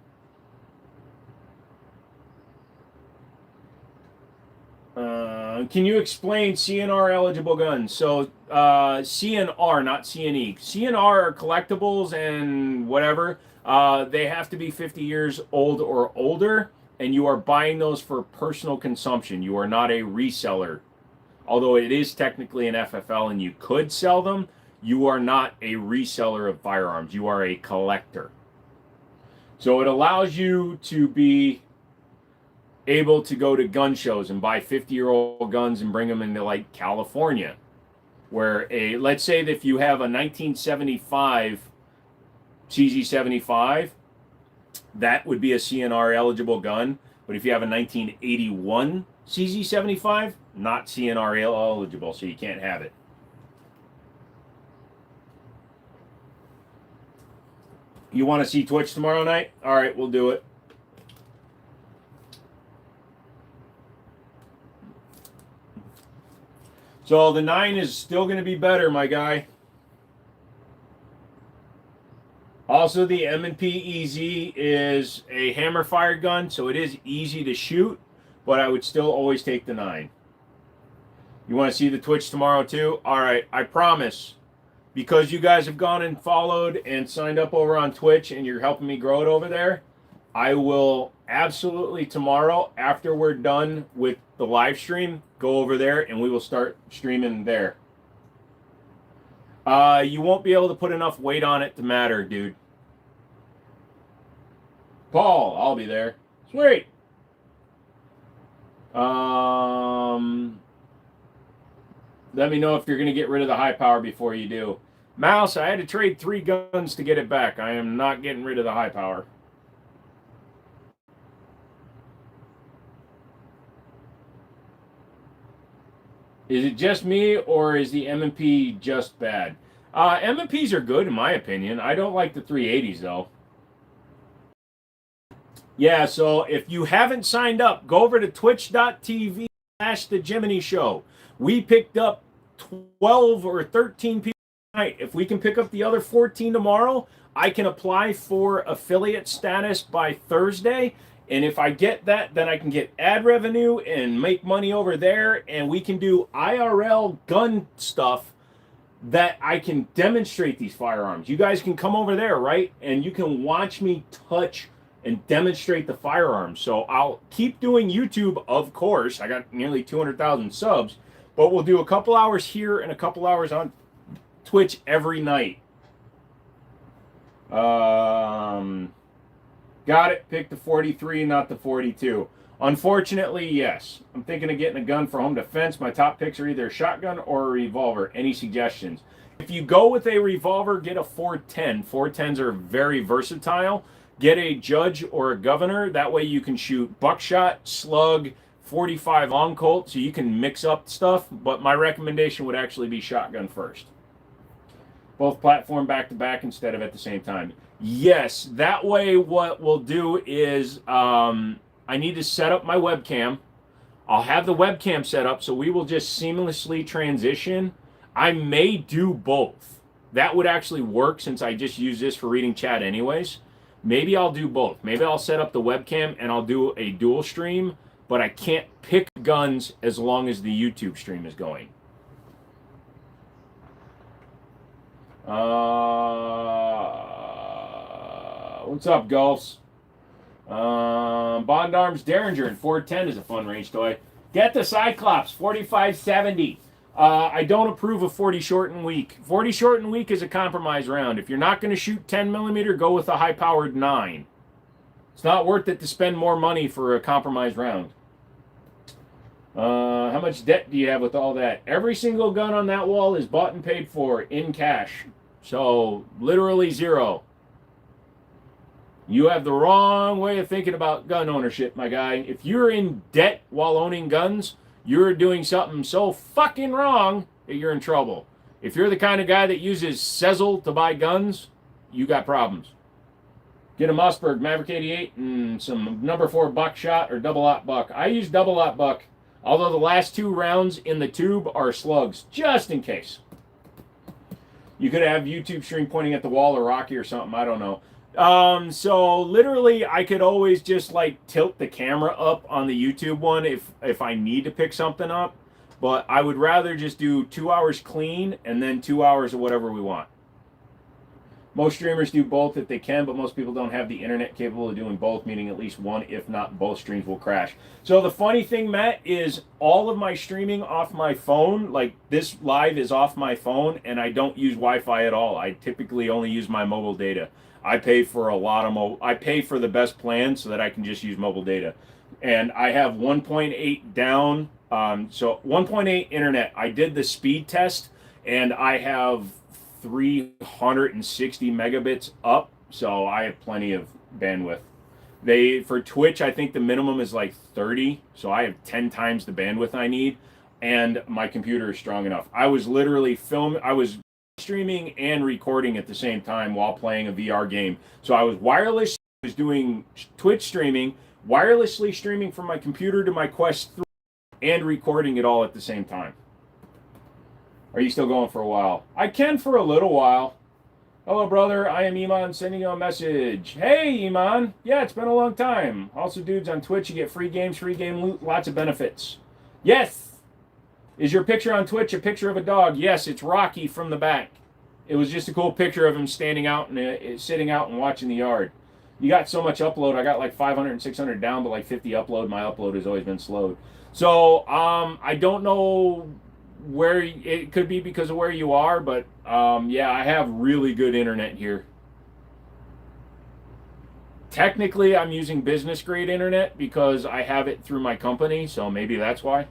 Can you explain CNR eligible guns? So CNR, not CNE. CNR are collectibles and whatever. They have to be 50 years old or older, and you are buying those for personal consumption. You are not a reseller. Although it is technically an FFL and you could sell them, you are not a reseller of firearms. You are a collector. So it allows you to be able to go to gun shows and buy 50-year-old guns and bring them into like California, where let's say that if you have a 1975 CZ75, that would be a CNR eligible gun. But if you have a 1981 CZ75, not CNR eligible, so you can't have it. You want to see Twitch tomorrow night? All right, we'll do it. So the 9 is still going to be better, my guy. Also, the M&P EZ is a hammer-fired gun, so it is easy to shoot, but I would still always take the 9. You want to see the Twitch tomorrow, too? All right, I promise. Because you guys have gone and followed and signed up over on Twitch, and you're helping me grow it over there, I will absolutely tomorrow, after we're done with the live stream, go over there, and we will start streaming there. You won't be able to put enough weight on it to matter, dude. Paul, I'll be there. Sweet. Let me know if you're going to get rid of the high power before you do. Mouse, I had to trade 3 guns to get it back. I am not getting rid of the high power. Is it just me, or is the M&P just bad? M&Ps are good, in my opinion. I don't like the 380s, though. Yeah, so if you haven't signed up, go over to twitch.tv/The Jiminy Show. We picked up 12 or 13 people tonight. If we can pick up the other 14 tomorrow, I can apply for affiliate status by Thursday. And if I get that, then I can get ad revenue and make money over there. And we can do IRL gun stuff that I can demonstrate these firearms. You guys can come over there, right? And you can watch me touch and demonstrate the firearms. So I'll keep doing YouTube, of course. I got nearly 200,000 subs. But we'll do a couple hours here and a couple hours on Twitch every night. Got it. Pick the 43, not the 42. Unfortunately, yes. I'm thinking of getting a gun for home defense. My top picks are either a shotgun or a revolver. Any suggestions? If you go with a revolver, get a 410. 410s are very versatile. Get a Judge or a Governor. That way you can shoot buckshot, slug, 45 on Colt, so you can mix up stuff. But my recommendation would actually be shotgun first. Both platform back to back instead of at the same time. Yes, that way what we'll do is I need to set up my webcam. I'll have the webcam set up so we will just seamlessly transition. I may do both. That would actually work since I just use this for reading chat anyways. Maybe I'll do both. Maybe I'll set up the webcam and I'll do a dual stream, but I can't pick guns as long as the YouTube stream is going. What's up, Gulfs? Bond Arms Derringer and 410 is a fun range toy. Get the Cyclops 4570. I don't approve of 40 short and weak. 40 short and weak is a compromise round. If you're not going to shoot 10 millimeter, go with a high-powered 9. It's not worth it to spend more money for a compromise round. How much debt do you have with all that? Every single gun on that wall is bought and paid for in cash. So, literally zero. You have the wrong way of thinking about gun ownership, my guy. If you're in debt while owning guns, you're doing something so fucking wrong that you're in trouble. If you're the kind of guy that uses Sezzle to buy guns, you got problems. Get a Mossberg Maverick 88 and some number 4 buckshot or double-aught buck. I use double-aught buck, although the last 2 rounds in the tube are slugs, just in case. You could have YouTube stream pointing at the wall or Rocky or something, I don't know. So literally I could always just like tilt the camera up on the YouTube one if I need to pick something up, but I would rather just do 2 hours clean and then 2 hours of whatever we want. Most streamers do both if they can, but most people don't have the internet capable of doing both, meaning at least one, if not both streams will crash. So the funny thing, Matt, is all of my streaming off my phone, like this live is off my phone, and I don't use Wi-Fi at all. I typically only use my mobile data. I pay for a lot of I pay for the best plan so that I can just use mobile data. And I have 1.8 down, so 1.8 internet. I did the speed test, and I have 360 megabits up, so I have plenty of bandwidth. For Twitch, I think the minimum is like 30, so I have 10 times the bandwidth I need, and my computer is strong enough. I was literally streaming and recording at the same time while playing a VR game. So I was doing Twitch streaming, wirelessly streaming from my computer to my Quest 3, and recording it all at the same time. Are you still going for a while? I can for a little while. Hello, brother. I am Iman sending you a message. Hey, Iman. Yeah, it's been a long time. Also, dudes, on Twitch, you get free games, free game loot, lots of benefits. Yes. Is your picture on Twitch a picture of a dog? Yes, it's Rocky from the back. It was just a cool picture of him standing out and sitting out and watching the yard. You got so much upload. I got like 500 and 600 down, but like 50 upload. My upload has always been slowed. So I don't know where it could be because of where you are, but yeah, I have really good internet here. Technically, I'm using business grade internet because I have it through my company, so maybe that's why.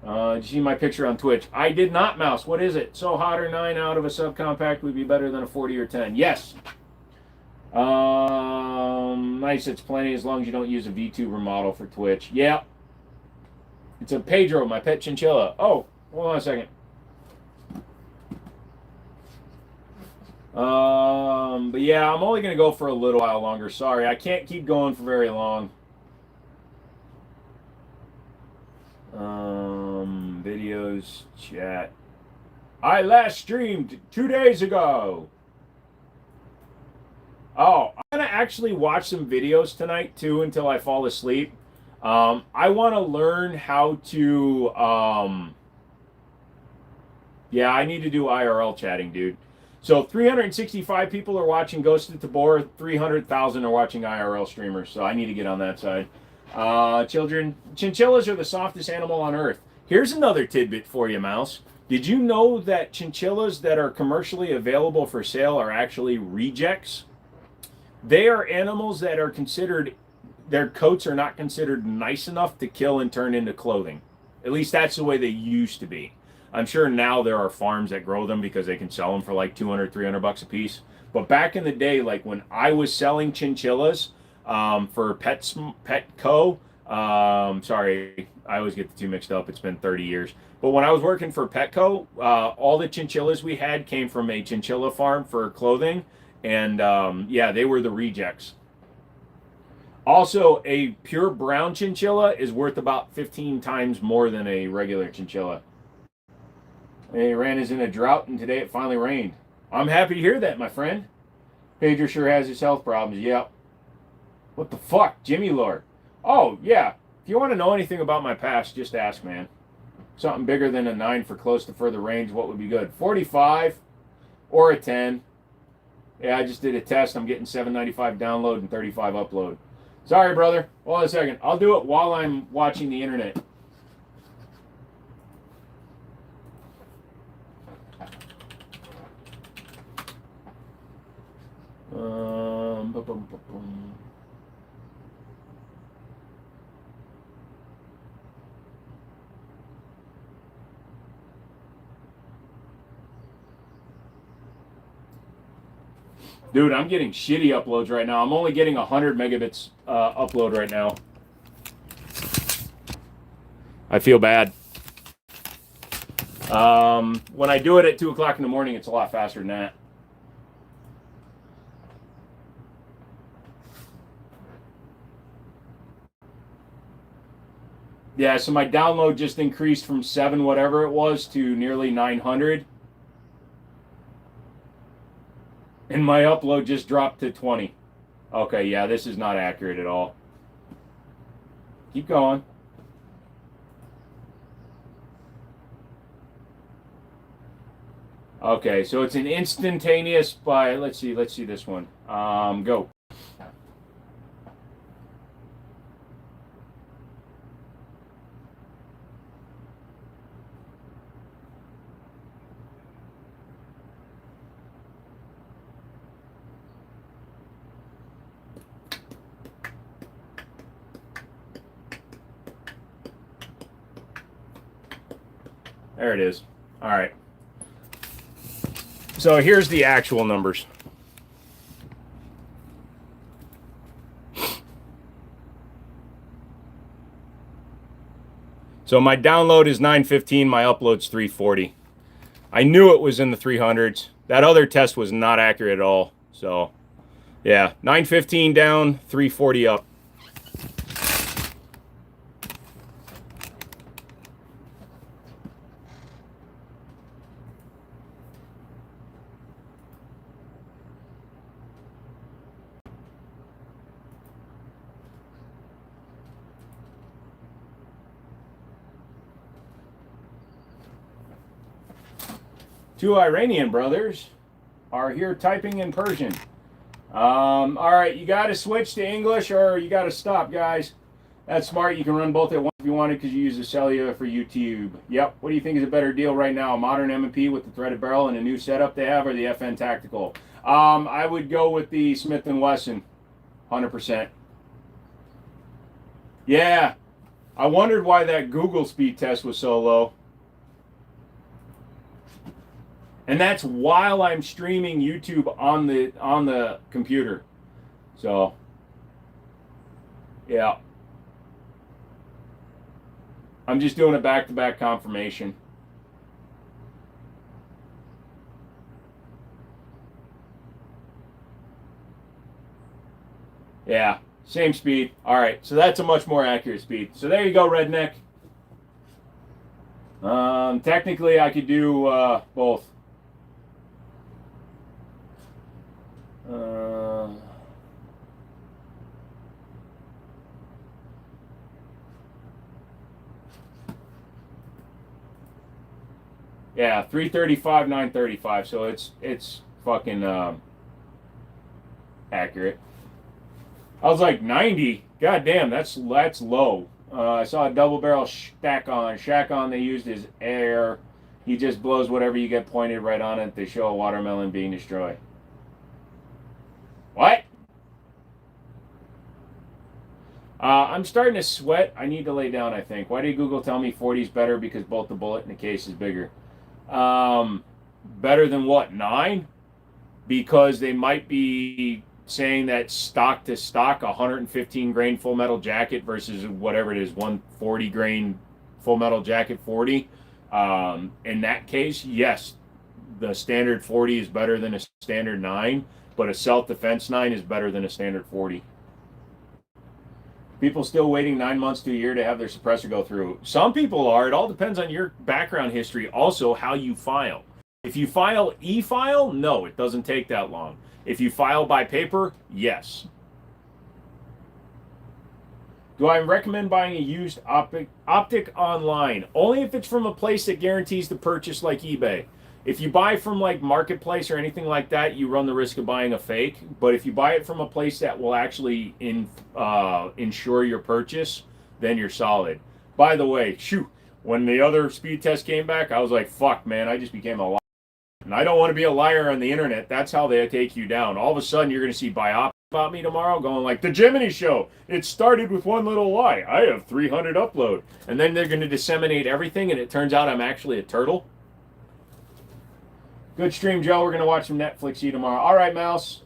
Did you see my picture on Twitch? I did not, Mouse. What is it? So hot or 9 out of a subcompact would be better than a 40 or 10. Yes. Nice. It's plenty as long as you don't use a VTuber model for Twitch. Yeah. It's a Pedro, my pet chinchilla. Oh, hold on a second. But yeah, I'm only going to go for a little while longer. Sorry, I can't keep going for very long. Videos, chat. I last streamed 2 days ago. Oh, I'm going to actually watch some videos tonight, too, until I fall asleep. I want to learn how to, yeah, I need to do IRL chatting, dude. So 365 people are watching Ghost of Tabor, 300,000 are watching IRL streamers, so I need to get on that side. Chinchillas are the softest animal on earth. Here's another tidbit for you, Mouse. Did you know that chinchillas that are commercially available for sale are actually rejects? They are animals that are considered, their coats are not considered nice enough to kill and turn into clothing. At least that's the way they used to be. I'm sure now there are farms that grow them because they can sell them for like 200, $300 a piece. But back in the day, like when I was selling chinchillas for Petco, sorry, I always get the two mixed up. It's been 30 years. But when I was working for Petco, all the chinchillas we had came from a chinchilla farm for clothing. And yeah, they were the rejects. Also, a pure brown chinchilla is worth about 15 times more than a regular chinchilla. Iran is in a drought, and today it finally rained. I'm happy to hear that, my friend. Pedro sure has his health problems. Yep. What the fuck? Jimmy Lord. Oh, yeah. If you want to know anything about my past, just ask, man. Something bigger than a 9 for close to further range, what would be good? 45 or a 10. Yeah, I just did a test. I'm getting 795 download and 35 upload. Sorry, brother. Hold on a second. I'll do it while I'm watching the internet. Dude, I'm getting shitty uploads right now. I'm only getting 100 megabits upload right now. I feel bad. When I do it at 2 o'clock in the morning, it's a lot faster than that. Yeah, so my download just increased from 7 whatever it was to nearly 900. And my upload just dropped to 20. Okay, yeah, this is not accurate at all. Keep going. Okay, so it's an instantaneous by, let's see this one. Go. There it is. All right. So here's the actual numbers. So my download is 915, my upload's 340. I knew it was in the 300s. That other test was not accurate at all. So, yeah, 915 down, 340 up. Two Iranian brothers are here typing in Persian. All right, you got to switch to English or you got to stop, guys. That's smart. You can run both at once if you wanted because you use the cellular for YouTube. Yep. What do you think is a better deal right now? A modern M&P with the threaded barrel and a new setup they have, or the FN Tactical? I would go with the Smith & Wesson, 100%. Yeah. I wondered why that Google speed test was so low. And that's while I'm streaming YouTube on the computer. So, yeah. I'm just doing a back-to-back confirmation. Yeah, same speed. All right, so that's a much more accurate speed. So there you go, Redneck. Technically, I could do both. Yeah, 335, 935. So it's fucking accurate. I was like 90. God damn, that's low. I saw a double barrel Shack on they used his air. He just blows whatever you get pointed right on it to show a watermelon being destroyed. What? I'm starting to sweat. I need to lay down, I think. Why did Google tell me 40 is better? Because both the bullet and the case is bigger. Better than what, 9? Because they might be saying that stock to stock, 115 grain full metal jacket versus whatever it is, 140 grain full metal jacket 40. In that case, yes, the standard 40 is better than a standard 9, but a self-defense 9 is better than a standard 40. People still waiting 9 months to a year to have their suppressor go through. Some people are. It all depends on your background history. Also, how you file. If you file e-file, no, it doesn't take that long. If you file by paper, yes. Do I recommend buying a used optic online? Only if it's from a place that guarantees the purchase, like eBay. If you buy from like Marketplace or anything like that, you run the risk of buying a fake. But if you buy it from a place that will actually insure your purchase, then you're solid. By the way, shoot, when the other speed test came back, I was like, fuck, man, I just became a liar. And I don't want to be a liar on the internet. That's how they take you down. All of a sudden, you're going to see Biop about me tomorrow going like, the Gemini show, it started with one little lie. I have 300 upload. And then they're going to disseminate everything, and it turns out I'm actually a turtle. Good stream, Joe. We're going to watch some Netflix tomorrow. All right, Mouse.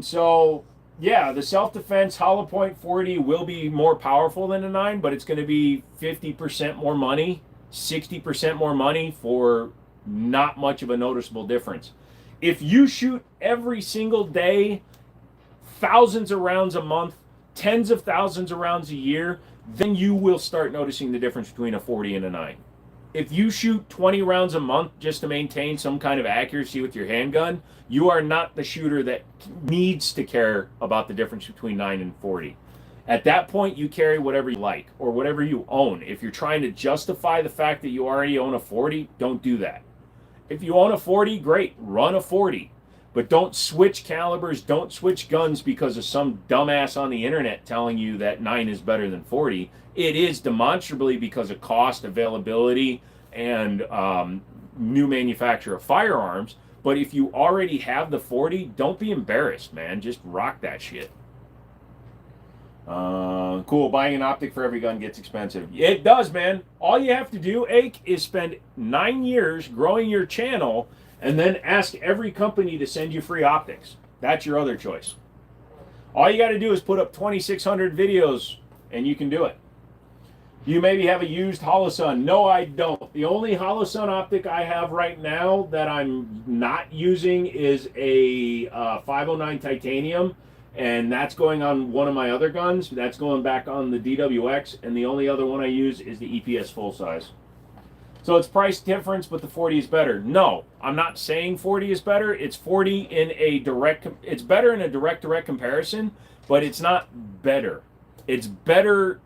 So, yeah, the self-defense Hollow Point 40 will be more powerful than a 9, but it's going to be 50% more money, 60% more money for not much of a noticeable difference. If you shoot every single day, thousands of rounds a month, tens of thousands of rounds a year, then you will start noticing the difference between a 40 and a 9. If you shoot 20 rounds a month just to maintain some kind of accuracy with your handgun, you are not the shooter that needs to care about the difference between 9 and 40. At that point, you carry whatever you like or whatever you own. If you're trying to justify the fact that you already own a 40, don't do that. If you own a 40, great, run a 40. But don't switch calibers, don't switch guns because of some dumbass on the internet telling you that 9 is better than 40. It is demonstrably because of cost, availability, and new manufacture of firearms. But if you already have the 40, don't be embarrassed, man. Just rock that shit. Cool. Buying an optic for every gun gets expensive. It does, man. All you have to do, Ake, is spend 9 years growing your channel and then ask every company to send you free optics. That's your other choice. All you got to do is put up 2,600 videos and you can do it. Do you maybe have a used Holosun? No, I don't. The only Holosun optic I have right now that I'm not using is a 509 titanium, and that's going on one of my other guns. That's going back on the DWX, and the only other one I use is the EPS full size. So it's price difference, but the 40 is better. No, I'm not saying 40 is better. It's 40 in a direct. It's better in a direct comparison, but it's not better. It's better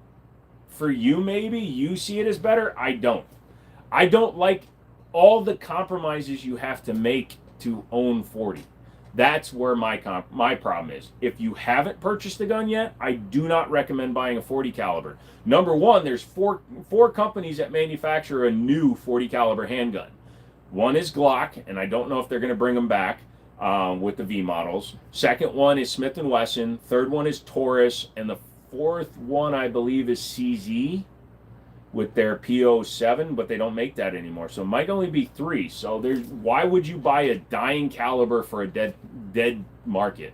for you, maybe. You see it as better. I don't. I don't like all the compromises you have to make to own 40. That's where my problem is. If you haven't purchased a gun yet, I do not recommend buying a 40 caliber. Number one, there's four companies that manufacture a new 40 caliber handgun. One is Glock, and I don't know if they're going to bring them back with the V models. Second one is Smith & Wesson. Third one is Taurus, and the fourth one I believe is CZ with their P07, but they don't make that anymore. So it might only be 3. So there's, why would you buy a dying caliber for a dead market?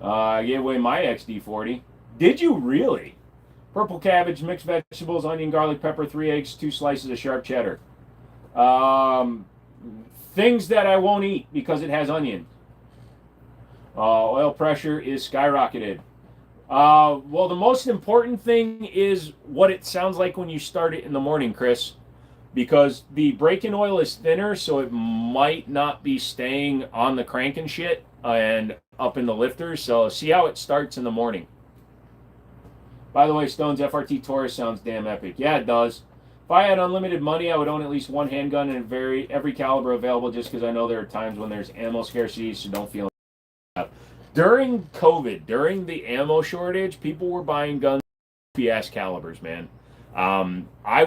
I gave away my XD40. Did you really? Purple cabbage, mixed vegetables, onion, garlic, pepper, 3 eggs, 2 slices of sharp cheddar. Things that I won't eat because it has onion. Oil pressure is skyrocketed. Well, the most important thing is what it sounds like when you start it in the morning, Chris, because the break-in oil is thinner, so it might not be staying on the crank and shit and up in the lifters. So see how it starts in the morning. By the way, Stone's FRT Taurus sounds damn epic. Yeah, it does. If I had unlimited money, I would own at least one handgun in every caliber available, just because I know there are times when there's ammo scarcity, so don't feel. During COVID, during the ammo shortage, people were buying guns PS calibers, man. I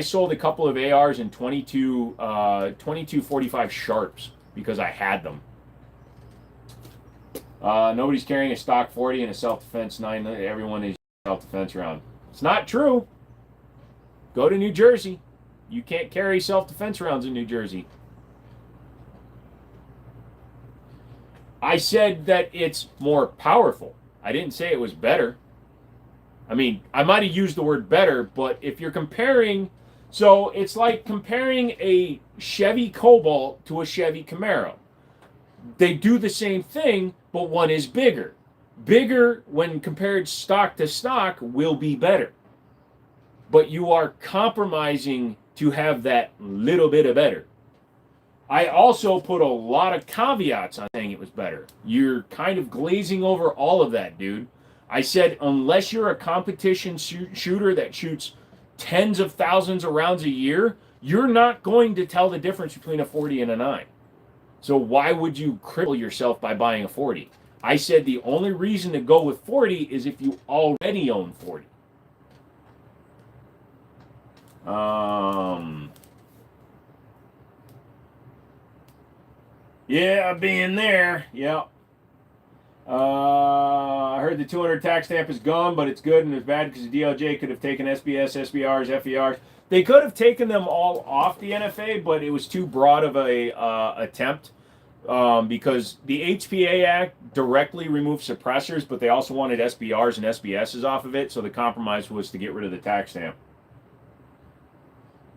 sold a couple of ARs and 22 45 Sharps because I had them. Nobody's carrying a stock 40 and a self-defense 9. Everyone is self-defense round. It's not true. Go to New Jersey. You can't carry self-defense rounds in New Jersey. I said that it's more powerful. I didn't say it was better. I mean, I might have used the word better, but if you're comparing, so it's like comparing a Chevy Cobalt to a Chevy Camaro. They do the same thing, but one is bigger. Bigger, when compared stock to stock, will be better. But you are compromising to have that little bit of better. I also put a lot of caveats on saying it was better. You're kind of glazing over all of that, dude. I said, unless you're a competition shooter that shoots tens of thousands of rounds a year, you're not going to tell the difference between a 40 and a 9. So why would you cripple yourself by buying a 40? I said the only reason to go with 40 is if you already own 40. Yeah, being there. Yeah. I heard the 200 tax stamp is gone, but it's good and it's bad because the DOJ could have taken SBS, SBRs, FERs. They could have taken them all off the NFA, but it was too broad of a attempt because the HPA Act directly removed suppressors, but they also wanted SBRs and SBSs off of it, so the compromise was to get rid of the tax stamp.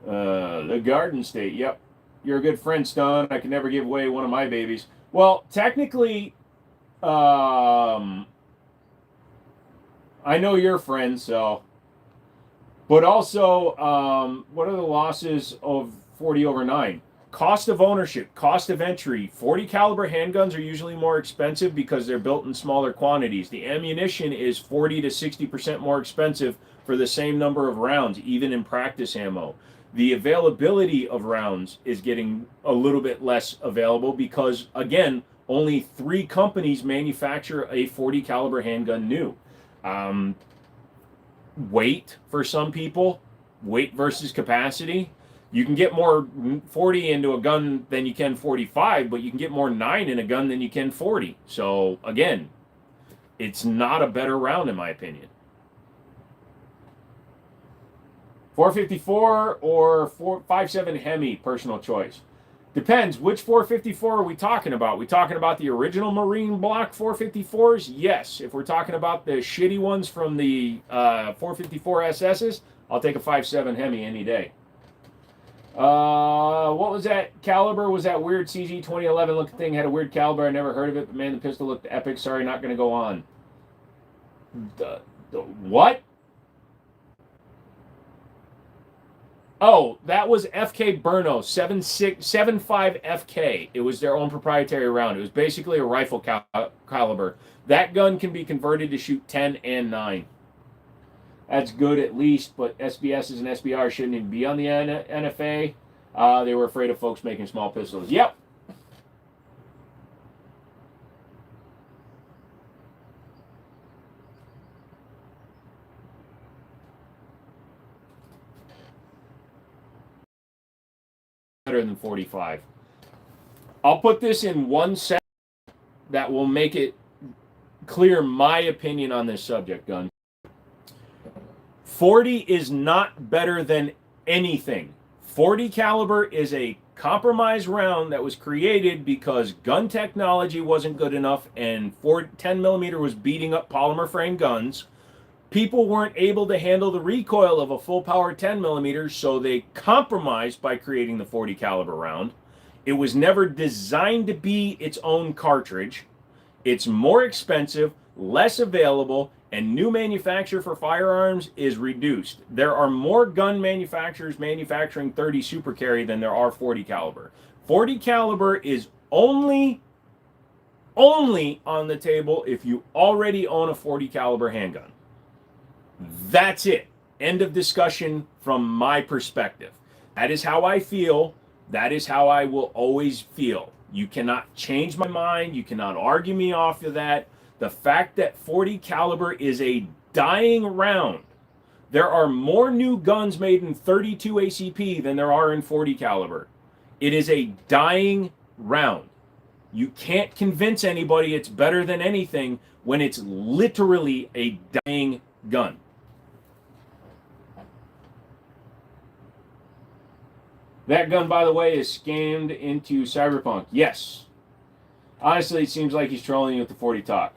The Garden State, yep. You're a good friend, Stone. I can never give away one of my babies. Well, technically, I know you're friends, so. But also, what are the losses of 40 over 9? Cost of ownership, cost of entry. 40 caliber handguns are usually more expensive because they're built in smaller quantities. The ammunition is 40 to 60% more expensive for the same number of rounds, even in practice ammo. The availability of rounds is getting a little bit less available because, again, only 3 companies manufacture a 40 caliber handgun new. Weight for some people, weight versus capacity. You can get more 40 into a gun than you can 45, but you can get more 9 in a gun than you can 40. So, again, it's not a better round in my opinion. 454 or 5.7 Hemi, personal choice. Depends. Which 454 are we talking about? We talking about the original Marine Block 454s? Yes. If we're talking about the shitty ones from the 454 SSs, I'll take a 5.7 Hemi any day. What was that caliber? Was that weird CZ 2011 looking thing? Had a weird caliber. I never heard of it, but man, the pistol looked epic. Sorry, not going to go on. The what? Oh, that was FK Burno 75 FK. It was their own proprietary round. It was basically a rifle caliber. That gun can be converted to shoot 10 and 9. That's good at least, but SBSs and SBR shouldn't even be on the NFA. They were afraid of folks making small pistols. Yep. Better than 45. I'll put this in one sentence that will make it clear my opinion on this subject, Gun. 40 is not better than anything. 40 caliber is a compromise round that was created because gun technology wasn't good enough and 10 millimeter was beating up polymer frame guns. People weren't able to handle the recoil of a full power 10 millimeter, so they compromised by creating the 40 caliber round. It was never designed to be its own cartridge. It's more expensive, less available, and new manufacture for firearms is reduced. There are more gun manufacturers manufacturing 30 Super Carry than there are 40 caliber. 40 caliber is only on the table if you already own a 40 caliber handgun. That's it. End of discussion from my perspective. That is how I feel. That is how I will always feel. You cannot change my mind. You cannot argue me off of that. The fact that 40 caliber is a dying round. There are more new guns made in 32 ACP than there are in 40 caliber. It is a dying round. You can't convince anybody it's better than anything when it's literally a dying gun. That gun, by the way, is scammed into Cyberpunk. Yes. Honestly, it seems like he's trolling you with the 40 talk.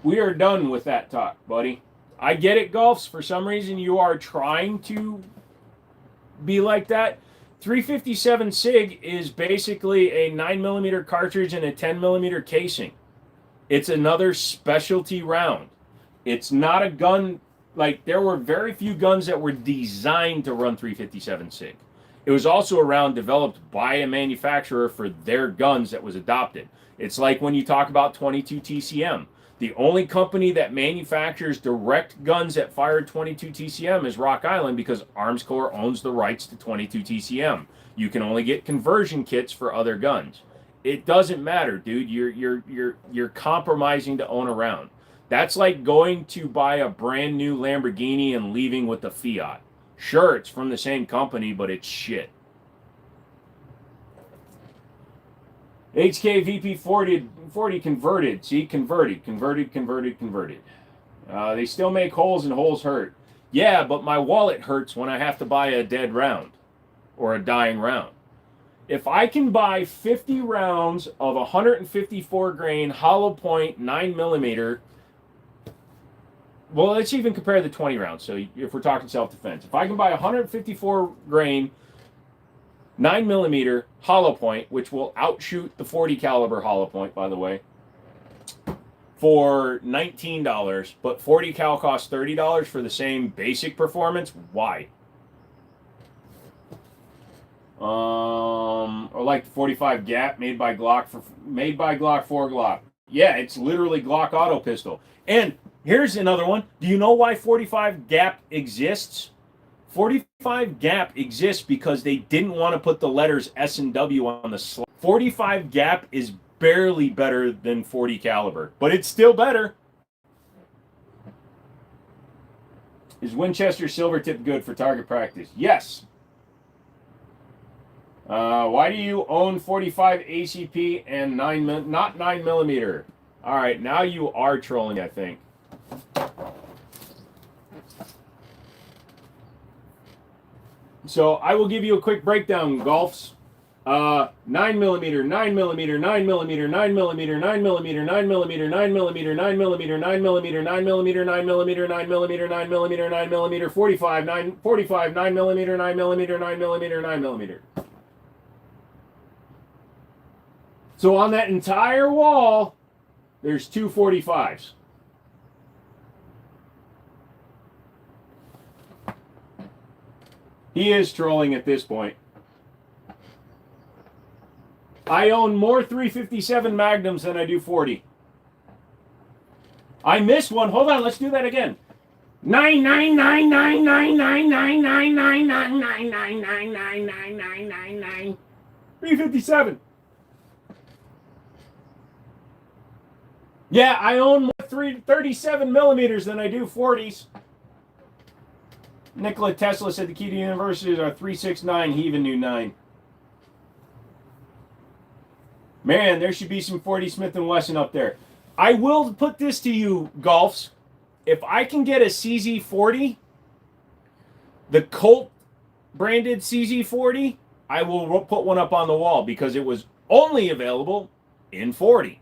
We are done with that talk, buddy. I get it, Golfs. For some reason, you are trying to be like that. 357 SIG is basically a 9mm cartridge and a 10mm casing. It's another specialty round. It's not a gun. Like, there were very few guns that were designed to run 357 SIG. It was also a round developed by a manufacturer for their guns that was adopted. It's like when you talk about 22 TCM. The only company that manufactures direct guns that fire 22 TCM is Rock Island because Arms Corps owns the rights to 22 TCM. You can only get conversion kits for other guns. It doesn't matter, dude. You're compromising to own a round. That's like going to buy a brand new Lamborghini and leaving with the Fiat. Sure, it's from the same company, but it's shit. HK VP 40 converted. See, converted. They still make holes and holes hurt. Yeah, but my wallet hurts when I have to buy a dead round or a dying round. If I can buy 50 rounds of 154 grain hollow point 9mm, well, let's even compare the 20 rounds. So if we're talking self-defense, if I can buy 154 grain 9mm hollow point, which will outshoot the 40 caliber hollow point, by the way, for $19, but 40 cal costs $30 for the same basic performance. Why? Or like the 45 Gap made by Glock 4 Glock. Yeah, it's literally Glock auto pistol. And here's another one. Do you know why 45 Gap exists? 45 Gap exists because they didn't want to put the letters S and W on the slide. 45 Gap is barely better than 40 caliber, but it's still better. Is Winchester silver tip good for target practice? Yes. Why do you own 45 ACP and not 9mm? All right, now you are trolling, I think. So I will give you a quick breakdown, Golfs. 9mm, 9mm, 9mm, 9mm, 9mm, 9mm, 9mm, 9mm, 9mm, 9mm, 9mm, 9mm, 9mm, 9mm, 45, 9mm, 9mm, 9mm, 9mm. So on that entire wall, there's two 45s. He is trolling at this point. I own more 357 Magnums than I do 40. I missed one. Hold on, let's do that again. 9999999999999999999. 357. Yeah, I own more 37 millimeters than I do 40s. Nikola Tesla said the key to the universe is our 369. He even knew 9. Man, there should be some 40 Smith & Wesson up there. I will put this to you, Golfs. If I can get a CZ40, the Colt branded CZ40, I will put one up on the wall because it was only available in 40.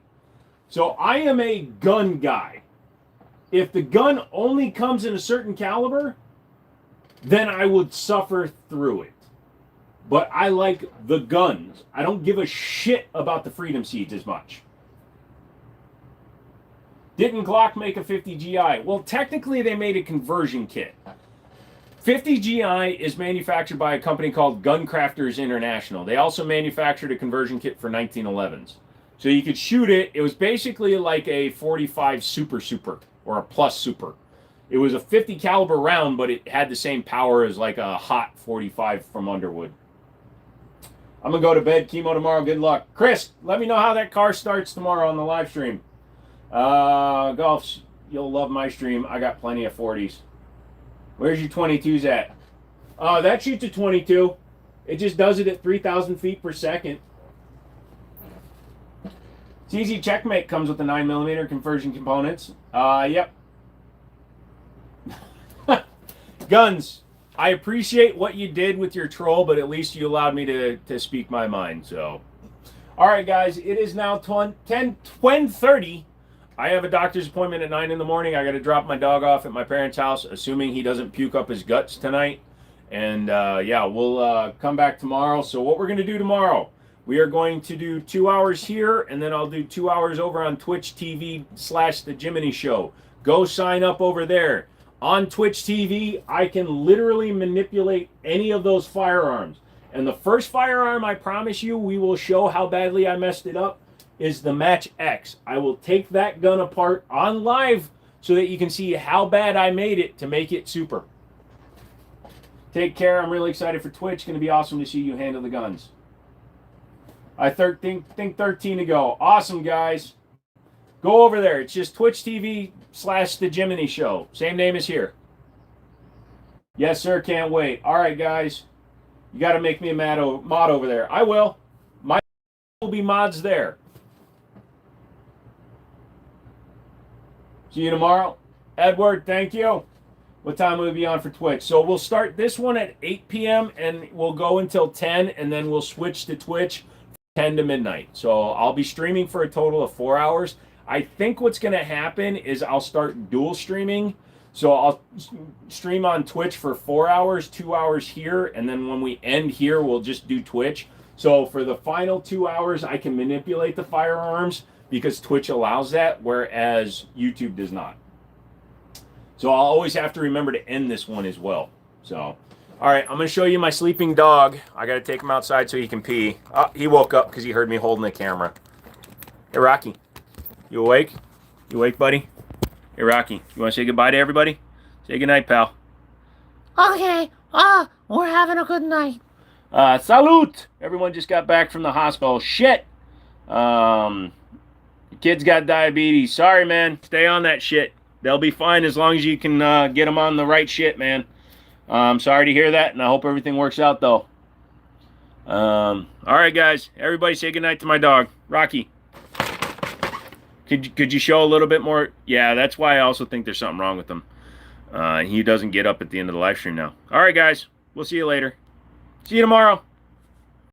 So I am a gun guy. If the gun only comes in a certain caliber, then I would suffer through it. But I like the guns. I don't give a shit about the Freedom Seeds as much. Didn't Glock make a 50 GI? Well, technically they made a conversion kit. 50 GI is manufactured by a company called Gun Crafters International. They also manufactured a conversion kit for 1911s. So you could shoot it. It was basically like a 45 Super or a Plus Super. It was a 50 caliber round, but it had the same power as like a hot 45 from Underwood. I'm going to go to bed. Chemo tomorrow. Good luck. Chris, let me know how that car starts tomorrow on the live stream. Golfs, you'll love my stream. I got plenty of 40s. Where's your 22s at? That shoots a 22. It just does it at 3,000 feet per second. It's easy. Checkmate comes with the 9mm conversion components. Yep. Guns. I appreciate what you did with your troll, but at least you allowed me to speak my mind. So, all right, guys. It is now 10:30. I have a doctor's appointment at 9 in the morning. I got to drop my dog off at my parents' house, assuming he doesn't puke up his guts tonight. And yeah, we'll come back tomorrow. So what we're going to do tomorrow, we are going to do 2 hours here, and then I'll do 2 hours over on Twitch TV/The Jiminy Show. Go sign up over there. On Twitch TV, I can literally manipulate any of those firearms. And the first firearm, I promise you, we will show how badly I messed it up, is the Match X. I will take that gun apart on live so that you can see how bad I made it to make it super. Take care. I'm really excited for Twitch. Going to be awesome to see you handle the guns. I think 13 to go. Awesome, guys. Go over there. It's just Twitch TV/The Jiminy Show. Same name as here. Yes, sir. Can't wait. All right, guys. You got to make me a mod over there. I will. My will be mods there. See you tomorrow. Edward, thank you. What time will we be on for Twitch? So we'll start this one at 8 p.m. and we'll go until 10, and then we'll switch to Twitch 10 to midnight. So I'll be streaming for a total of 4 hours. I think what's going to happen is I'll start dual streaming. So I'll stream on Twitch for 4 hours, 2 hours here, and then when we end here, we'll just do Twitch. So for the final 2 hours, I can manipulate the firearms because Twitch allows that, whereas YouTube does not. So I'll always have to remember to end this one as well. So, all right, I'm going to show you my sleeping dog. I got to take him outside so he can pee. Oh, he woke up because he heard me holding the camera. Hey, Rocky, you awake? You awake, buddy? Hey, Rocky, you want to say goodbye to everybody? Say goodnight, pal. Okay. We're having a good night. Salute! Everyone just got back from the hospital. Shit! The kid's got diabetes. Sorry, man. Stay on that shit. They'll be fine as long as you can get them on the right shit, man. I'm sorry to hear that, and I hope everything works out, though. All right, guys. Everybody say goodnight to my dog. Rocky. Could you show a little bit more? Yeah, that's why I also think there's something wrong with him. He doesn't get up at the end of the live stream now. All right, guys. We'll see you later. See you tomorrow.